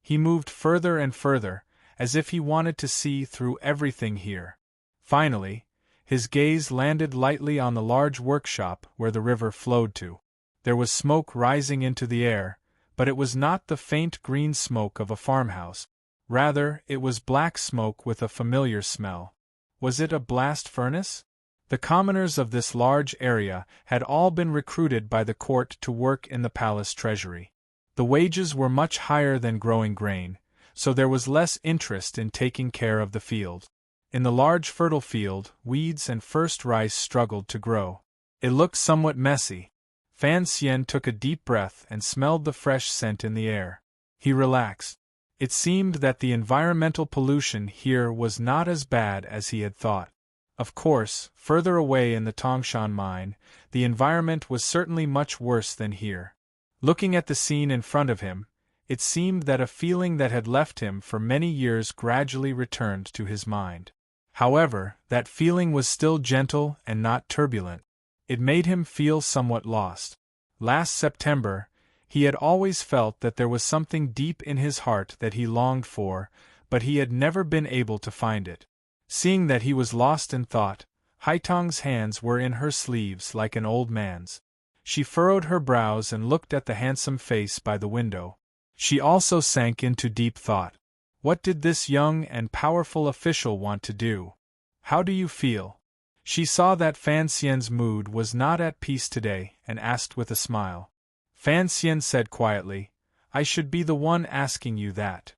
He moved further and further, as if he wanted to see through everything here. Finally, his gaze landed lightly on the large workshop where the river flowed to. There was smoke rising into the air, but it was not the faint green smoke of a farmhouse. Rather, it was black smoke with a familiar smell. Was it a blast furnace? The commoners of this large area had all been recruited by the court to work in the palace treasury. The wages were much higher than growing grain, so there was less interest in taking care of the field. In the large fertile field, weeds and first rice struggled to grow. It looked somewhat messy. Fan Xian took a deep breath and smelled the fresh scent in the air. He relaxed. It seemed that the environmental pollution here was not as bad as he had thought. Of course, further away in the Tongshan mine, the environment was certainly much worse than here. Looking at the scene in front of him, it seemed that a feeling that had left him for many years gradually returned to his mind. However, that feeling was still gentle and not turbulent. It made him feel somewhat lost. Last September, he had always felt that there was something deep in his heart that he longed for, but he had never been able to find it. Seeing that he was lost in thought, Haitang's hands were in her sleeves like an old man's. She furrowed her brows and looked at the handsome face by the window. She also sank into deep thought. What did this young and powerful official want to do? How do you feel? She saw that Fan Xian's mood was not at peace today and asked with a smile. Fan Xian said quietly, "I should be the one asking you that."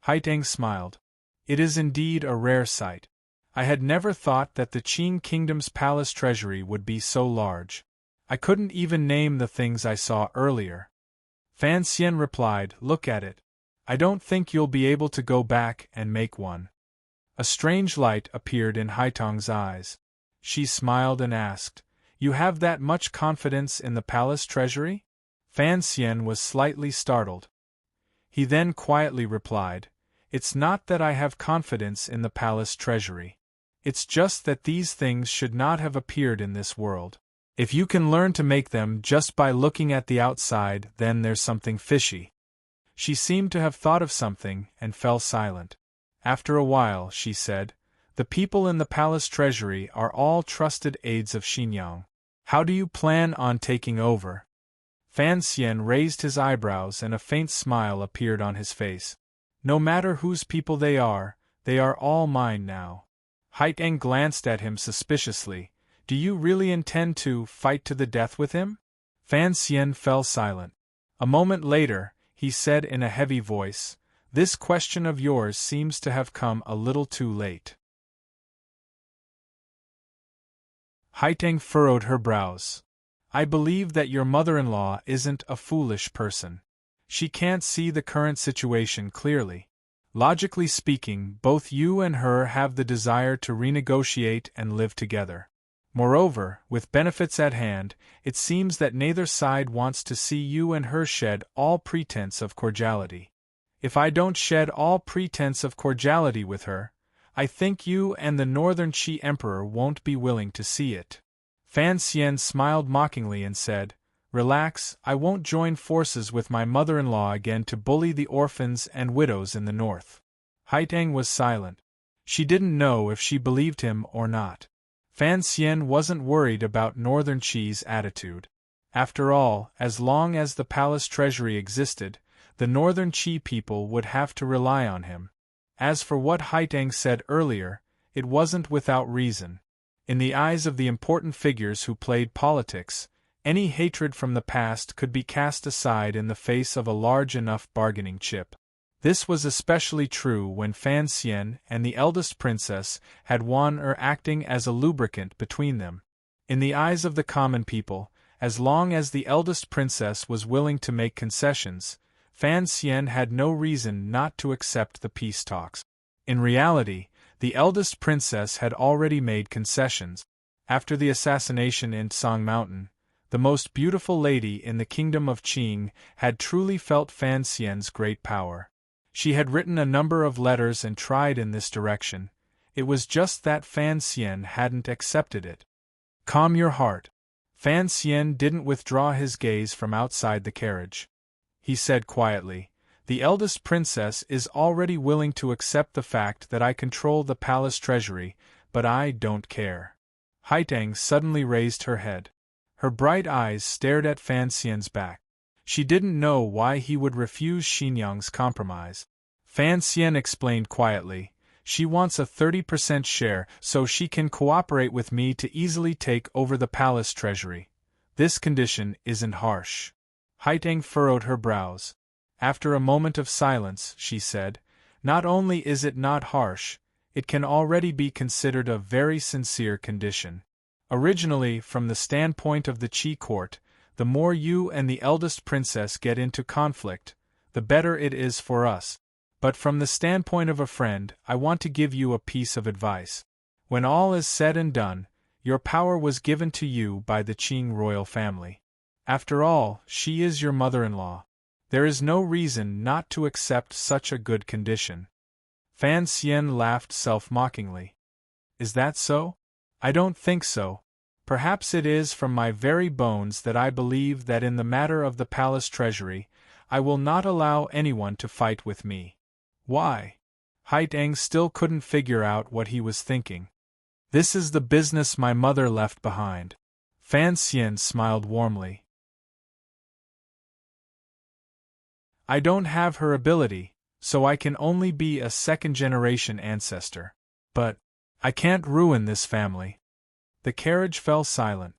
Haitang smiled. "It is indeed a rare sight. I had never thought that the Qing kingdom's palace treasury would be so large. I couldn't even name the things I saw earlier." Fan Xian replied, "Look at it. I don't think you'll be able to go back and make one." A strange light appeared in Haitang's eyes. She smiled and asked, "You have that much confidence in the palace treasury?" Fan Xian was slightly startled. He then quietly replied, It's not that I have confidence in the palace treasury. It's just that these things should not have appeared in this world. If you can learn to make them just by looking at the outside, then there's something fishy." She seemed to have thought of something, and fell silent. After a while, she said, "The people in the palace treasury are all trusted aides of Xinjiang. How do you plan on taking over?" Fan Xian raised his eyebrows and a faint smile appeared on his face. "No matter whose people they are all mine now." Haiteng glanced at him suspiciously. "Do you really intend to fight to the death with him?" Fan Xian fell silent. A moment later, he said in a heavy voice, "This question of yours seems to have come a little too late." Haiteng furrowed her brows. "I believe that your mother-in-law isn't a foolish person. She can't see the current situation clearly. Logically speaking, both you and her have the desire to renegotiate and live together. Moreover, with benefits at hand, it seems that neither side wants to see you and her shed all pretense of cordiality. If I don't shed all pretense of cordiality with her, I think you and the Northern Qi Emperor won't be willing to see it." Fan Xian smiled mockingly and said, "Relax, I won't join forces with my mother-in-law again to bully the orphans and widows in the north." Haiteng was silent. She didn't know if she believed him or not. Fan Xian wasn't worried about Northern Qi's attitude. After all, as long as the palace treasury existed, the Northern Qi people would have to rely on him. As for what Haiteng said earlier, it wasn't without reason. In the eyes of the important figures who played politics, any hatred from the past could be cast aside in the face of a large enough bargaining chip. This was especially true when Fan Xian and the eldest princess had won or acting as a lubricant between them. In the eyes of the common people, as long as the eldest princess was willing to make concessions, Fan Xian had no reason not to accept the peace talks. In reality, the eldest princess had already made concessions. After the assassination in Song Mountain, the most beautiful lady in the kingdom of Qing had truly felt Fan Xian's great power. She had written a number of letters and tried in this direction. It was just that Fan Xian hadn't accepted it. "Calm your heart." Fan Xian didn't withdraw his gaze from outside the carriage. He said quietly, "The eldest princess is already willing to accept the fact that I control the palace treasury, but I don't care." Haiteng suddenly raised her head. Her bright eyes stared at Fan Xian's back. She didn't know why he would refuse Xinjiang's compromise. Fan Xian explained quietly, "She wants a 30% share so she can cooperate with me to easily take over the palace treasury. This condition isn't harsh." Haiteng furrowed her brows. After a moment of silence, she said, "Not only is it not harsh, it can already be considered a very sincere condition. Originally, from the standpoint of the Qi court, the more you and the eldest princess get into conflict, the better it is for us. But from the standpoint of a friend, I want to give you a piece of advice. When all is said and done, your power was given to you by the Qing royal family. After all, she is your mother-in-law. There is no reason not to accept such a good condition." Fan Xian laughed self-mockingly. "Is that so? I don't think so. Perhaps it is from my very bones that I believe that in the matter of the palace treasury, I will not allow anyone to fight with me." "Why?" Haiteng still couldn't figure out what he was thinking. "This is the business my mother left behind." Fan Xian smiled warmly. "I don't have her ability, so I can only be a second-generation ancestor. But I can't ruin this family." The carriage fell silent.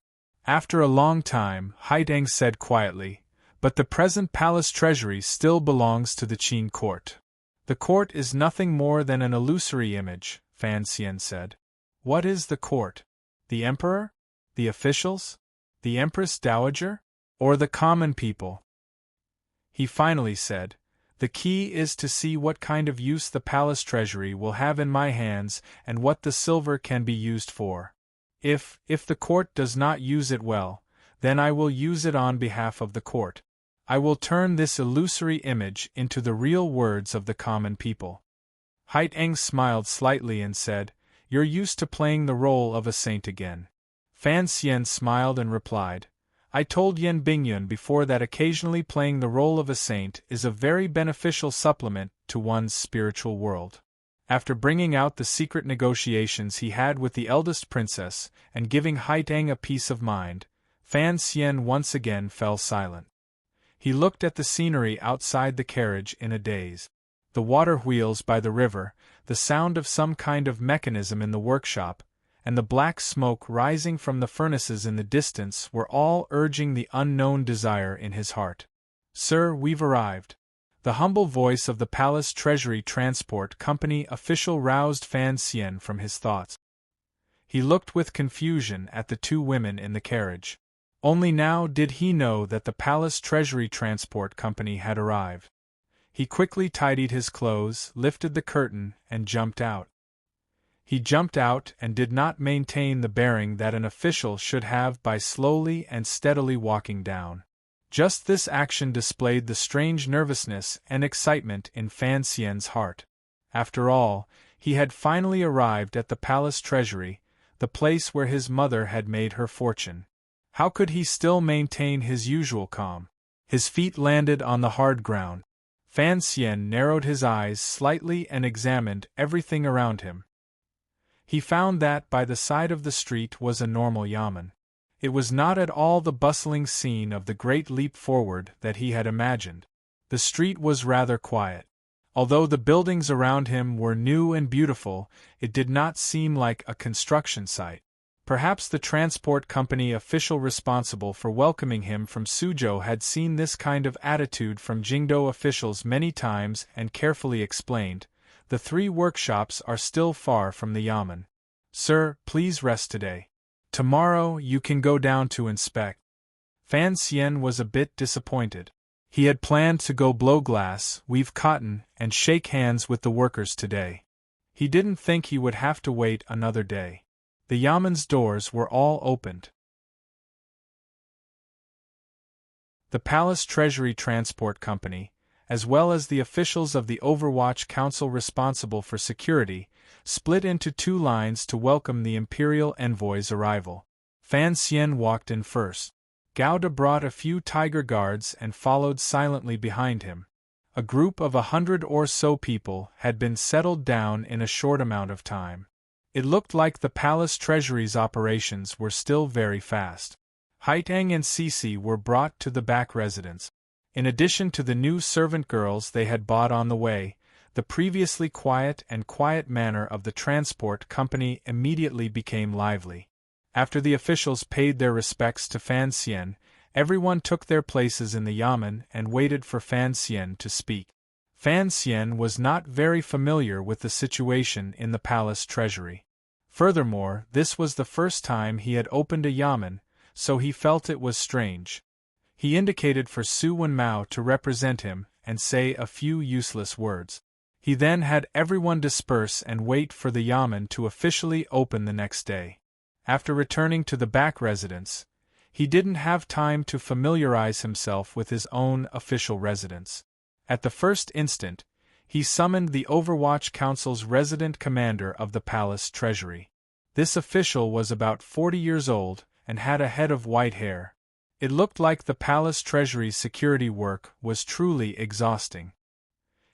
After a long time, Haiteng said quietly, "But the present palace treasury still belongs to the Qing court." "The court is nothing more than an illusory image," Fan Xian said. "What is the court? The emperor? The officials? The empress dowager? Or the common people?" He finally said, "The key is to see what kind of use the palace treasury will have in my hands and what the silver can be used for. If the court does not use it well, then I will use it on behalf of the court. I will turn this illusory image into the real words of the common people." Haiteng smiled slightly and said, "You're used to playing the role of a saint again." Fan Xian smiled and replied, "I told Yan Bingyun before that occasionally playing the role of a saint is a very beneficial supplement to one's spiritual world." After bringing out the secret negotiations he had with the eldest princess and giving Haiteng a peace of mind, Fan Xian once again fell silent. He looked at the scenery outside the carriage in a daze. The water wheels by the river, the sound of some kind of mechanism in the workshop, and the black smoke rising from the furnaces in the distance were all urging the unknown desire in his heart. "Sir, we've arrived." The humble voice of the Palace Treasury Transport Company official roused Fan Xian from his thoughts. He looked with confusion at the two women in the carriage. Only now did he know that the Palace Treasury Transport Company had arrived. He quickly tidied his clothes, lifted the curtain, and jumped out. He jumped out and did not maintain the bearing that an official should have by slowly and steadily walking down. Just this action displayed the strange nervousness and excitement in Fan Xian's heart. After all, he had finally arrived at the palace treasury, the place where his mother had made her fortune. How could he still maintain his usual calm? His feet landed on the hard ground. Fan Xian narrowed his eyes slightly and examined everything around him. He found that by the side of the street was a normal yamen. It was not at all the bustling scene of the Great Leap Forward that he had imagined. The street was rather quiet. Although the buildings around him were new and beautiful, it did not seem like a construction site. Perhaps the transport company official responsible for welcoming him from Suzhou had seen this kind of attitude from Jingdou officials many times and carefully explained, "The 3 workshops are still far from the yamen. Sir, please rest today. Tomorrow you can go down to inspect." Fan Xian was a bit disappointed. He had planned to go blow glass, weave cotton, and shake hands with the workers today. He didn't think he would have to wait another day. The yamen's doors were all opened. The Palace Treasury Transport Company, as well as the officials of the Overwatch Council responsible for security, split into 2 lines to welcome the imperial envoy's arrival. Fan Xian walked in first. Gauda brought a few tiger guards and followed silently behind him. A group of 100 or so people had been settled down in a short amount of time. It looked like the palace treasury's operations were still very fast. Haiteng and Cici were brought to the back residence. In addition to the new servant girls they had bought on the way, the previously quiet manner of the transport company immediately became lively. After the officials paid their respects to Fan Xian, everyone took their places in the yamen and waited for Fan Xian to speak. Fan Xian was not very familiar with the situation in the palace treasury. Furthermore, this was the first time he had opened a yamen, so he felt it was strange. He indicated for Su Wenmao to represent him and say a few useless words. He then had everyone disperse and wait for the yamen to officially open the next day. After returning to the back residence, he didn't have time to familiarize himself with his own official residence. At the first instant, he summoned the Overwatch Council's resident commander of the palace treasury. This official was about 40 years old and had a head of white hair. It looked like the palace treasury's security work was truly exhausting.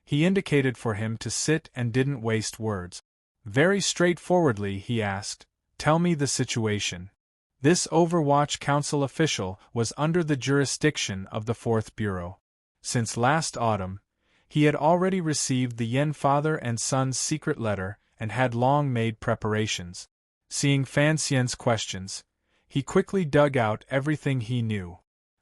He indicated for him to sit and didn't waste words. Very straightforwardly he asked, "Tell me the situation." This Overwatch Council official was under the jurisdiction of the 4th Bureau. Since last autumn, he had already received the Yen father and son's secret letter and had long made preparations. Seeing Fan Xian's questions, he quickly dug out everything he knew.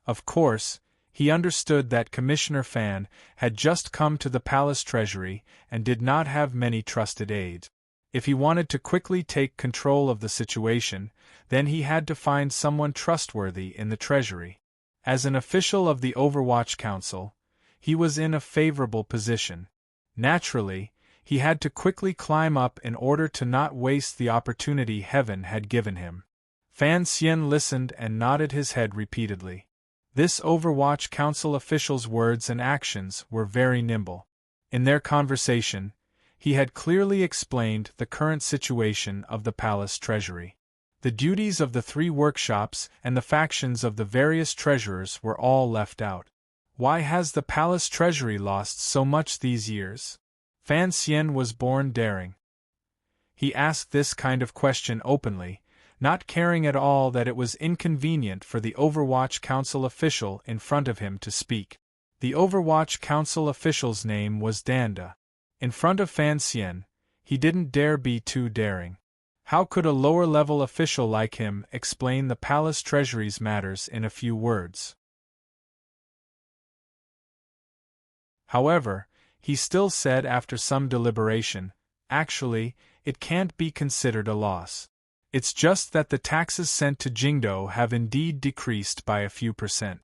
Of course, he understood that Commissioner Fan had just come to the palace treasury and did not have many trusted aides. If he wanted to quickly take control of the situation, then he had to find someone trustworthy in the treasury. As an official of the Overwatch Council, he was in a favorable position. Naturally, he had to quickly climb up in order to not waste the opportunity heaven had given him. Fan Xian listened and nodded his head repeatedly. This Overwatch Council official's words and actions were very nimble. In their conversation, he had clearly explained the current situation of the palace treasury. The duties of the 3 workshops and the factions of the various treasurers were all left out. Why has the palace treasury lost so much these years? Fan Xian was born daring. He asked this kind of question openly, not caring at all that it was inconvenient for the Overwatch Council official in front of him to speak. The Overwatch Council official's name was Danda. In front of Fan Xian, he didn't dare be too daring. How could a lower-level official like him explain the palace treasury's matters in a few words? However, he still said after some deliberation, "Actually, it can't be considered a loss. It's just that the taxes sent to Jingdo have indeed decreased by a few %."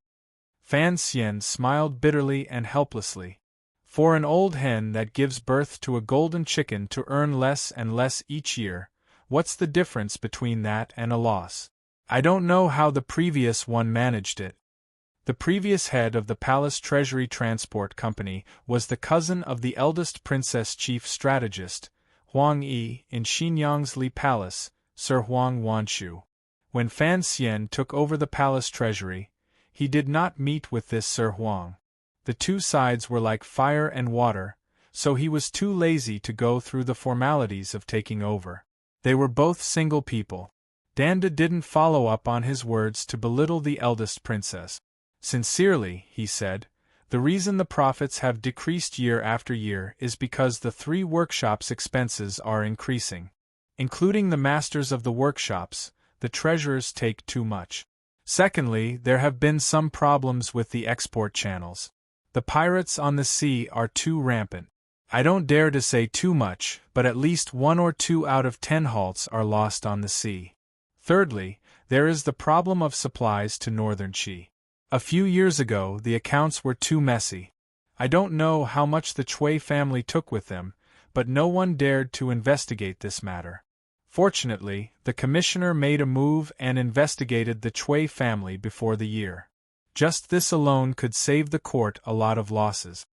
Fan Xian smiled bitterly and helplessly. For an old hen that gives birth to a golden chicken to earn less and less each year, what's the difference between that and a loss? I don't know how the previous one managed it. The previous head of the Palace Treasury Transport Company was the cousin of the eldest princess chief strategist, Huang Yi, in Xinyang's Li Palace, Sir Huang Wanshu. When Fan Xian took over the palace treasury, he did not meet with this Sir Huang. The two sides were like fire and water, so he was too lazy to go through the formalities of taking over. They were both single people. Danda didn't follow up on his words to belittle the eldest princess. Sincerely, he said, the reason the profits have decreased year after year is because the 3 workshops' expenses are increasing. Including the masters of the workshops, the treasurers take too much. Secondly, there have been some problems with the export channels. The pirates on the sea are too rampant. I don't dare to say too much, but at least 1 or 2 out of 10 halts are lost on the sea. Thirdly, there is the problem of supplies to northern Qi. A few years ago the accounts were too messy. I don't know how much the Chui family took with them, but no one dared to investigate this matter. Fortunately, the commissioner made a move and investigated the Chui family before the year. Just this alone could save the court a lot of losses.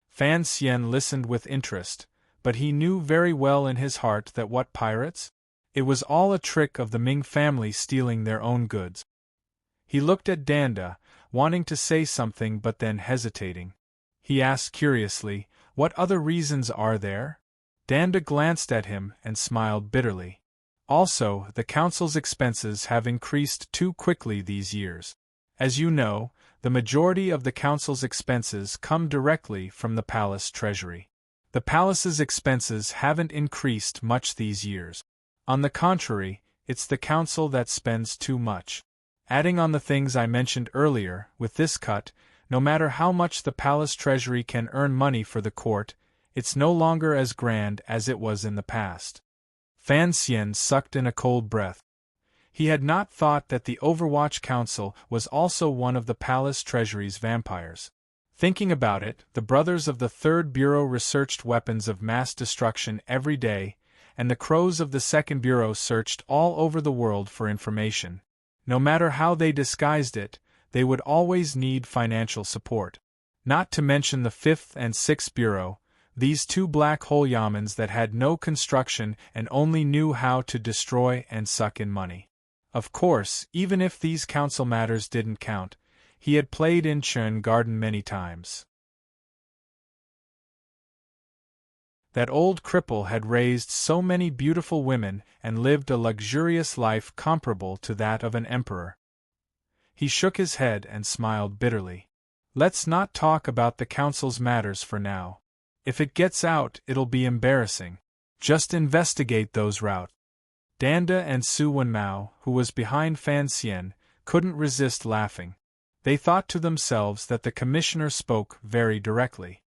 Fan Xian listened with interest, but he knew very well in his heart that what pirates? It was all a trick of the Ming family stealing their own goods. He looked at Danda, wanting to say something but then hesitating. He asked curiously, "What other reasons are there?" Danda glanced at him and smiled bitterly. Also, the council's expenses have increased too quickly these years. As you know, the majority of the council's expenses come directly from the palace treasury. The palace's expenses haven't increased much these years. On the contrary, it's the council that spends too much. Adding on the things I mentioned earlier, with this cut, no matter how much the palace treasury can earn money for the court, it's no longer as grand as it was in the past. Fan Xian sucked in a cold breath. He had not thought that the Overwatch Council was also one of the palace treasury's vampires. Thinking about it, the brothers of the Third Bureau researched weapons of mass destruction every day, and the crows of the Second Bureau searched all over the world for information. No matter how they disguised it, they would always need financial support. Not to mention the Fifth and Sixth Bureau, these 2 black hole yamens that had no construction and only knew how to destroy and suck in money. Of course, even if these council matters didn't count, he had played in Chun Garden many times. That old cripple had raised so many beautiful women and lived a luxurious life comparable to that of an emperor. He shook his head and smiled bitterly. Let's not talk about the council's matters for now. If it gets out, it'll be embarrassing. Just investigate those routes. Danda and Su Wenmao, who was behind Fan Xian, couldn't resist laughing. They thought to themselves that the commissioner spoke very directly.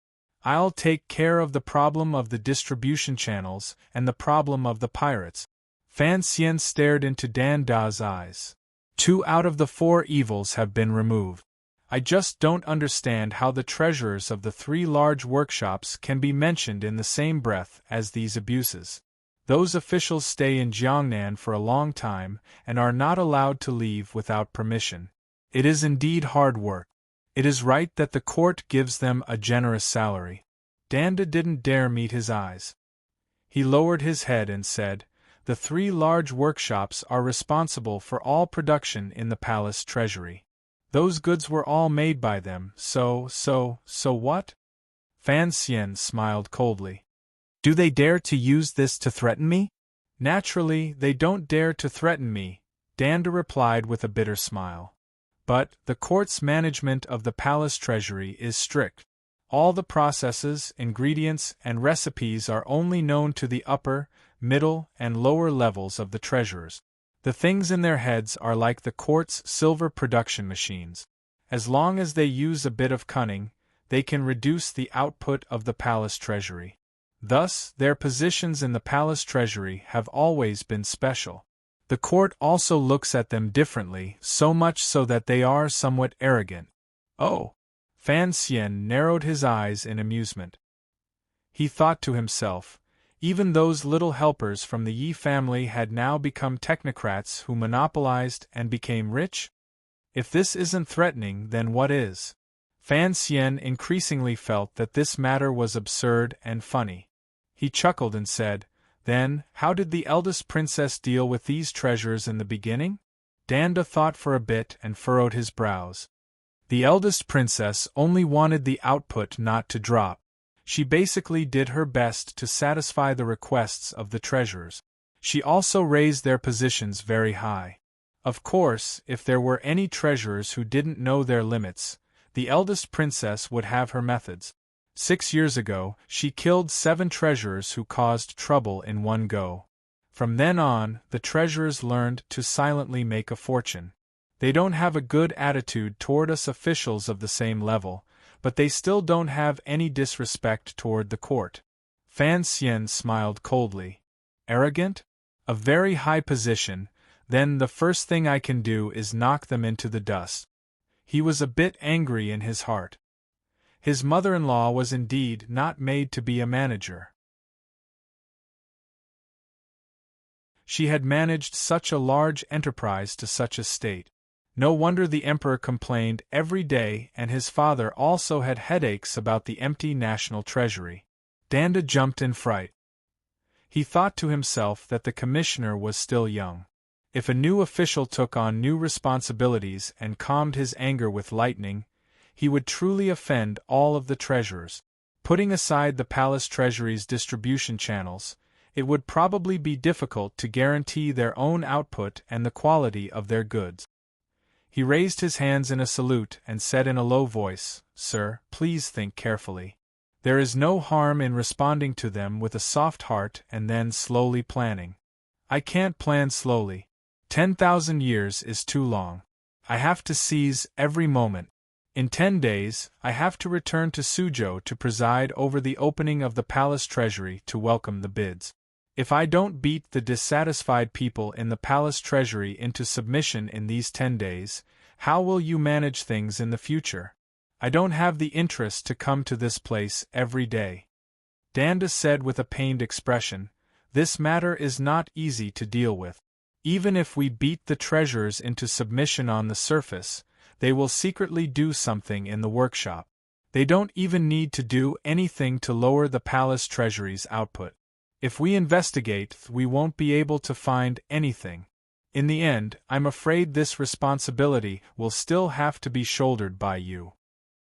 I'll take care of the problem of the distribution channels and the problem of the pirates. Fan Xian stared into Danda's eyes. 2 out of the 4 evils have been removed. I just don't understand how the treasurers of the 3 large workshops can be mentioned in the same breath as these abuses. Those officials stay in Jiangnan for a long time and are not allowed to leave without permission. It is indeed hard work. It is right that the court gives them a generous salary. Danda didn't dare meet his eyes. He lowered his head and said, "The 3 large workshops are responsible for all production in the palace treasury. Those goods were all made by them, so what?" Fan Xian smiled coldly. "Do they dare to use this to threaten me?" "Naturally, they don't dare to threaten me," Danda replied with a bitter smile. "But the court's management of the palace treasury is strict. All the processes, ingredients, and recipes are only known to the upper, middle, and lower levels of the treasurers. The things in their heads are like the court's silver production machines. As long as they use a bit of cunning, they can reduce the output of the palace treasury. Thus, their positions in the palace treasury have always been special. The court also looks at them differently, so much so that they are somewhat arrogant." "Oh!" Fan Xian narrowed his eyes in amusement. He thought to himself, even those little helpers from the Yi family had now become technocrats who monopolized and became rich? If this isn't threatening, then what is? Fan Xian increasingly felt that this matter was absurd and funny. He chuckled and said, "Then, how did the eldest princess deal with these treasures in the beginning?" Danda thought for a bit and furrowed his brows. The eldest princess only wanted the output not to drop. She basically did her best to satisfy the requests of the treasurers. She also raised their positions very high. Of course, if there were any treasurers who didn't know their limits, the eldest princess would have her methods. 6 years ago, she killed 7 treasurers who caused trouble in one go. From then on, the treasurers learned to silently make a fortune. They don't have a good attitude toward us officials of the same level, but they still don't have any disrespect toward the court." Fan Xian smiled coldly. "Arrogant? A very high position, then the first thing I can do is knock them into the dust." He was a bit angry in his heart. His mother-in-law was indeed not made to be a manager. She had managed such a large enterprise to such a state. No wonder the emperor complained every day, and his father also had headaches about the empty national treasury. Danda jumped in fright. He thought to himself that the commissioner was still young. If a new official took on new responsibilities and calmed his anger with lightning, he would truly offend all of the treasurers. Putting aside the palace treasury's distribution channels, it would probably be difficult to guarantee their own output and the quality of their goods. He raised his hands in a salute and said in a low voice, "Sir, please think carefully. There is no harm in responding to them with a soft heart and then slowly planning. I can't plan slowly. 10,000 years is too long. I have to seize every moment. In 10 days, I have to return to Suzhou to preside over the opening of the palace treasury to welcome the bids. If I don't beat the dissatisfied people in the palace treasury into submission in these 10 days, how will you manage things in the future? I don't have the interest to come to this place every day." Danda said with a pained expression, "This matter is not easy to deal with. Even if we beat the treasurers into submission on the surface, they will secretly do something in the workshop. They don't even need to do anything to lower the palace treasury's output. If we investigate, we won't be able to find anything. In the end, I'm afraid this responsibility will still have to be shouldered by you."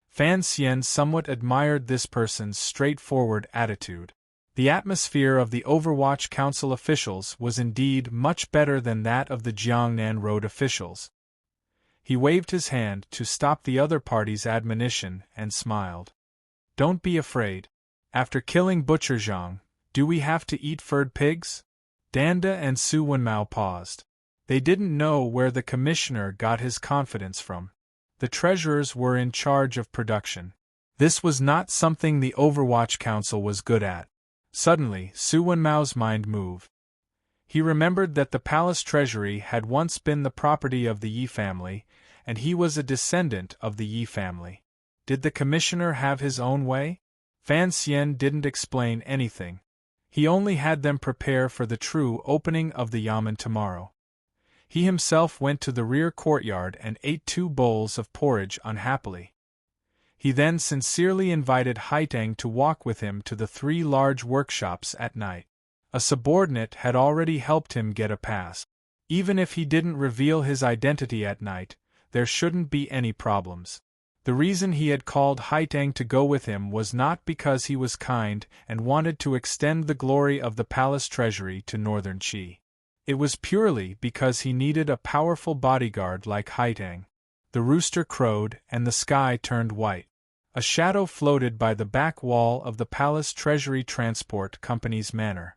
Fan Xian somewhat admired this person's straightforward attitude. The atmosphere of the Overwatch Council officials was indeed much better than that of the Jiangnan Road officials. He waved his hand to stop the other party's admonition and smiled. "Don't be afraid. After killing Butcher Zhang, do we have to eat furred pigs?" Danda and Su Wenmao paused. They didn't know where the commissioner got his confidence from. The treasurers were in charge of production. This was not something the Overwatch Council was good at. Suddenly, Su Wenmao's mind moved. He remembered that the palace treasury had once been the property of the Yi family, and he was a descendant of the Yi family. Did the commissioner have his own way? Fan Xian didn't explain anything. He only had them prepare for the true opening of the yamen tomorrow. He himself went to the rear courtyard and ate 2 bowls of porridge unhappily. He then sincerely invited Haitang to walk with him to the 3 large workshops at night. A subordinate had already helped him get a pass. Even if he didn't reveal his identity at night, there shouldn't be any problems. The reason he had called Haitang to go with him was not because he was kind and wanted to extend the glory of the palace treasury to northern Qi. It was purely because he needed a powerful bodyguard like Haitang. The rooster crowed and the sky turned white. A shadow floated by the back wall of the Palace Treasury Transport Company's manor.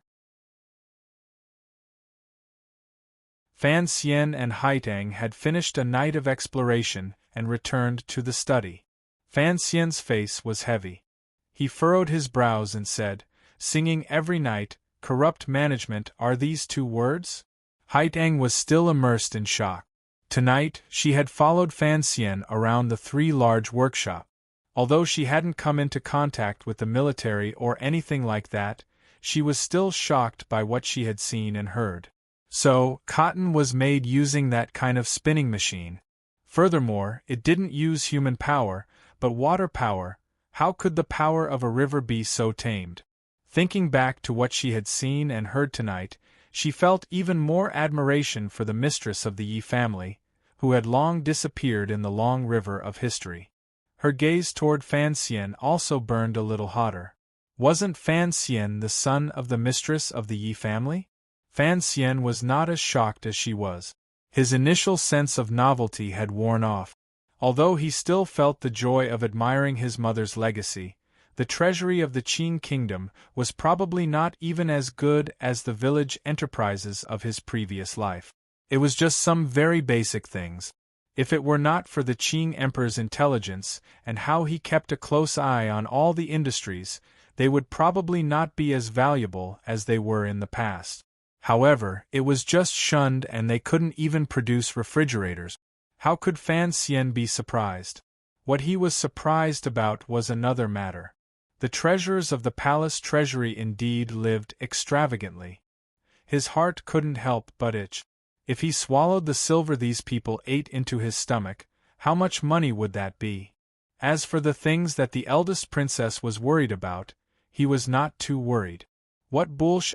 Fan Xian and Haitang had finished a night of exploration and returned to the study. Fan Xian's face was heavy. He furrowed his brows and said, singing every night, "Corrupt management, are these 2 words?" Haitang was still immersed in shock. Tonight, she had followed Fan Xian around the 3 large workshops. Although she hadn't come into contact with the military or anything like that, she was still shocked by what she had seen and heard. So, cotton was made using that kind of spinning machine. Furthermore, it didn't use human power, but water power. How could the power of a river be so tamed? Thinking back to what she had seen and heard tonight, she felt even more admiration for the mistress of the Yi family, who had long disappeared in the long river of history. Her gaze toward Fan Xian also burned a little hotter. Wasn't Fan Xian the son of the mistress of the Yi family? Fan Xian was not as shocked as she was. His initial sense of novelty had worn off. Although he still felt the joy of admiring his mother's legacy, the treasury of the Qing kingdom was probably not even as good as the village enterprises of his previous life. It was just some very basic things. If it were not for the Qing emperor's intelligence and how he kept a close eye on all the industries, they would probably not be as valuable as they were in the past. However, it was just shunned and they couldn't even produce refrigerators. How could Fan Xian be surprised? What he was surprised about was another matter. The treasurers of the palace treasury indeed lived extravagantly. His heart couldn't help but itch. If he swallowed the silver these people ate into his stomach, how much money would that be? As for the things that the eldest princess was worried about, he was not too worried. What bullsh**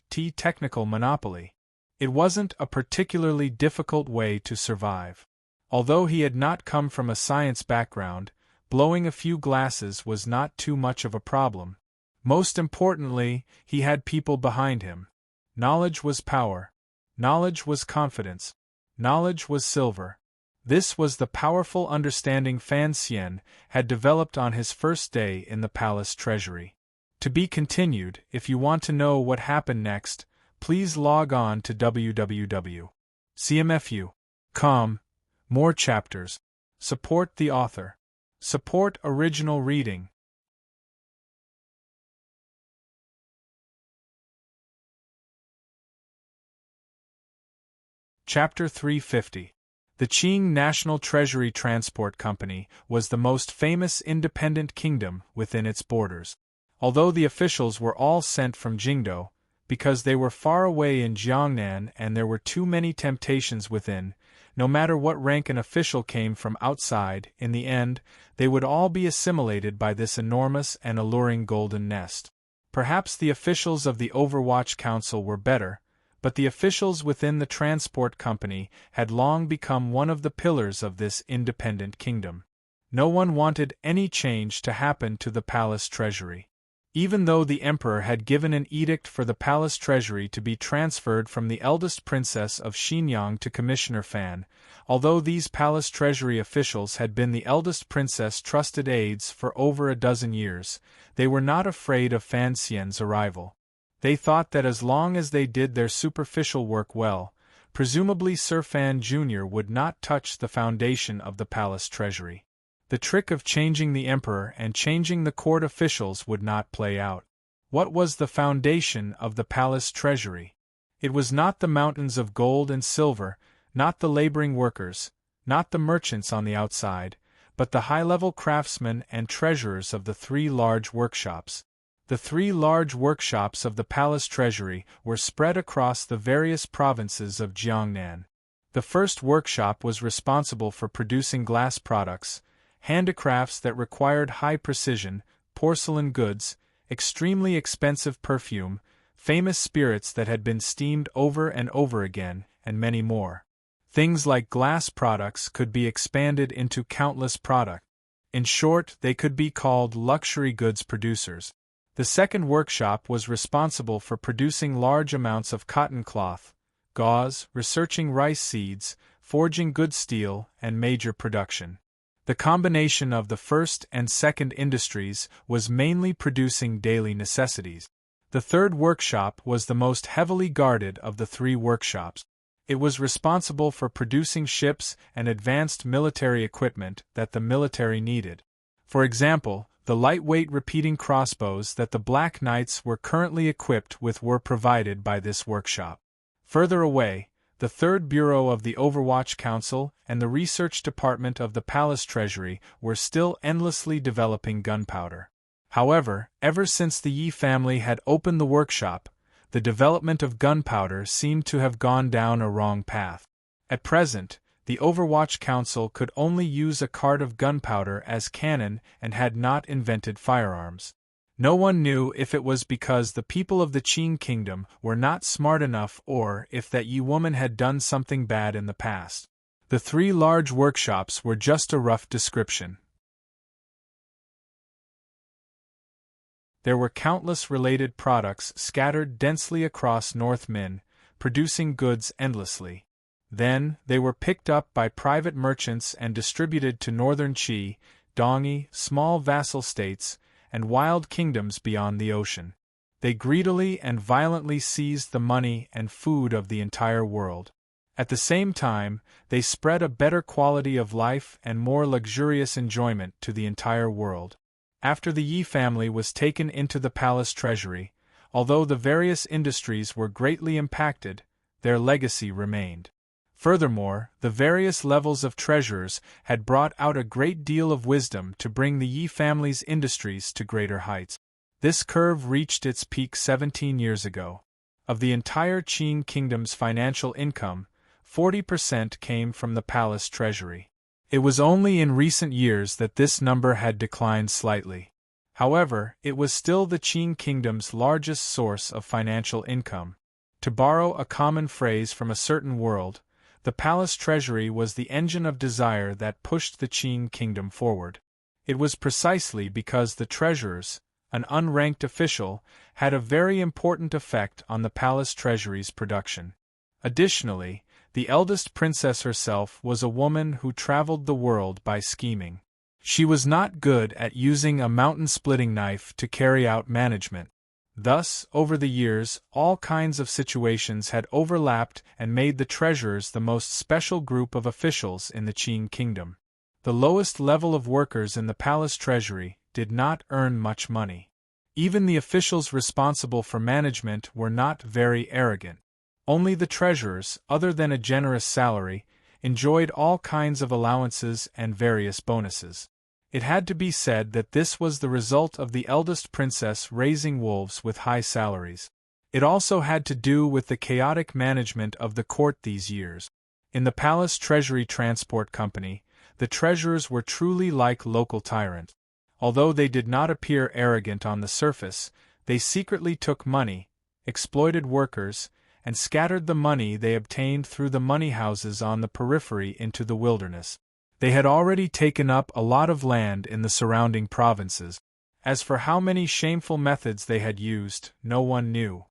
T technical monopoly? It wasn't a particularly difficult way to survive. Although he had not come from a science background, blowing a few glasses was not too much of a problem. Most importantly, he had people behind him. Knowledge was power. Knowledge was confidence. Knowledge was silver. This was the powerful understanding Fan Xian had developed on his first day in the palace treasury. To be continued. If you want to know what happened next, please log on to www.cmfu.com. More chapters. Support the author. Support original reading. Chapter 350. The Qing National Treasury Transport Company was the most famous independent kingdom within its borders. Although the officials were all sent from Jingdo, because they were far away in Jiangnan and there were too many temptations within, no matter what rank an official came from outside, in the end, they would all be assimilated by this enormous and alluring golden nest. Perhaps the officials of the Overwatch Council were better, but the officials within the transport company had long become one of the pillars of this independent kingdom. No one wanted any change to happen to the palace treasury. Even though the emperor had given an edict for the palace treasury to be transferred from the eldest princess of Xinjiang to Commissioner Fan, although these palace treasury officials had been the eldest princess' trusted aides for over a dozen years, they were not afraid of Fan Xian's arrival. They thought that as long as they did their superficial work well, presumably Sir Fan Jr. would not touch the foundation of the palace treasury. The trick of changing the emperor and changing the court officials would not play out. What was the foundation of the palace treasury? It was not the mountains of gold and silver, not the laboring workers, not the merchants on the outside, but the high-level craftsmen and treasurers of the 3 large workshops. The 3 large workshops of the palace treasury were spread across the various provinces of Jiangnan. The first workshop was responsible for producing glass products, handicrafts that required high precision, porcelain goods, extremely expensive perfume, famous spirits that had been steamed over and over again, and many more. Things like glass products could be expanded into countless products. In short, they could be called luxury goods producers. The second workshop was responsible for producing large amounts of cotton cloth, gauze, researching rice seeds, forging good steel, and major production. The combination of the first and second industries was mainly producing daily necessities. The third workshop was the most heavily guarded of the three workshops. It was responsible for producing ships and advanced military equipment that the military needed. For example, the lightweight repeating crossbows that the Black Knights were currently equipped with were provided by this workshop. Further away, the Third Bureau of the Overwatch Council and the Research Department of the Palace Treasury were still endlessly developing gunpowder. However, ever since the Yi family had opened the workshop, the development of gunpowder seemed to have gone down a wrong path. At present, the Overwatch Council could only use a cart of gunpowder as cannon and had not invented firearms. No one knew if it was because the people of the Qing Kingdom were not smart enough or if that Yi woman had done something bad in the past. The three large workshops were just a rough description. There were countless related products scattered densely across North Min, producing goods endlessly. Then, they were picked up by private merchants and distributed to northern Qi, Dongyi, small vassal states, and wild kingdoms beyond the ocean. They greedily and violently seized the money and food of the entire world. At the same time, they spread a better quality of life and more luxurious enjoyment to the entire world. After the Yi family was taken into the palace treasury, although the various industries were greatly impacted, their legacy remained. Furthermore, the various levels of treasurers had brought out a great deal of wisdom to bring the Yi family's industries to greater heights. This curve reached its peak 17 years ago. Of the entire Qing kingdom's financial income, 40% came from the palace treasury. It was only in recent years that this number had declined slightly. However, it was still the Qing kingdom's largest source of financial income. To borrow a common phrase from a certain world, the palace treasury was the engine of desire that pushed the Qing kingdom forward. It was precisely because the treasurers, an unranked official, had a very important effect on the palace treasury's production. Additionally, the eldest princess herself was a woman who traveled the world by scheming. She was not good at using a mountain-splitting knife to carry out management. Thus, over the years, all kinds of situations had overlapped and made the treasurers the most special group of officials in the Qing kingdom. The lowest level of workers in the palace treasury did not earn much money. Even the officials responsible for management were not very arrogant. Only the treasurers, other than a generous salary, enjoyed all kinds of allowances and various bonuses. It had to be said that this was the result of the eldest princess raising wolves with high salaries. It also had to do with the chaotic management of the court these years. In the Palace Treasury Transport Company, the treasurers were truly like local tyrants. Although they did not appear arrogant on the surface, they secretly took money, exploited workers, and scattered the money they obtained through the money houses on the periphery into the wilderness. They had already taken up a lot of land in the surrounding provinces. As for how many shameful methods they had used, no one knew.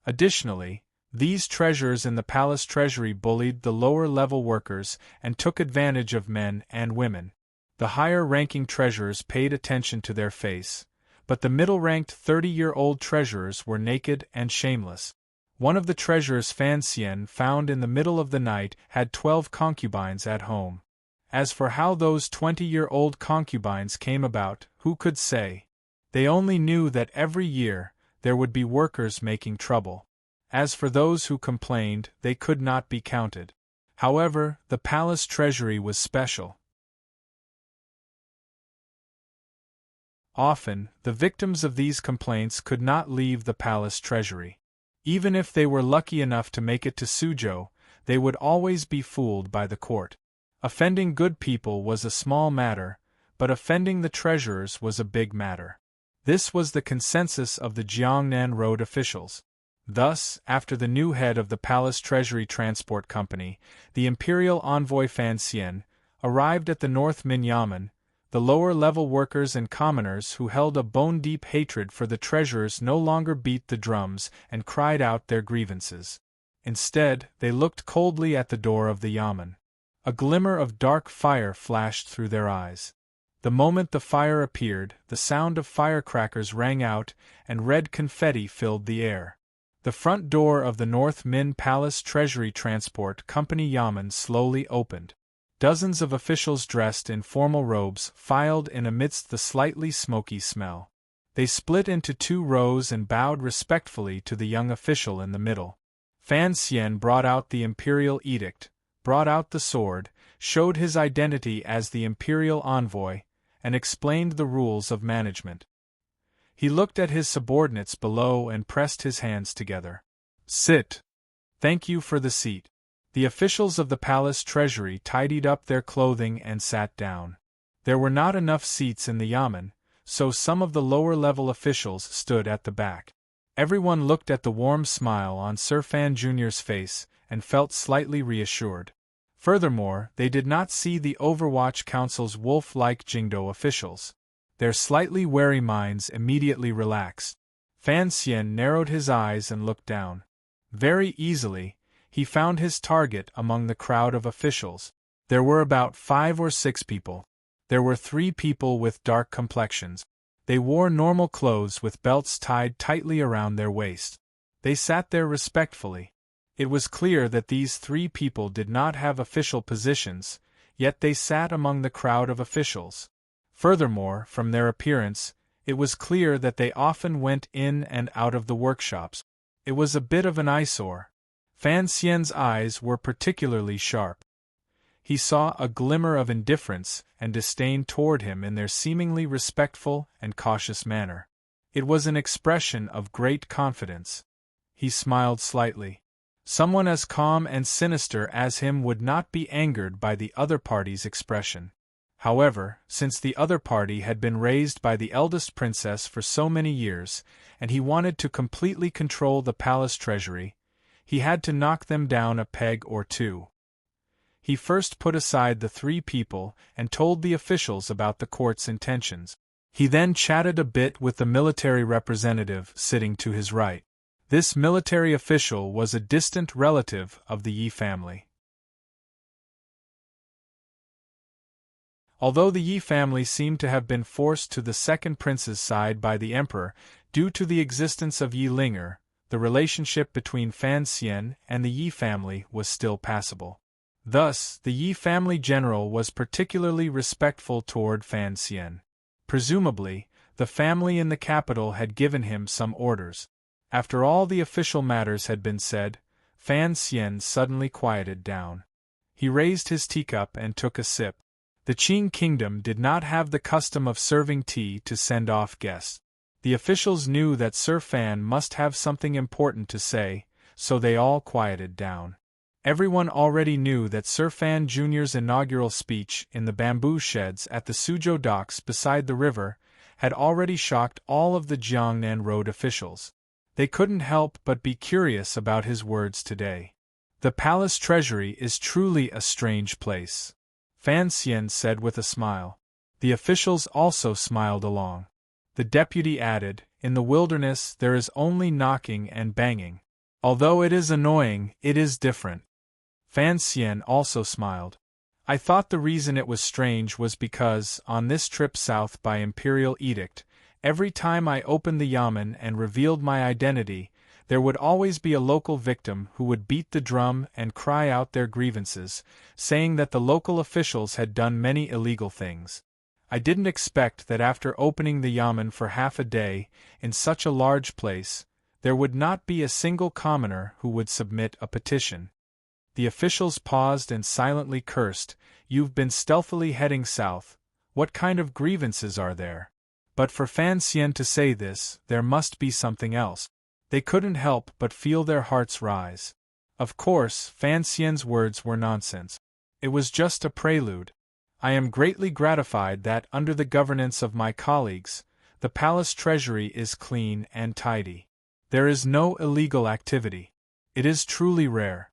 Additionally, these treasurers in the palace treasury bullied the lower-level workers and took advantage of men and women. The higher-ranking treasurers paid attention to their face, but the middle-ranked 30-year-old treasurers were naked and shameless. One of the treasurers Fan Xian found in the middle of the night had 12 concubines at home. As for how those 20-year-old concubines came about, who could say? They only knew that every year there would be workers making trouble. As for those who complained, they could not be counted. However, the palace treasury was special. Often, the victims of these complaints could not leave the palace treasury. Even if they were lucky enough to make it to Suzhou, they would always be fooled by the court. Offending good people was a small matter, but offending the treasurers was a big matter. This was the consensus of the Jiangnan Road officials. Thus, after the new head of the Palace Treasury Transport Company, the imperial envoy Fan Xian, arrived at the North Min Yamen, the lower-level workers and commoners who held a bone-deep hatred for the treasurers no longer beat the drums and cried out their grievances. Instead, they looked coldly at the door of the yamen. A glimmer of dark fire flashed through their eyes. The moment the fire appeared, the sound of firecrackers rang out, and red confetti filled the air. The front door of the North Min Palace Treasury Transport Company yamen slowly opened. Dozens of officials dressed in formal robes filed in amidst the slightly smoky smell. They split into 2 rows and bowed respectfully to the young official in the middle. Fan Xian brought out the imperial edict, brought out the sword, showed his identity as the imperial envoy, and explained the rules of management. He looked at his subordinates below and pressed his hands together. "Sit. Thank you for the seat." The officials of the palace treasury tidied up their clothing and sat down. There were not enough seats in the yamen, so some of the lower-level officials stood at the back. Everyone looked at the warm smile on Sir Fan Jr.'s face and felt slightly reassured. Furthermore, they did not see the Overwatch Council's wolf-like Jingdo officials. Their slightly wary minds immediately relaxed. Fan Xian narrowed his eyes and looked down. Very easily, he found his target among the crowd of officials. There were about 5 or 6 people. There were 3 people with dark complexions. They wore normal clothes with belts tied tightly around their waist. They sat there respectfully. It was clear that these 3 people did not have official positions, yet they sat among the crowd of officials. Furthermore, from their appearance, it was clear that they often went in and out of the workshops. It was a bit of an eyesore. Fan Xian's eyes were particularly sharp. He saw a glimmer of indifference and disdain toward him in their seemingly respectful and cautious manner. It was an expression of great confidence. He smiled slightly. Someone as calm and sinister as him would not be angered by the other party's expression. However, since the other party had been raised by the eldest princess for so many years, and he wanted to completely control the palace treasury, he had to knock them down a peg or 2. He first put aside the 3 people and told the officials about the court's intentions. He then chatted a bit with the military representative sitting to his right. This military official was a distant relative of the Yi family. Although the Yi family seemed to have been forced to the second prince's side by the emperor due to the existence of Yi Linger, the relationship between Fan Xian and the Yi family was still passable. Thus, the Yi family general was particularly respectful toward Fan Xian. Presumably, the family in the capital had given him some orders. After all the official matters had been said, Fan Xian suddenly quieted down. He raised his teacup and took a sip. The Qing kingdom did not have the custom of serving tea to send off guests. The officials knew that Sir Fan must have something important to say, so they all quieted down. Everyone already knew that Sir Fan Jr.'s inaugural speech in the bamboo sheds at the Suzhou docks beside the river had already shocked all of the Jiangnan Road officials. They couldn't help but be curious about his words today. The palace treasury is truly a strange place, Fan Xian said with a smile. The officials also smiled along. The deputy added, "In the wilderness there is only knocking and banging. Although it is annoying, it is different." Fan Xian also smiled. "I thought the reason it was strange was because, on this trip south by imperial edict, every time I opened the yamen and revealed my identity, there would always be a local victim who would beat the drum and cry out their grievances, saying that the local officials had done many illegal things. I didn't expect that after opening the yamen for half a day, in such a large place, there would not be a single commoner who would submit a petition." The officials paused and silently cursed. "You've been stealthily heading south. What kind of grievances are there?" But for Fan Xian to say this, there must be something else. They couldn't help but feel their hearts rise. Of course, Fan Xian's words were nonsense. It was just a prelude. "I am greatly gratified that, under the governance of my colleagues, the palace treasury is clean and tidy. There is no illegal activity. It is truly rare.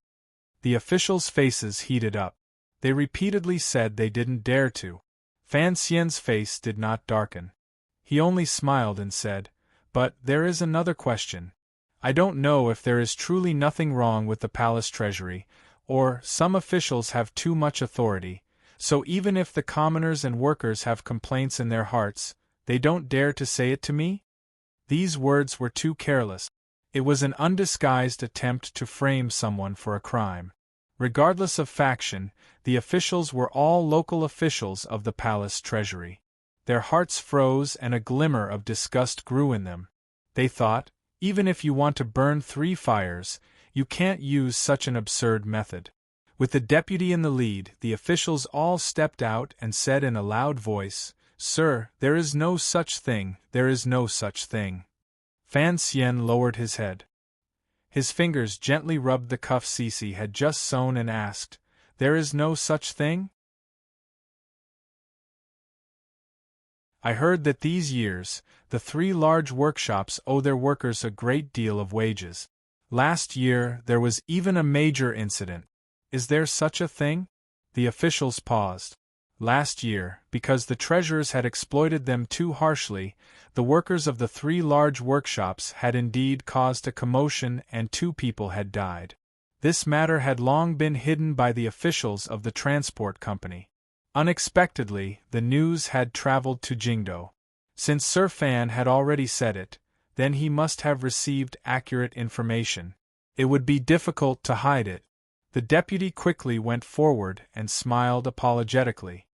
The officials' faces heated up. They repeatedly said they didn't dare to. Fan Xian's face did not darken. He only smiled and said, "But there is another question. I don't know if there is truly nothing wrong with the palace treasury, or some officials have too much authority, so even if the commoners and workers have complaints in their hearts, they don't dare to say it to me?" These words were too careless. It was an undisguised attempt to frame someone for a crime. Regardless of faction, the officials were all local officials of the palace treasury. Their hearts froze and a glimmer of disgust grew in them. They thought, even if you want to burn 3 fires, you can't use such an absurd method. With the deputy in the lead, the officials all stepped out and said in a loud voice, "Sir, there is no such thing, there is no such thing." Fan Xian lowered his head. His fingers gently rubbed the cuff Cece had just sewn and asked, "There is no such thing?" I heard that these years, the 3 large workshops owe their workers a great deal of wages. Last year, there was even a major incident. Is there such a thing? The officials paused. Last year, because the treasurers had exploited them too harshly, the workers of the 3 large workshops had indeed caused a commotion and 2 people had died. This matter had long been hidden by the officials of the transport company. Unexpectedly, the news had traveled to Jingdo. Since Sir Fan had already said it, then he must have received accurate information. It would be difficult to hide it. The deputy quickly went forward and smiled apologetically.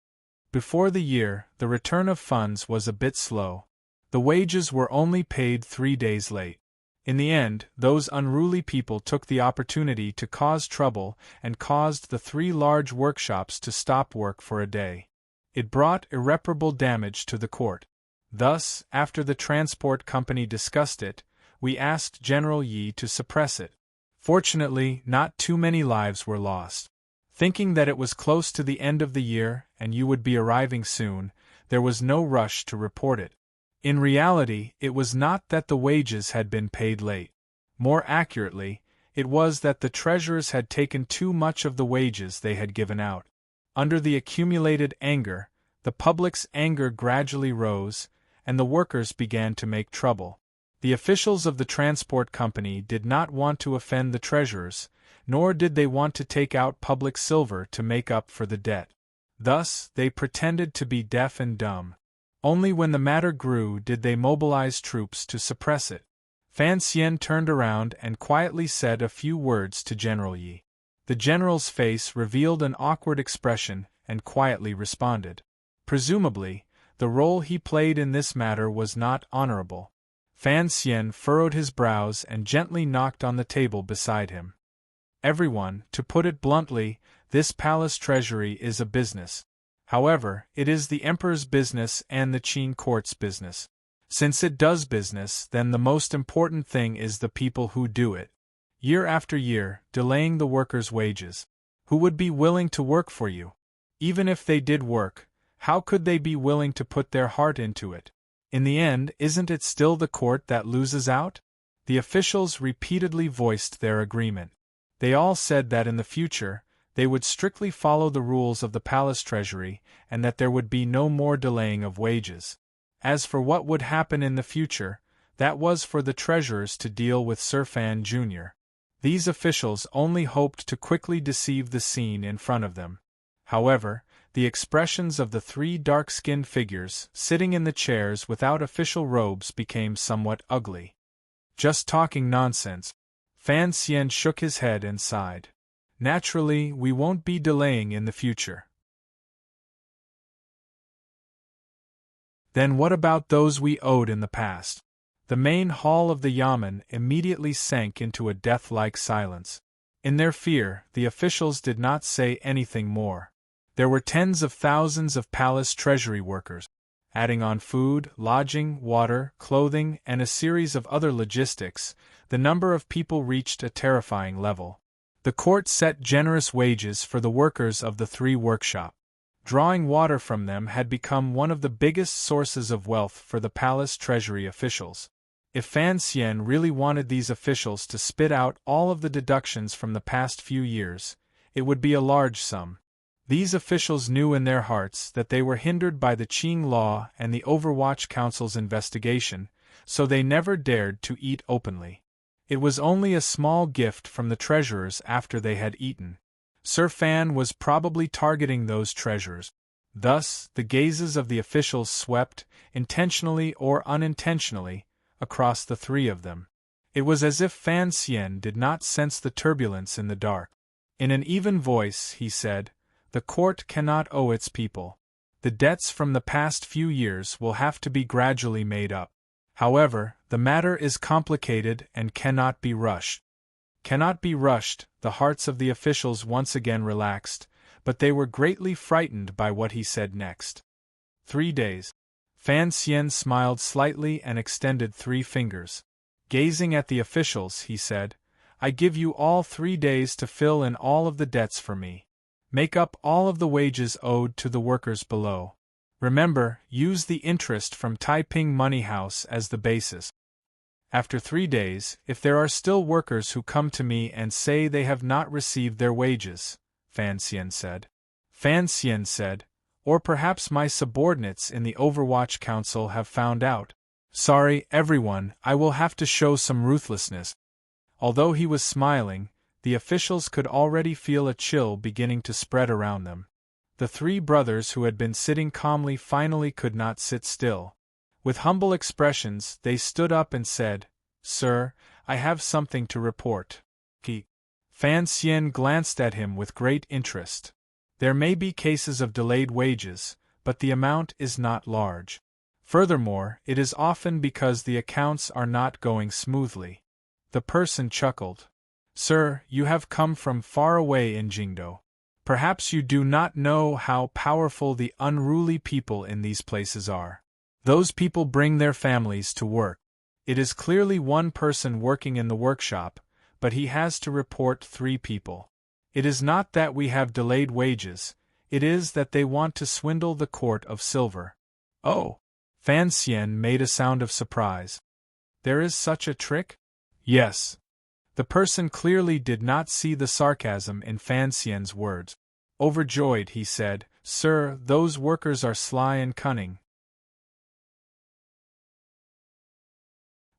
Before the year, the return of funds was a bit slow. The wages were only paid 3 days late. In the end, those unruly people took the opportunity to cause trouble and caused the 3 large workshops to stop work for a day. It brought irreparable damage to the court. Thus, after the transport company discussed it, we asked General Yi to suppress it. Fortunately, not too many lives were lost. Thinking that it was close to the end of the year and you would be arriving soon, there was no rush to report it. In reality, it was not that the wages had been paid late. More accurately, it was that the treasurers had taken too much of the wages they had given out. Under the accumulated anger, the public's anger gradually rose, and the workers began to make trouble. The officials of the transport company did not want to offend the treasurers, nor did they want to take out public silver to make up for the debt. Thus, they pretended to be deaf and dumb. Only when the matter grew did they mobilize troops to suppress it. Fan Xian turned around and quietly said a few words to General Yi. The general's face revealed an awkward expression and quietly responded. Presumably, the role he played in this matter was not honorable. Fan Xian furrowed his brows and gently knocked on the table beside him. Everyone, to put it bluntly, this palace treasury is a business. However, it is the emperor's business and the Qin court's business. Since it does business, then the most important thing is the people who do it. Year after year, delaying the workers' wages. Who would be willing to work for you? Even if they did work, how could they be willing to put their heart into it? In the end, isn't it still the court that loses out? The officials repeatedly voiced their agreement. They all said that in the future, they would strictly follow the rules of the palace treasury and that there would be no more delaying of wages. As for what would happen in the future, that was for the treasurers to deal with Sir Fan Jr. These officials only hoped to quickly deceive the scene in front of them. However, the expressions of the 3 dark-skinned figures sitting in the chairs without official robes became somewhat ugly. Just talking nonsense. Fan Xian shook his head and sighed. Naturally, we won't be delaying in the future. Then what about those we owed in the past? The main hall of the yamen immediately sank into a death-like silence. In their fear, the officials did not say anything more. There were tens of thousands of palace treasury workers. Adding on food, lodging, water, clothing, and a series of other logistics, the number of people reached a terrifying level. The court set generous wages for the workers of the 3 workshops. Drawing water from them had become one of the biggest sources of wealth for the palace treasury officials. If Fan Xian really wanted these officials to spit out all of the deductions from the past few years, it would be a large sum. These officials knew in their hearts that they were hindered by the Qing law and the Overwatch Council's investigation, so they never dared to eat openly. It was only a small gift from the treasurers after they had eaten. Sir Fan was probably targeting those treasures. Thus, the gazes of the officials swept, intentionally or unintentionally, across the three of them. It was as if Fan Xian did not sense the turbulence in the dark. In an even voice, he said, "The court cannot owe its people. The debts from the past few years will have to be gradually made up. However, the matter is complicated and cannot be rushed." Cannot be rushed, the hearts of the officials once again relaxed, but they were greatly frightened by what he said next. 3 days. Fan Xian smiled slightly and extended 3 fingers. Gazing at the officials, he said, "I give you all 3 days to fill in all of the debts for me. Make up all of the wages owed to the workers below. Remember, use the interest from Taiping Money House as the basis. After 3 days, if there are still workers who come to me and say they have not received their wages," Fan Xian said. Fan Xian said, "Or perhaps my subordinates in the Overwatch Council have found out. Sorry, everyone, I will have to show some ruthlessness." Although he was smiling, the officials could already feel a chill beginning to spread around them. The 3 brothers who had been sitting calmly finally could not sit still. With humble expressions, they stood up and said, "Sir, I have something to report." Fan Xian glanced at him with great interest. "There may be cases of delayed wages, but the amount is not large. Furthermore, it is often because the accounts are not going smoothly." The person chuckled. "Sir, you have come from far away in Jingdo. Perhaps you do not know how powerful the unruly people in these places are. Those people bring their families to work. It is clearly one person working in the workshop, but he has to report 3 people. It is not that we have delayed wages, it is that they want to swindle the court of silver." "Oh!" Fan Xian made a sound of surprise. "There is such a trick?" "Yes." The person clearly did not see the sarcasm in Fan Xian's words. Overjoyed, he said, "Sir, those workers are sly and cunning.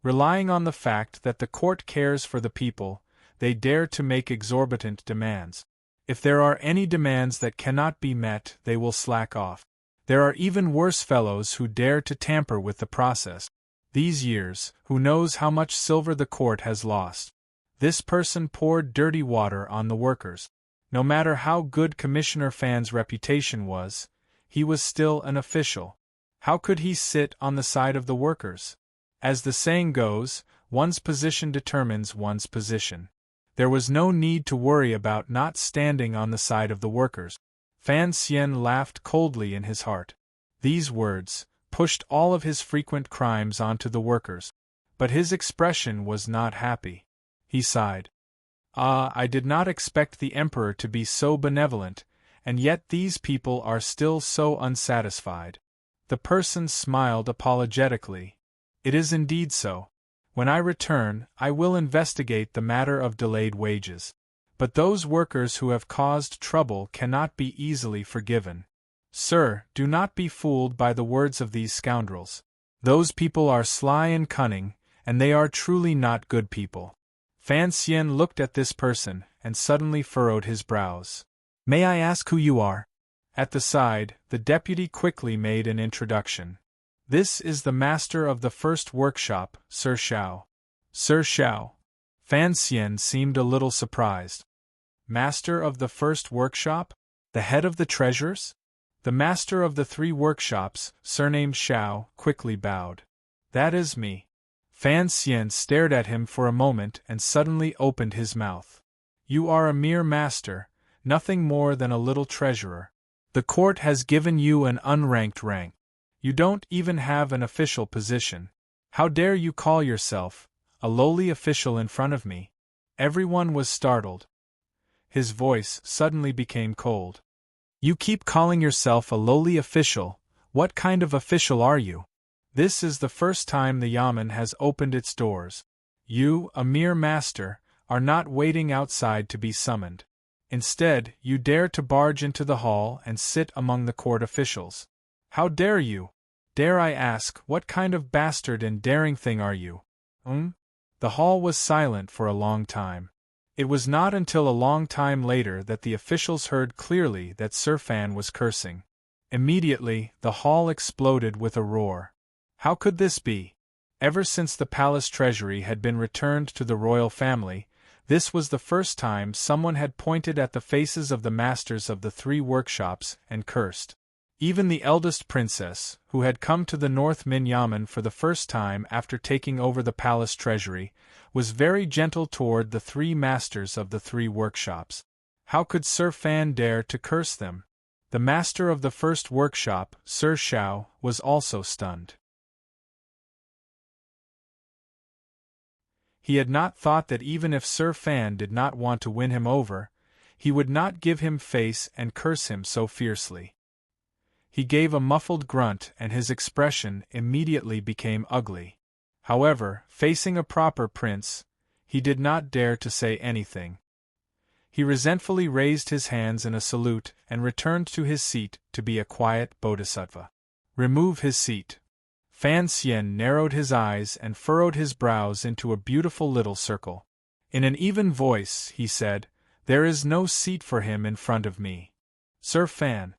Relying on the fact that the court cares for the people, they dare to make exorbitant demands. If there are any demands that cannot be met, they will slack off. There are even worse fellows who dare to tamper with the process. These years, who knows how much silver the court has lost? This person poured dirty water on the workers. No matter how good Commissioner Fan's reputation was, he was still an official. How could he sit on the side of the workers? As the saying goes, one's position determines one's position. There was no need to worry about not standing on the side of the workers. Fan Xian laughed coldly in his heart. These words pushed all of his frequent crimes onto the workers. But his expression was not happy. He sighed. "Ah, I did not expect the Emperor to be so benevolent, and yet these people are still so unsatisfied." The person smiled apologetically. "It is indeed so. When I return, I will investigate the matter of delayed wages. But those workers who have caused trouble cannot be easily forgiven. Sir, do not be fooled by the words of these scoundrels. Those people are sly and cunning, and they are truly not good people." Fan Xian looked at this person, and suddenly furrowed his brows. "May I ask who you are?" At the side, the deputy quickly made an introduction. "This is the master of the first workshop, Sir Xiao." "Sir Xiao." Fan Xian seemed a little surprised. "Master of the first workshop? The head of the treasures?" The master of the 3 workshops, surnamed Xiao, quickly bowed. "That is me." Fan Xian stared at him for a moment and suddenly opened his mouth. "You are a mere master, nothing more than a little treasurer. The court has given you an unranked rank. You don't even have an official position. How dare you call yourself a lowly official in front of me?" Everyone was startled. His voice suddenly became cold. "You keep calling yourself a lowly official. What kind of official are you?" This is the first time the yamen has opened its doors. You, a mere master, are not waiting outside to be summoned. Instead, you dare to barge into the hall and sit among the court officials. How dare you? Dare I ask, what kind of bastard and daring thing are you? The hall was silent for a long time. It was not until a long time later that the officials heard clearly that Sir Fan was cursing. Immediately, the hall exploded with a roar. How could this be? Ever since the palace treasury had been returned to the royal family, this was the first time someone had pointed at the faces of the masters of the 3 workshops and cursed. Even the eldest princess, who had come to the North Min Yamen for the first time after taking over the palace treasury, was very gentle toward the 3 masters of the 3 workshops. How could Sir Fan dare to curse them? The master of the first workshop, Sir Shao, was also stunned. He had not thought that even if Sir Fan did not want to win him over, he would not give him face and curse him so fiercely. He gave a muffled grunt and his expression immediately became ugly. However, facing a proper prince, he did not dare to say anything. He resentfully raised his hands in a salute and returned to his seat to be a quiet bodhisattva. Remove his seat. Fan Xian narrowed his eyes and furrowed his brows into a beautiful little circle. In an even voice, he said, "There is no seat for him in front of me." Sir Fan.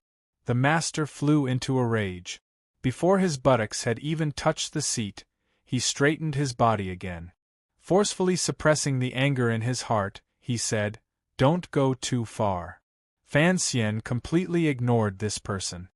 The master flew into a rage. Before his buttocks had even touched the seat, he straightened his body again. Forcefully suppressing the anger in his heart, he said, "Don't go too far." Fan Xian completely ignored this person.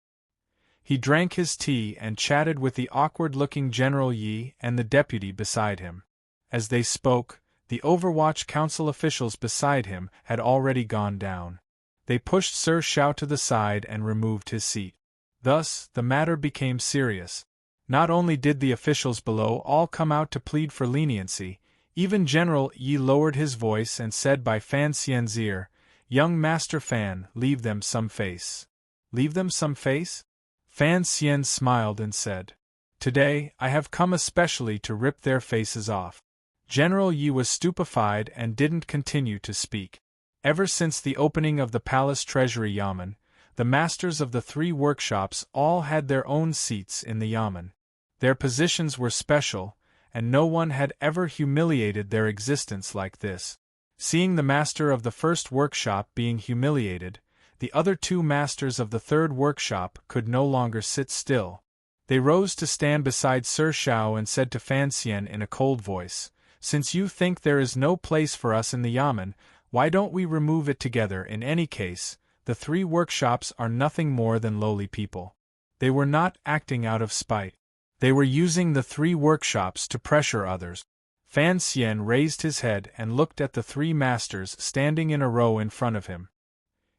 He drank his tea and chatted with the awkward-looking General Yi and the deputy beside him. As they spoke, the Overwatch Council officials beside him had already gone down. They pushed Sir Shao to the side and removed his seat. Thus, the matter became serious. Not only did the officials below all come out to plead for leniency, even General Yi lowered his voice and said by Fan Xian's ear, "Young Master Fan, leave them some face." Leave them some face? Fan Xian smiled and said, "Today, I have come especially to rip their faces off." General Yi was stupefied and didn't continue to speak. Ever since the opening of the palace treasury yamen, the masters of the 3 workshops all had their own seats in the yamen. Their positions were special, and no one had ever humiliated their existence like this. Seeing the master of the first workshop being humiliated, the other 2 masters of the 3rd workshop could no longer sit still. They rose to stand beside Sir Shao and said to Fan Xian in a cold voice, "Since you think there is no place for us in the yamen, why don't we remove it together? In any case, the 3 workshops are nothing more than lowly people." They were not acting out of spite. They were using the 3 workshops to pressure others. Fan Xian raised his head and looked at the 3 masters standing in a row in front of him.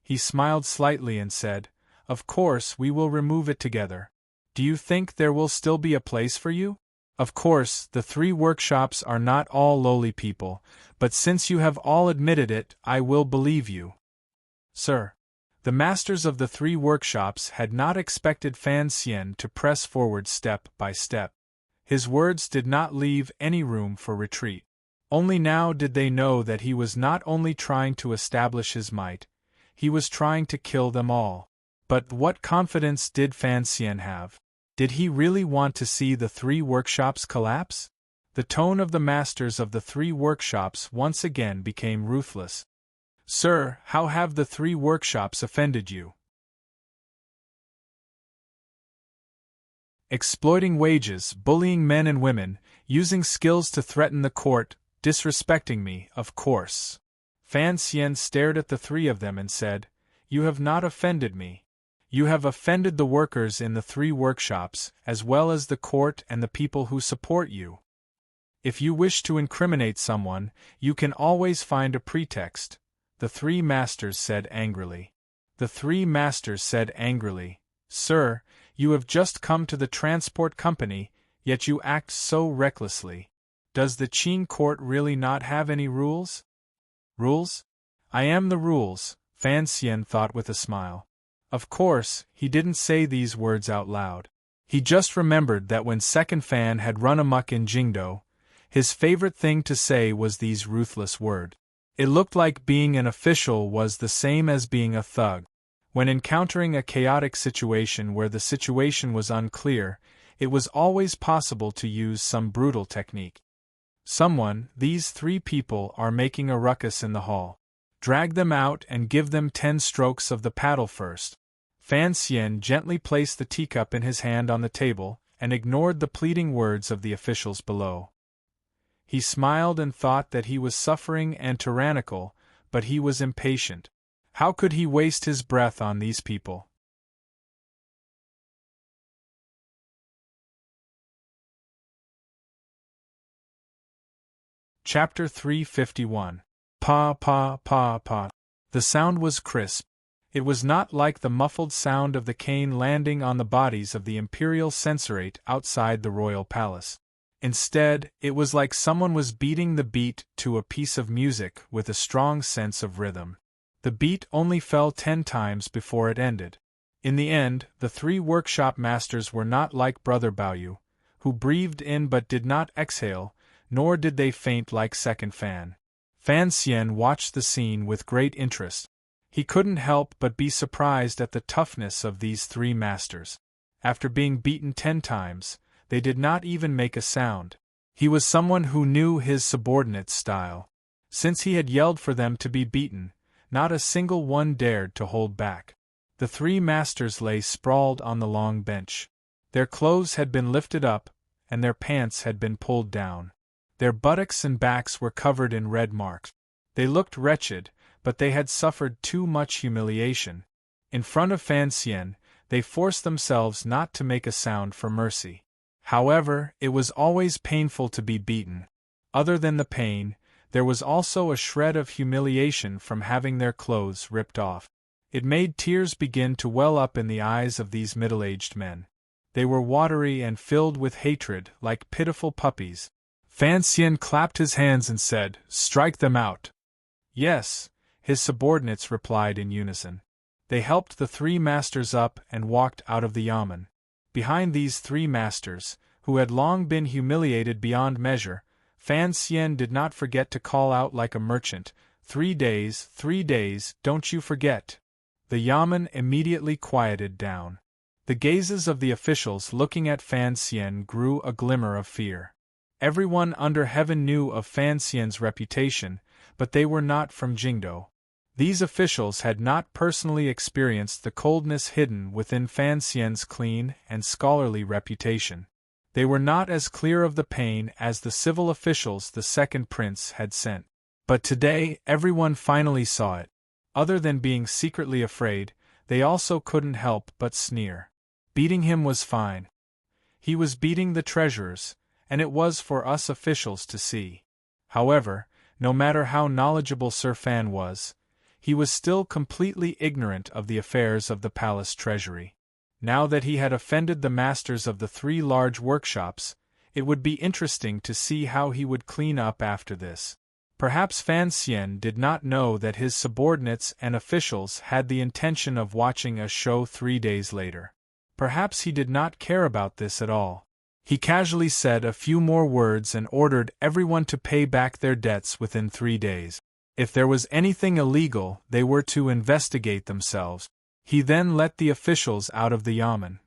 He smiled slightly and said, "Of course we will remove it together. Do you think there will still be a place for you? Of course, the 3 workshops are not all lowly people, but since you have all admitted it, I will believe you." Sir. The masters of the 3 workshops had not expected Fan Xian to press forward step by step. His words did not leave any room for retreat. Only now did they know that he was not only trying to establish his might, he was trying to kill them all. But what confidence did Fan Xian have? Did he really want to see the 3 workshops collapse? The tone of the masters of the 3 workshops once again became ruthless. "Sir, how have the 3 workshops offended you?" Exploiting wages, bullying men and women, using skills to threaten the court, disrespecting me, of course. Fan Xian stared at the 3 of them and said, "You have not offended me. You have offended the workers in the 3 workshops, as well as the court and the people who support you. If you wish to incriminate someone, you can always find a pretext," the 3 masters said angrily. The 3 masters said angrily, "Sir, you have just come to the transport company, yet you act so recklessly. Does the Qin court really not have any rules?" "Rules? I am the rules," Fan Xian thought with a smile. Of course, he didn't say these words out loud. He just remembered that when Second Fan had run amok in Jingdo, his favorite thing to say was these ruthless words. It looked like being an official was the same as being a thug. When encountering a chaotic situation where the situation was unclear, it was always possible to use some brutal technique. These 3 people are making a ruckus in the hall. Drag them out and give them 10 strokes of the paddle first. Fan Xian gently placed the teacup in his hand on the table and ignored the pleading words of the officials below. He smiled and thought that he was suffering and tyrannical, but he was impatient. How could he waste his breath on these people? Chapter 351. Pa pa pa pa. The sound was crisp. It was not like the muffled sound of the cane landing on the bodies of the imperial censorate outside the royal palace. Instead, it was like someone was beating the beat to a piece of music with a strong sense of rhythm. The beat only fell 10 times before it ended. In the end, the 3 workshop masters were not like Brother Baoyu, who breathed in but did not exhale, nor did they faint like Second Fan. Fan Xian watched the scene with great interest. He couldn't help but be surprised at the toughness of these 3 masters. After being beaten 10 times, they did not even make a sound. He was someone who knew his subordinates' style. Since he had yelled for them to be beaten, not a single one dared to hold back. The 3 masters lay sprawled on the long bench. Their clothes had been lifted up, and their pants had been pulled down. Their buttocks and backs were covered in red marks. They looked wretched, but they had suffered too much humiliation. In front of Fan Xian, they forced themselves not to make a sound for mercy. However, it was always painful to be beaten. Other than the pain, there was also a shred of humiliation from having their clothes ripped off. It made tears begin to well up in the eyes of these middle-aged men. They were watery and filled with hatred, like pitiful puppies. Fan Xian clapped his hands and said, "Strike them out." "Yes," his subordinates replied in unison. They helped the 3 masters up and walked out of the yamen. Behind these 3 masters, who had long been humiliated beyond measure, Fan Xian did not forget to call out like a merchant, 3 days, 3 days, don't you forget." The yamen immediately quieted down. The gazes of the officials looking at Fan Xian grew a glimmer of fear. Everyone under heaven knew of Fan Xian's reputation, but they were not from Jingdo. These officials had not personally experienced the coldness hidden within Fan Xian's clean and scholarly reputation. They were not as clear of the pain as the civil officials the second prince had sent. But today, everyone finally saw it. Other than being secretly afraid, they also couldn't help but sneer. Beating him was fine. He was beating the treasurers, and it was for us officials to see. However, no matter how knowledgeable Sir Fan was, he was still completely ignorant of the affairs of the palace treasury. Now that he had offended the masters of the 3 large workshops, it would be interesting to see how he would clean up after this. Perhaps Fan Xian did not know that his subordinates and officials had the intention of watching a show 3 days later. Perhaps he did not care about this at all. He casually said a few more words and ordered everyone to pay back their debts within 3 days. If there was anything illegal, they were to investigate themselves. He then let the officials out of the yamen.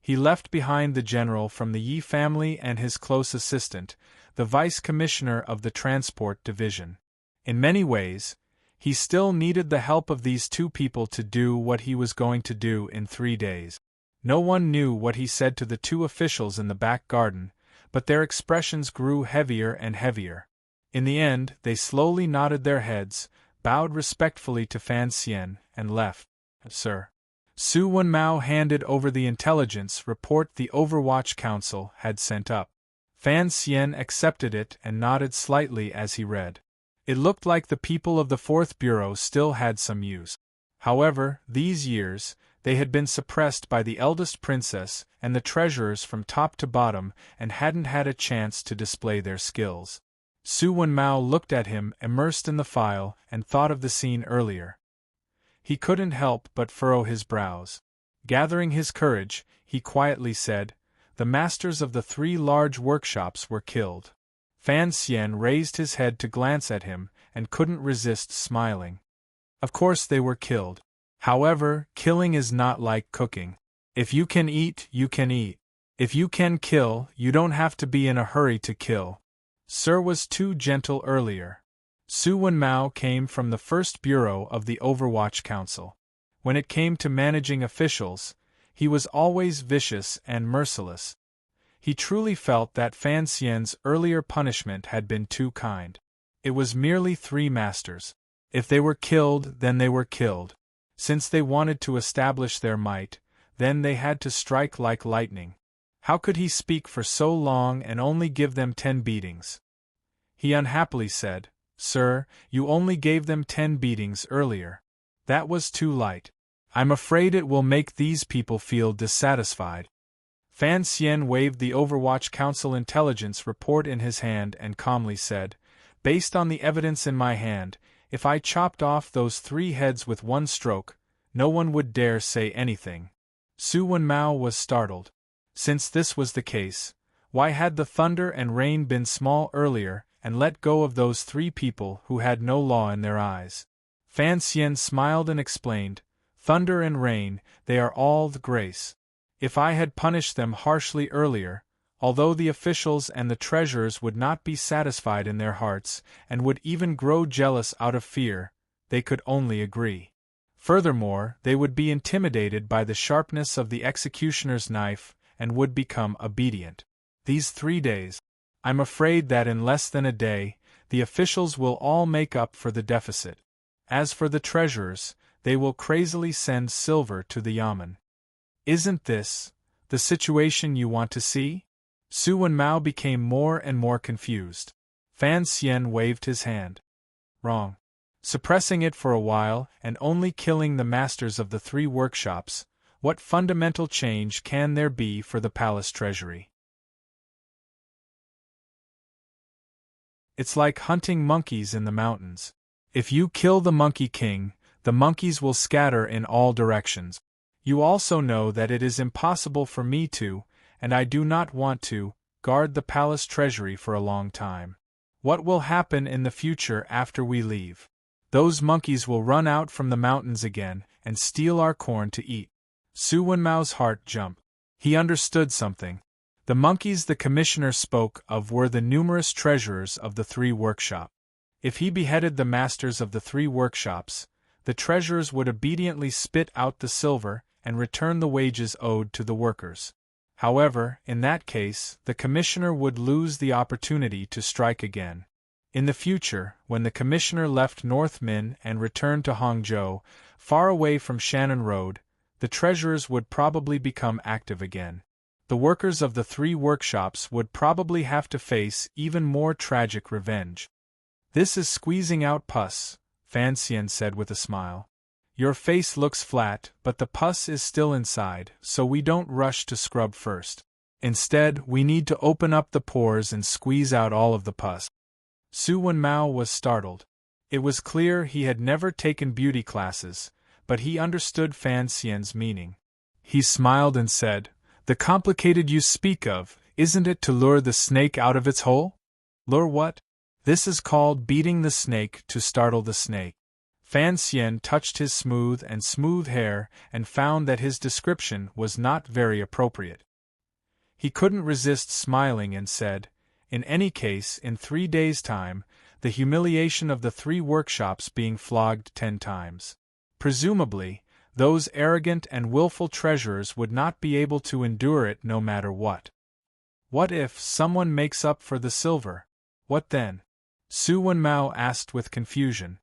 He left behind the general from the Yi family and his close assistant, the vice commissioner of the transport division. In many ways, he still needed the help of these 2 people to do what he was going to do in 3 days. No one knew what he said to the 2 officials in the back garden, but their expressions grew heavier and heavier. In the end, they slowly nodded their heads, bowed respectfully to Fan Xian, and left. "Sir." Su Wenmao handed over the intelligence report the Overwatch Council had sent up. Fan Xian accepted it and nodded slightly as he read. It looked like the people of the 4th Bureau still had some use. However, these years, they had been suppressed by the eldest princess and the treasurers from top to bottom and hadn't had a chance to display their skills. Su Wenmao looked at him immersed in the file and thought of the scene earlier. He couldn't help but furrow his brows. Gathering his courage, he quietly said, "The masters of the 3 large workshops were killed." Fan Xian raised his head to glance at him, and couldn't resist smiling. Of course they were killed. However, killing is not like cooking. If you can eat, you can eat. If you can kill, you don't have to be in a hurry to kill. Sir was too gentle earlier. Su Wenmao came from the first bureau of the Overwatch Council. When it came to managing officials, he was always vicious and merciless. He truly felt that Fan Xian's earlier punishment had been too kind. It was merely 3 masters. If they were killed, then they were killed. Since they wanted to establish their might, then they had to strike like lightning. How could he speak for so long and only give them 10 beatings? He unhappily said, "Sir, you only gave them 10 beatings earlier. That was too light. I'm afraid it will make these people feel dissatisfied." Fan Xian waved the Overwatch Council intelligence report in his hand and calmly said, "Based on the evidence in my hand, if I chopped off those 3 heads with 1 stroke, no one would dare say anything." Su Wenmao was startled. Since this was the case, why had the thunder and rain been small earlier and let go of those 3 people who had no law in their eyes? Fan Xian smiled and explained, "Thunder and rain, they are all the grace. If I had punished them harshly earlier, although the officials and the treasurers would not be satisfied in their hearts and would even grow jealous out of fear, they could only agree. Furthermore, they would be intimidated by the sharpness of the executioner's knife and would become obedient. These 3 days, I'm afraid that in less than a day, the officials will all make up for the deficit. As for the treasurers, they will crazily send silver to the yamen. Isn't this the situation you want to see?" Su Wenmao became more and more confused. Fan Xian waved his hand. "Wrong. Suppressing it for a while and only killing the masters of the 3 workshops, what fundamental change can there be for the palace treasury? It's like hunting monkeys in the mountains. If you kill the Monkey King, the monkeys will scatter in all directions. You also know that it is impossible for me to, and I do not want to, guard the palace treasury for a long time. What will happen in the future after we leave? Those monkeys will run out from the mountains again and steal our corn to eat." Su Wenmao's heart jumped. He understood something. The monkeys the commissioner spoke of were the numerous treasurers of the 3 workshops. If he beheaded the masters of the 3 workshops, the treasurers would obediently spit out the silver and return the wages owed to the workers. However, in that case, the commissioner would lose the opportunity to strike again. In the future, when the commissioner left North Min and returned to Hangzhou, far away from Shannon Road, the treasurers would probably become active again. The workers of the 3 workshops would probably have to face even more tragic revenge. "This is squeezing out pus," Fan Xian said with a smile. "Your face looks flat, but the pus is still inside, so we don't rush to scrub first. Instead, we need to open up the pores and squeeze out all of the pus." Su Wenmao was startled. It was clear he had never taken beauty classes, but he understood Fan Xian's meaning. He smiled and said, "The complicated you speak of, isn't it to lure the snake out of its hole?" "Lure what?" "This is called beating the snake to startle the snake." Fan Xian touched his smooth hair and found that his description was not very appropriate. He couldn't resist smiling and said, "In any case, in 3 days' time, the humiliation of the 3 workshops being flogged 10 times. Presumably, those arrogant and willful treasurers would not be able to endure it no matter what. What if someone makes up for the silver? What then?" Su Wenmao asked with confusion.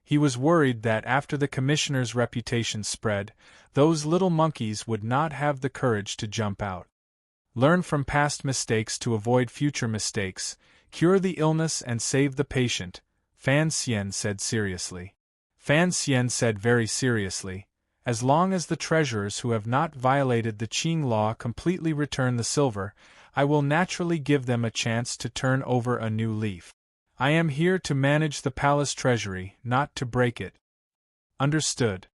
He was worried that after the commissioner's reputation spread, those little monkeys would not have the courage to jump out. Learn from past mistakes to avoid future mistakes, cure the illness and save the patient, Fan Xian said seriously. Fan Xian said very seriously, "As long as the treasurers who have not violated the Qing law completely return the silver, I will naturally give them a chance to turn over a new leaf. I am here to manage the palace treasury, not to break it." Understood.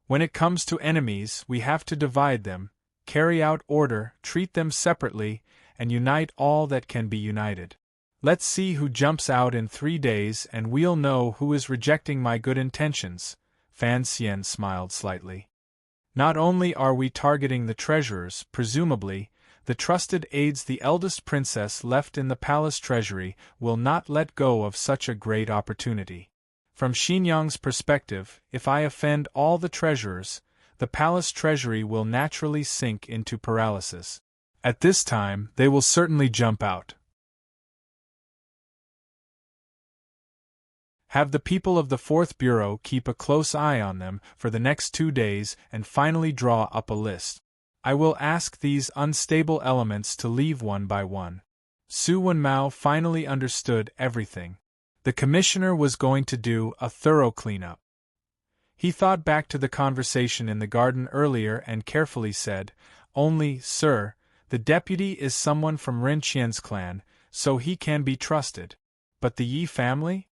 When it comes to enemies, we have to divide them, carry out order, treat them separately, and unite all that can be united. Let's see who jumps out in 3 days and we'll know who is rejecting my good intentions. Fan Xian smiled slightly. Not only are we targeting the treasurers, presumably, the trusted aides the eldest princess left in the palace treasury will not let go of such a great opportunity. From Xinyang's perspective, if I offend all the treasurers, the palace treasury will naturally sink into paralysis. At this time, they will certainly jump out. Have the people of the 4th Bureau keep a close eye on them for the next 2 days and finally draw up a list. I will ask these unstable elements to leave one by one. Su Wenmao finally understood everything. The commissioner was going to do a thorough cleanup. He thought back to the conversation in the garden earlier and carefully said, "Only, sir, the deputy is someone from Ren Qian's clan, so he can be trusted. But the Yi family?"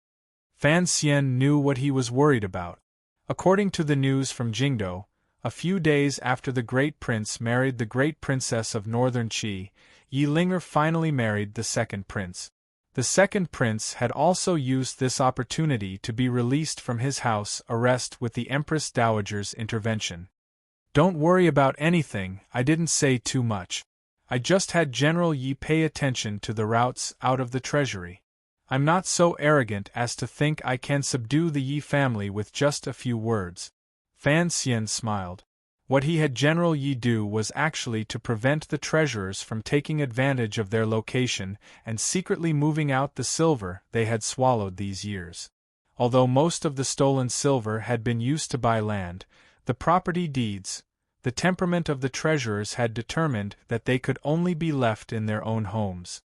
Fan Xian knew what he was worried about. According to the news from Jingdo, a few days after the Great Prince married the Great Princess of Northern Qi, Yi Linger finally married the second prince. The second prince had also used this opportunity to be released from his house arrest with the Empress Dowager's intervention. "Don't worry about anything, I didn't say too much. I just had General Yi pay attention to the routes out of the treasury. I'm not so arrogant as to think I can subdue the Yi family with just a few words." Fan Xian smiled. What he had General Yi do was actually to prevent the treasurers from taking advantage of their location and secretly moving out the silver they had swallowed these years. Although most of the stolen silver had been used to buy land, the property deeds, the temperament of the treasurers had determined that they could only be left in their own homes.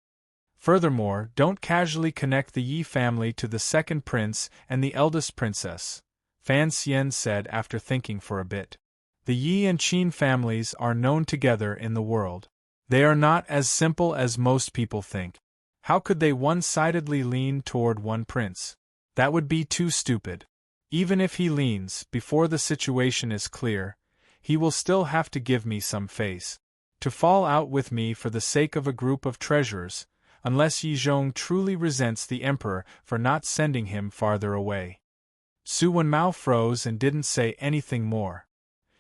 Furthermore, don't casually connect the Yi family to the second prince and the eldest princess, Fan Xian said after thinking for a bit. The Yi and Qin families are known together in the world. They are not as simple as most people think. How could they one-sidedly lean toward one prince? That would be too stupid. Even if he leans, before the situation is clear, he will still have to give me some face. To fall out with me for the sake of a group of treasurers, unless Yi Zhong truly resents the emperor for not sending him farther away. Su Wenmao froze and didn't say anything more.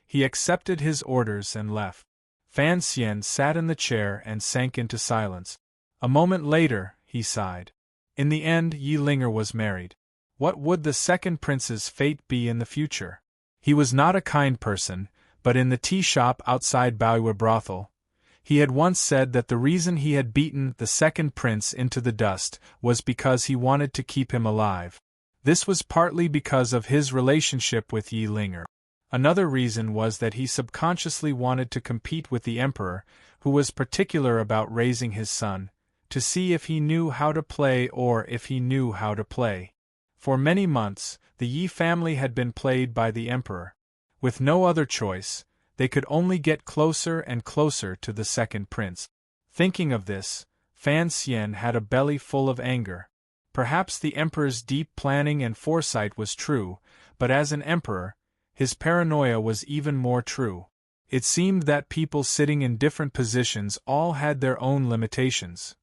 He accepted his orders and left. Fan Xian sat in the chair and sank into silence. A moment later, he sighed. In the end, Yi Linger was married. What would the second prince's fate be in the future? He was not a kind person, but in the tea shop outside Baoyue brothel, he had once said that the reason he had beaten the second prince into the dust was because he wanted to keep him alive. This was partly because of his relationship with Yi Linger. Another reason was that he subconsciously wanted to compete with the emperor, who was particular about raising his son, to see if he knew how to play or if he knew how to play. For many months, the Yi family had been played by the emperor. With no other choice, they could only get closer and closer to the second prince. Thinking of this, Fan Xian had a belly full of anger. Perhaps the emperor's deep planning and foresight was true, but as an emperor, his paranoia was even more true. It seemed that people sitting in different positions all had their own limitations.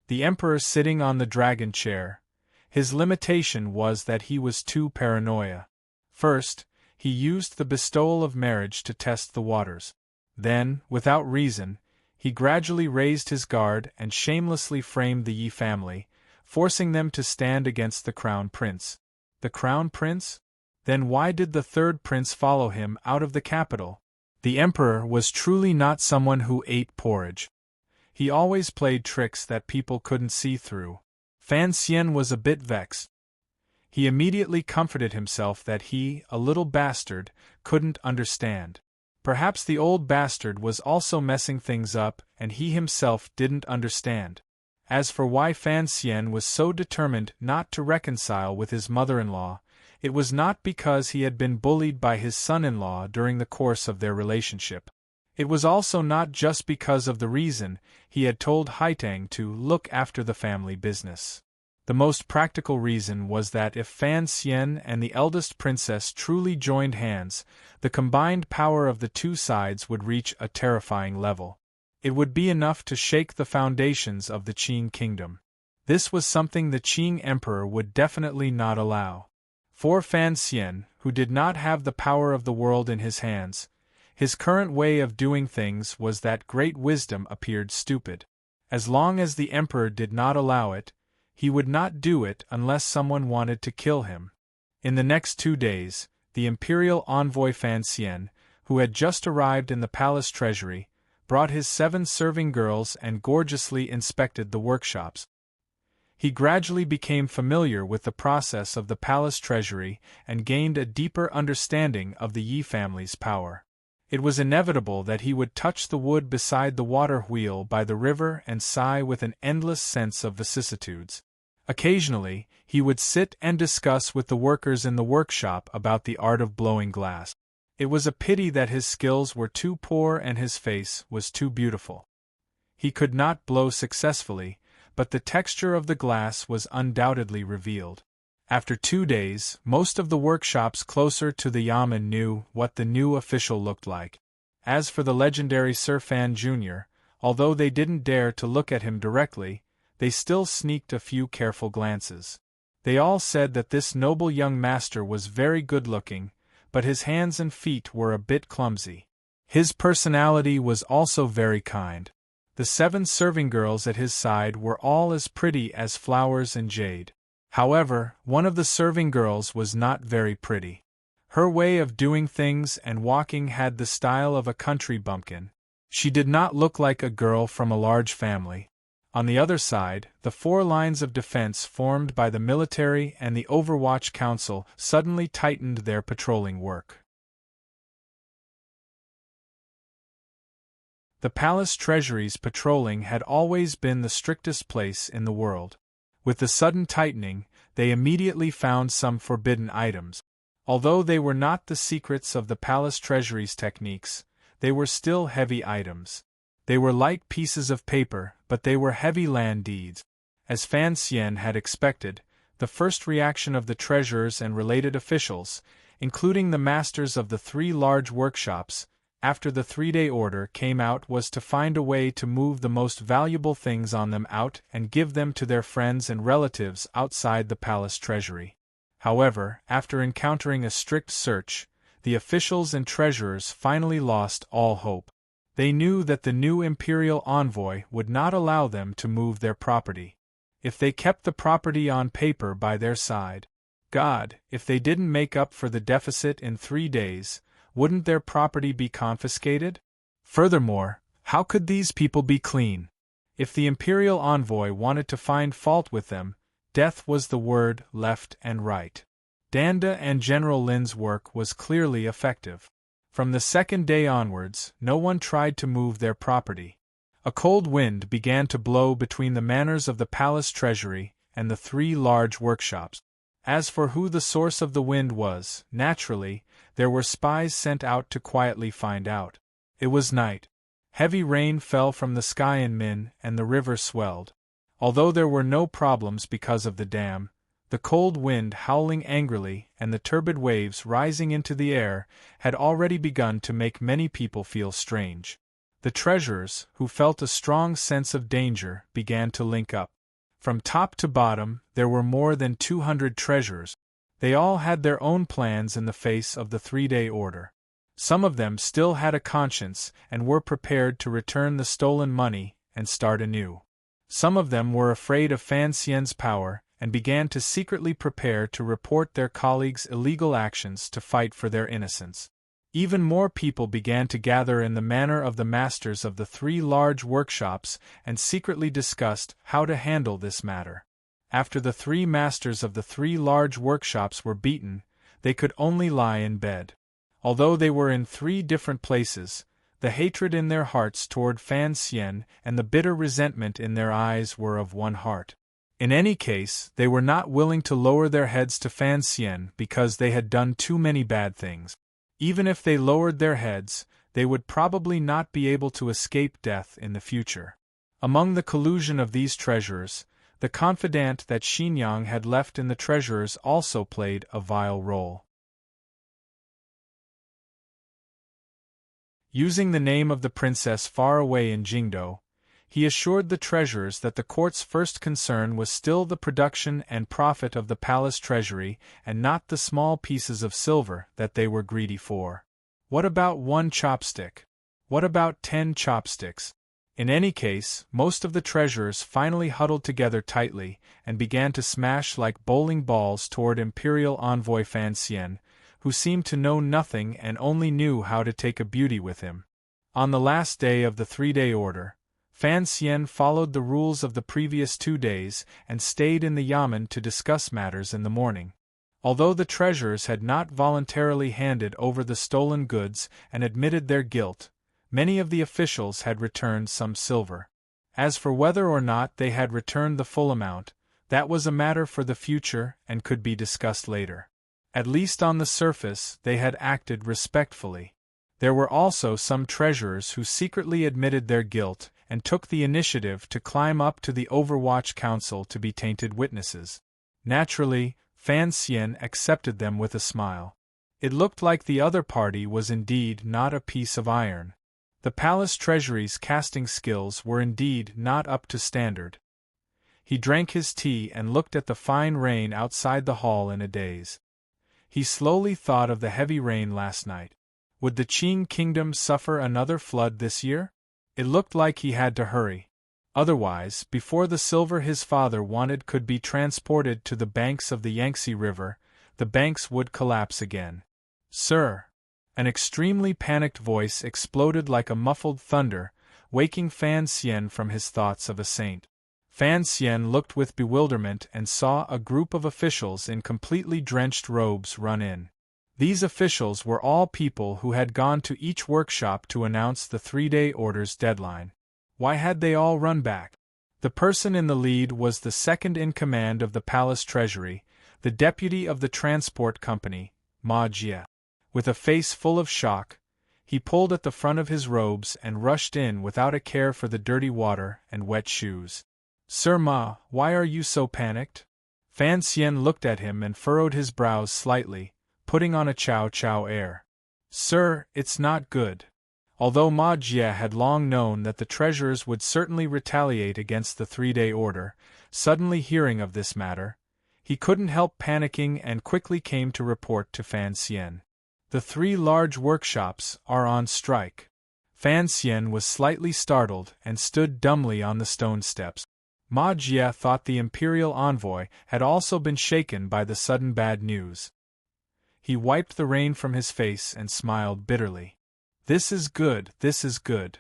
The emperor sitting on the dragon chair, his limitation was that he was too paranoia. First, he used the bestowal of marriage to test the waters. Then, without reason, he gradually raised his guard and shamelessly framed the Yi family, forcing them to stand against the crown prince. The crown prince? Then why did the third prince follow him out of the capital? The emperor was truly not someone who ate porridge. He always played tricks that people couldn't see through. Fan Xian was a bit vexed. He immediately comforted himself that he, a little bastard, couldn't understand. Perhaps the old bastard was also messing things up and he himself didn't understand. As for why Fan Xian was so determined not to reconcile with his mother-in-law, it was not because he had been bullied by his son-in-law during the course of their relationship. It was also not just because of the reason he had told Haitang to look after the family business. The most practical reason was that if Fan Xian and the eldest princess truly joined hands, the combined power of the two sides would reach a terrifying level. It would be enough to shake the foundations of the Qing kingdom. This was something the Qing emperor would definitely not allow. For Fan Xian, who did not have the power of the world in his hands, his current way of doing things was that great wisdom appeared stupid. As long as the emperor did not allow it, he would not do it unless someone wanted to kill him. In the next 2 days, the imperial envoy Fan Xian, who had just arrived in the palace treasury, brought his 7 serving girls and gorgeously inspected the workshops. He gradually became familiar with the process of the palace treasury and gained a deeper understanding of the Yi family's power. It was inevitable that he would touch the wood beside the water wheel by the river and sigh with an endless sense of vicissitudes. Occasionally, he would sit and discuss with the workers in the workshop about the art of blowing glass. It was a pity that his skills were too poor and his face was too beautiful. He could not blow successfully, but the texture of the glass was undoubtedly revealed. After 2 days, most of the workshops closer to the Yamen knew what the new official looked like. As for the legendary Sir Fan Jr., although they didn't dare to look at him directly, they still sneaked a few careful glances. They all said that this noble young master was very good-looking, but his hands and feet were a bit clumsy. His personality was also very kind. The 7 serving girls at his side were all as pretty as flowers and jade. However, one of the serving girls was not very pretty. Her way of doing things and walking had the style of a country bumpkin. She did not look like a girl from a large family. On the other side, the 4 lines of defense formed by the military and the Overwatch Council suddenly tightened their patrolling work. The palace treasury's patrolling had always been the strictest place in the world. With the sudden tightening, they immediately found some forbidden items. Although they were not the secrets of the palace treasury's techniques, they were still heavy items. They were light pieces of paper, but they were heavy land deeds. As Fan Xian had expected, the first reaction of the treasurers and related officials, including the masters of the 3 large workshops, after the 3-day order came out was to find a way to move the most valuable things on them out and give them to their friends and relatives outside the palace treasury. However, after encountering a strict search, the officials and treasurers finally lost all hope. They knew that the new imperial envoy would not allow them to move their property. If they kept the property on paper by their side, God, if they didn't make up for the deficit in 3 days, wouldn't their property be confiscated? Furthermore, how could these people be clean? If the imperial envoy wanted to find fault with them, death was the word left and right. Danda and General Lin's work was clearly effective. From the 2nd day onwards, no one tried to move their property. A cold wind began to blow between the manors of the palace treasury and the 3 large workshops. As for who the source of the wind was, naturally, there were spies sent out to quietly find out. It was night. Heavy rain fell from the sky in Min and the river swelled. Although there were no problems because of the dam, the cold wind howling angrily and the turbid waves rising into the air had already begun to make many people feel strange. The treasurers, who felt a strong sense of danger, began to link up. From top to bottom, there were more than 200 treasurers. They all had their own plans in the face of the 3-day order. Some of them still had a conscience and were prepared to return the stolen money and start anew. Some of them were afraid of Fan Xian's power and began to secretly prepare to report their colleagues' illegal actions to fight for their innocence. Even more people began to gather in the manor of the masters of the 3 large workshops and secretly discussed how to handle this matter. After the 3 masters of the 3 large workshops were beaten, they could only lie in bed. Although they were in 3 different places, the hatred in their hearts toward Fan Xian and the bitter resentment in their eyes were of one heart. In any case, they were not willing to lower their heads to Fan Xian because they had done too many bad things. Even if they lowered their heads, they would probably not be able to escape death in the future. Among the collusion of these treasurers, The confidant that Xinyang had left in the treasurers also played a vital role. Using the name of the princess far away in Jingdo, he assured the treasurers that the court's first concern was still the production and profit of the palace treasury and not the small pieces of silver that they were greedy for. What about 1 chopstick? What about 10 chopsticks? In any case, most of the treasurers finally huddled together tightly and began to smash like bowling balls toward Imperial Envoy Fan Xian, who seemed to know nothing and only knew how to take a beauty with him. On the last day of the 3-day order, Fan Xian followed the rules of the previous 2 days and stayed in the yamen to discuss matters in the morning. Although the treasurers had not voluntarily handed over the stolen goods and admitted their guilt, many of the officials had returned some silver. As for whether or not they had returned the full amount, that was a matter for the future and could be discussed later. At least on the surface, they had acted respectfully. There were also some treasurers who secretly admitted their guilt and took the initiative to climb up to the Overwatch Council to be tainted witnesses. Naturally, Fan Xian accepted them with a smile. It looked like the other party was indeed not a piece of iron. The palace treasury's casting skills were indeed not up to standard. He drank his tea and looked at the fine rain outside the hall in a daze. He slowly thought of the heavy rain last night. Would the Qing kingdom suffer another flood this year? It looked like he had to hurry. Otherwise, before the silver his father wanted could be transported to the banks of the Yangtze River, the banks would collapse again. Sir! An extremely panicked voice exploded like a muffled thunder, waking Fan Xian from his thoughts of a saint. Fan Xian looked with bewilderment and saw a group of officials in completely drenched robes run in. These officials were all people who had gone to each workshop to announce the 3-day order's deadline. Why had they all run back? The person in the lead was the second in command of the palace treasury, the deputy of the transport company, Ma Jie. With a face full of shock, he pulled at the front of his robes and rushed in without a care for the dirty water and wet shoes. Sir Ma, why are you so panicked? Fan Xian looked at him and furrowed his brows slightly, putting on a chow air. Sir, it's not good. Although Ma Jie had long known that the treasurers would certainly retaliate against the 3-day order, suddenly hearing of this matter, he couldn't help panicking and quickly came to report to Fan Xian. The 3 large workshops are on strike. Fan Xian was slightly startled and stood dumbly on the stone steps. Ma Jie thought the imperial envoy had also been shaken by the sudden bad news. He wiped the rain from his face and smiled bitterly. This is good, this is good.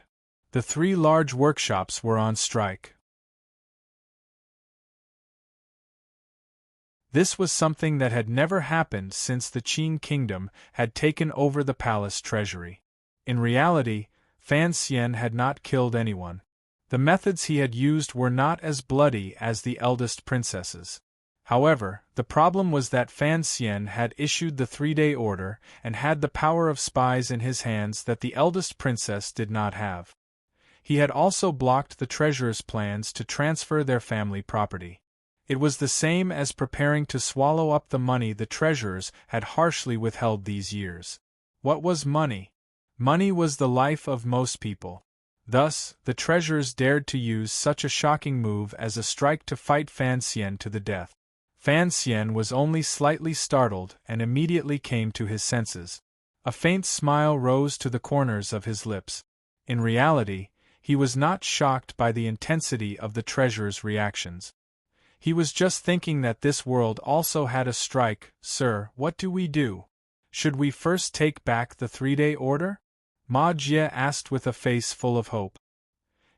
The 3 large workshops were on strike. This was something that had never happened since the Qing kingdom had taken over the palace treasury. In reality, Fan Xian had not killed anyone. The methods he had used were not as bloody as the eldest princesses. However, the problem was that Fan Xian had issued the 3-day order and had the power of spies in his hands that the eldest princess did not have. He had also blocked the treasurer's plans to transfer their family property. It was the same as preparing to swallow up the money the treasurers had harshly withheld these years. What was money? Money was the life of most people. Thus, the treasurers dared to use such a shocking move as a strike to fight Fan Xian to the death. Fan Xian was only slightly startled and immediately came to his senses. A faint smile rose to the corners of his lips. In reality, he was not shocked by the intensity of the treasurer's reactions. He was just thinking that this world also had a strike. Sir, what do we do? Should we first take back the 3-day order? Ma Jie asked with a face full of hope.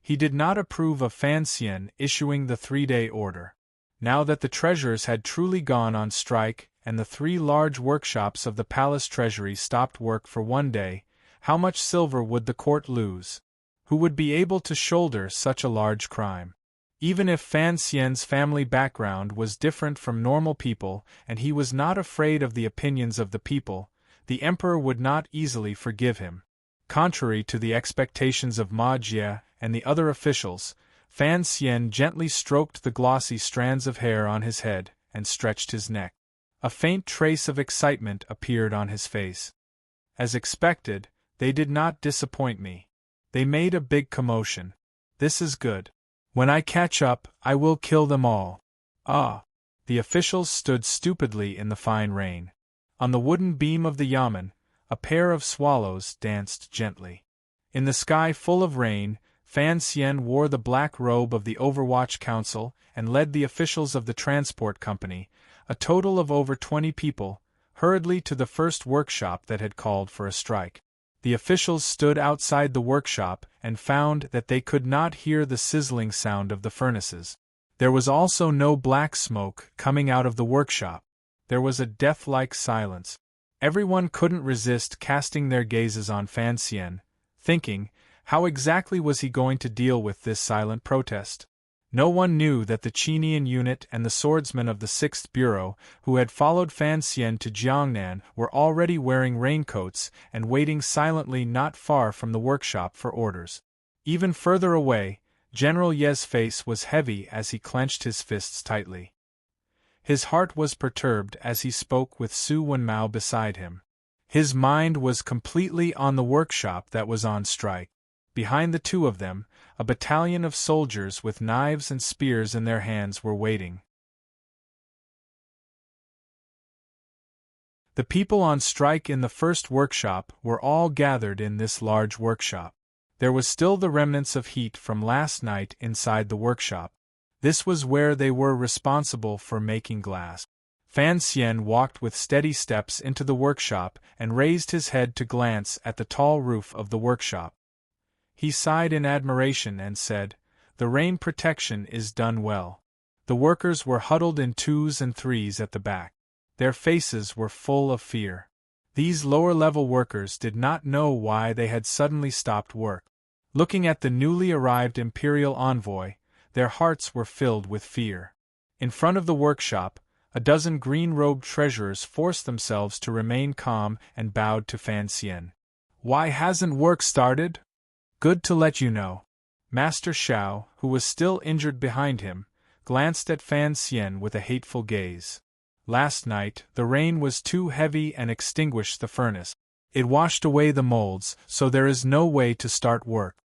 He did not approve of Fan Xian issuing the 3-day order. Now that the treasurers had truly gone on strike and the 3 large workshops of the palace treasury stopped work for 1 day, how much silver would the court lose? Who would be able to shoulder such a large crime? Even if Fan Xian's family background was different from normal people and he was not afraid of the opinions of the people, the emperor would not easily forgive him. Contrary to the expectations of Ma Jie and the other officials, Fan Xian gently stroked the glossy strands of hair on his head and stretched his neck. A faint trace of excitement appeared on his face. As expected, they did not disappoint me. They made a big commotion. This is good. When I catch up, I will kill them all. Ah! The officials stood stupidly in the fine rain. On the wooden beam of the yamen, a pair of swallows danced gently. In the sky full of rain, Fan Xian wore the black robe of the Overwatch Council and led the officials of the transport company, a total of over 20 people, hurriedly to the first workshop that had called for a strike. The officials stood outside the workshop and found that they could not hear the sizzling sound of the furnaces. There was also no black smoke coming out of the workshop. There was a death-like silence. Everyone couldn't resist casting their gazes on Fan Xian, thinking, how exactly was he going to deal with this silent protest? No one knew that the Qinian unit and the swordsmen of the 6th Bureau, who had followed Fan Xian to Jiangnan, were already wearing raincoats and waiting silently not far from the workshop for orders. Even further away, General Ye's face was heavy as he clenched his fists tightly. His heart was perturbed as he spoke with Su Wenmao beside him. His mind was completely on the workshop that was on strike. Behind the two of them, a battalion of soldiers with knives and spears in their hands were waiting. The people on strike in the first workshop were all gathered in this large workshop. There was still the remnants of heat from last night inside the workshop. This was where they were responsible for making glass. Fan Xian walked with steady steps into the workshop and raised his head to glance at the tall roof of the workshop. He sighed in admiration and said, "The rain protection is done well." The workers were huddled in 2s and 3s at the back. Their faces were full of fear. These lower-level workers did not know why they had suddenly stopped work. Looking at the newly arrived imperial envoy, their hearts were filled with fear. In front of the workshop, a dozen green-robed treasurers forced themselves to remain calm and bowed to Fan Xian. "Why hasn't work started?" "Good to let you know." Master Xiao, who was still injured behind him, glanced at Fan Xian with a hateful gaze. Last night, the rain was too heavy and extinguished the furnace. It washed away the molds, so there is no way to start work.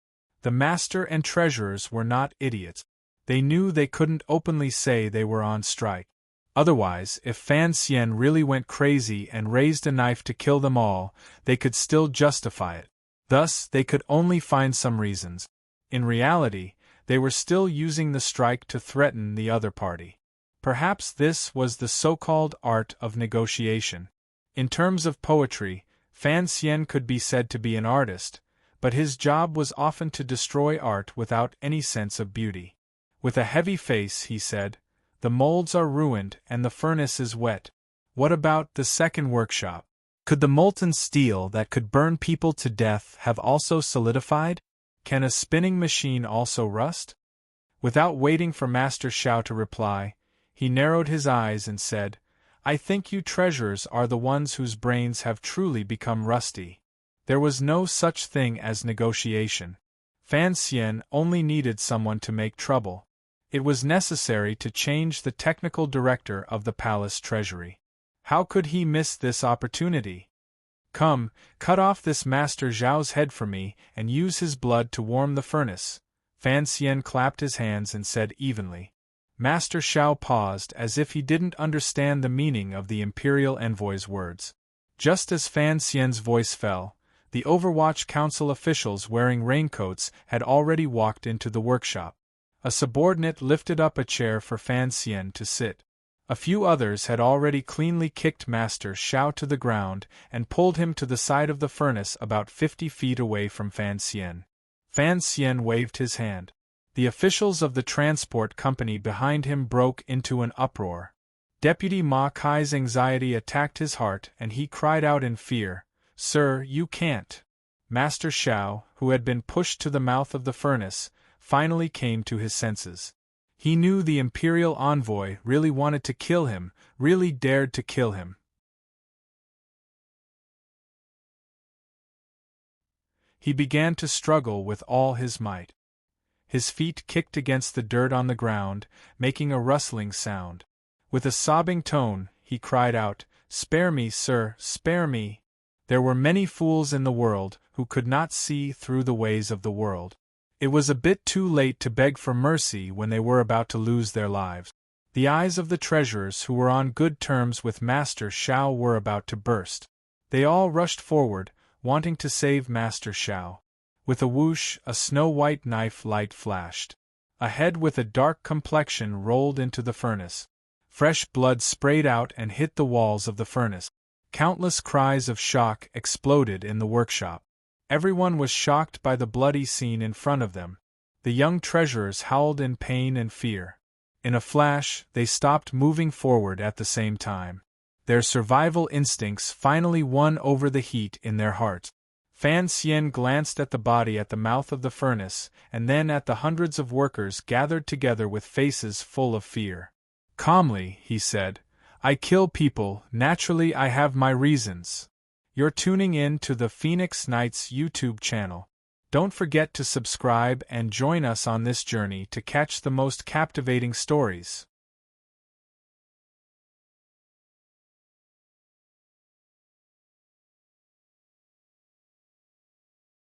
The master and treasurers were not idiots. They knew they couldn't openly say they were on strike. Otherwise, if Fan Xian really went crazy and raised a knife to kill them all, they could still justify it. Thus, they could only find some reasons. In reality, they were still using the strike to threaten the other party. Perhaps this was the so-called art of negotiation. In terms of poetry, Fan Xian could be said to be an artist, but his job was often to destroy art without any sense of beauty. With a heavy face, he said, "The molds are ruined and the furnace is wet. What about the second workshop? Could the molten steel that could burn people to death have also solidified? Can a spinning machine also rust?" Without waiting for Master Xiao to reply, he narrowed his eyes and said, "I think you treasurers are the ones whose brains have truly become rusty. There was no such thing as negotiation. Fan Xian only needed someone to make trouble. It was necessary to change the technical director of the palace treasury. How could he miss this opportunity? Come, cut off this Master Zhao's head for me and use his blood to warm the furnace." Fan Xian clapped his hands and said evenly. Master Xiao paused as if he didn't understand the meaning of the imperial envoy's words. Just as Fan Xian's voice fell, the Overwatch Council officials wearing raincoats had already walked into the workshop. A subordinate lifted up a chair for Fan Xian to sit. A few others had already cleanly kicked Master Xiao to the ground and pulled him to the side of the furnace about 50 feet away from Fan Xian. Fan Xian waved his hand. The officials of the transport company behind him broke into an uproar. Deputy Ma Kai's anxiety attacked his heart and he cried out in fear, "Sir, you can't." Master Xiao, who had been pushed to the mouth of the furnace, finally came to his senses. He knew the imperial envoy really wanted to kill him, really dared to kill him. He began to struggle with all his might. His feet kicked against the dirt on the ground, making a rustling sound. With a sobbing tone, he cried out, "Spare me, sir, spare me!" There were many fools in the world who could not see through the ways of the world. It was a bit too late to beg for mercy when they were about to lose their lives. The eyes of the treasurers who were on good terms with Master Shao were about to burst. They all rushed forward, wanting to save Master Shao. With a whoosh, a snow-white knife light flashed. A head with a dark complexion rolled into the furnace. Fresh blood sprayed out and hit the walls of the furnace. Countless cries of shock exploded in the workshop. Everyone was shocked by the bloody scene in front of them. The young treasurers howled in pain and fear. In a flash, they stopped moving forward at the same time. Their survival instincts finally won over the heat in their hearts. Fan Xian glanced at the body at the mouth of the furnace, and then at the hundreds of workers gathered together with faces full of fear. Calmly, he said, "I kill people, naturally I have my reasons." You're tuning in to the Phoenix Knights YouTube channel. Don't forget to subscribe and join us on this journey to catch the most captivating stories.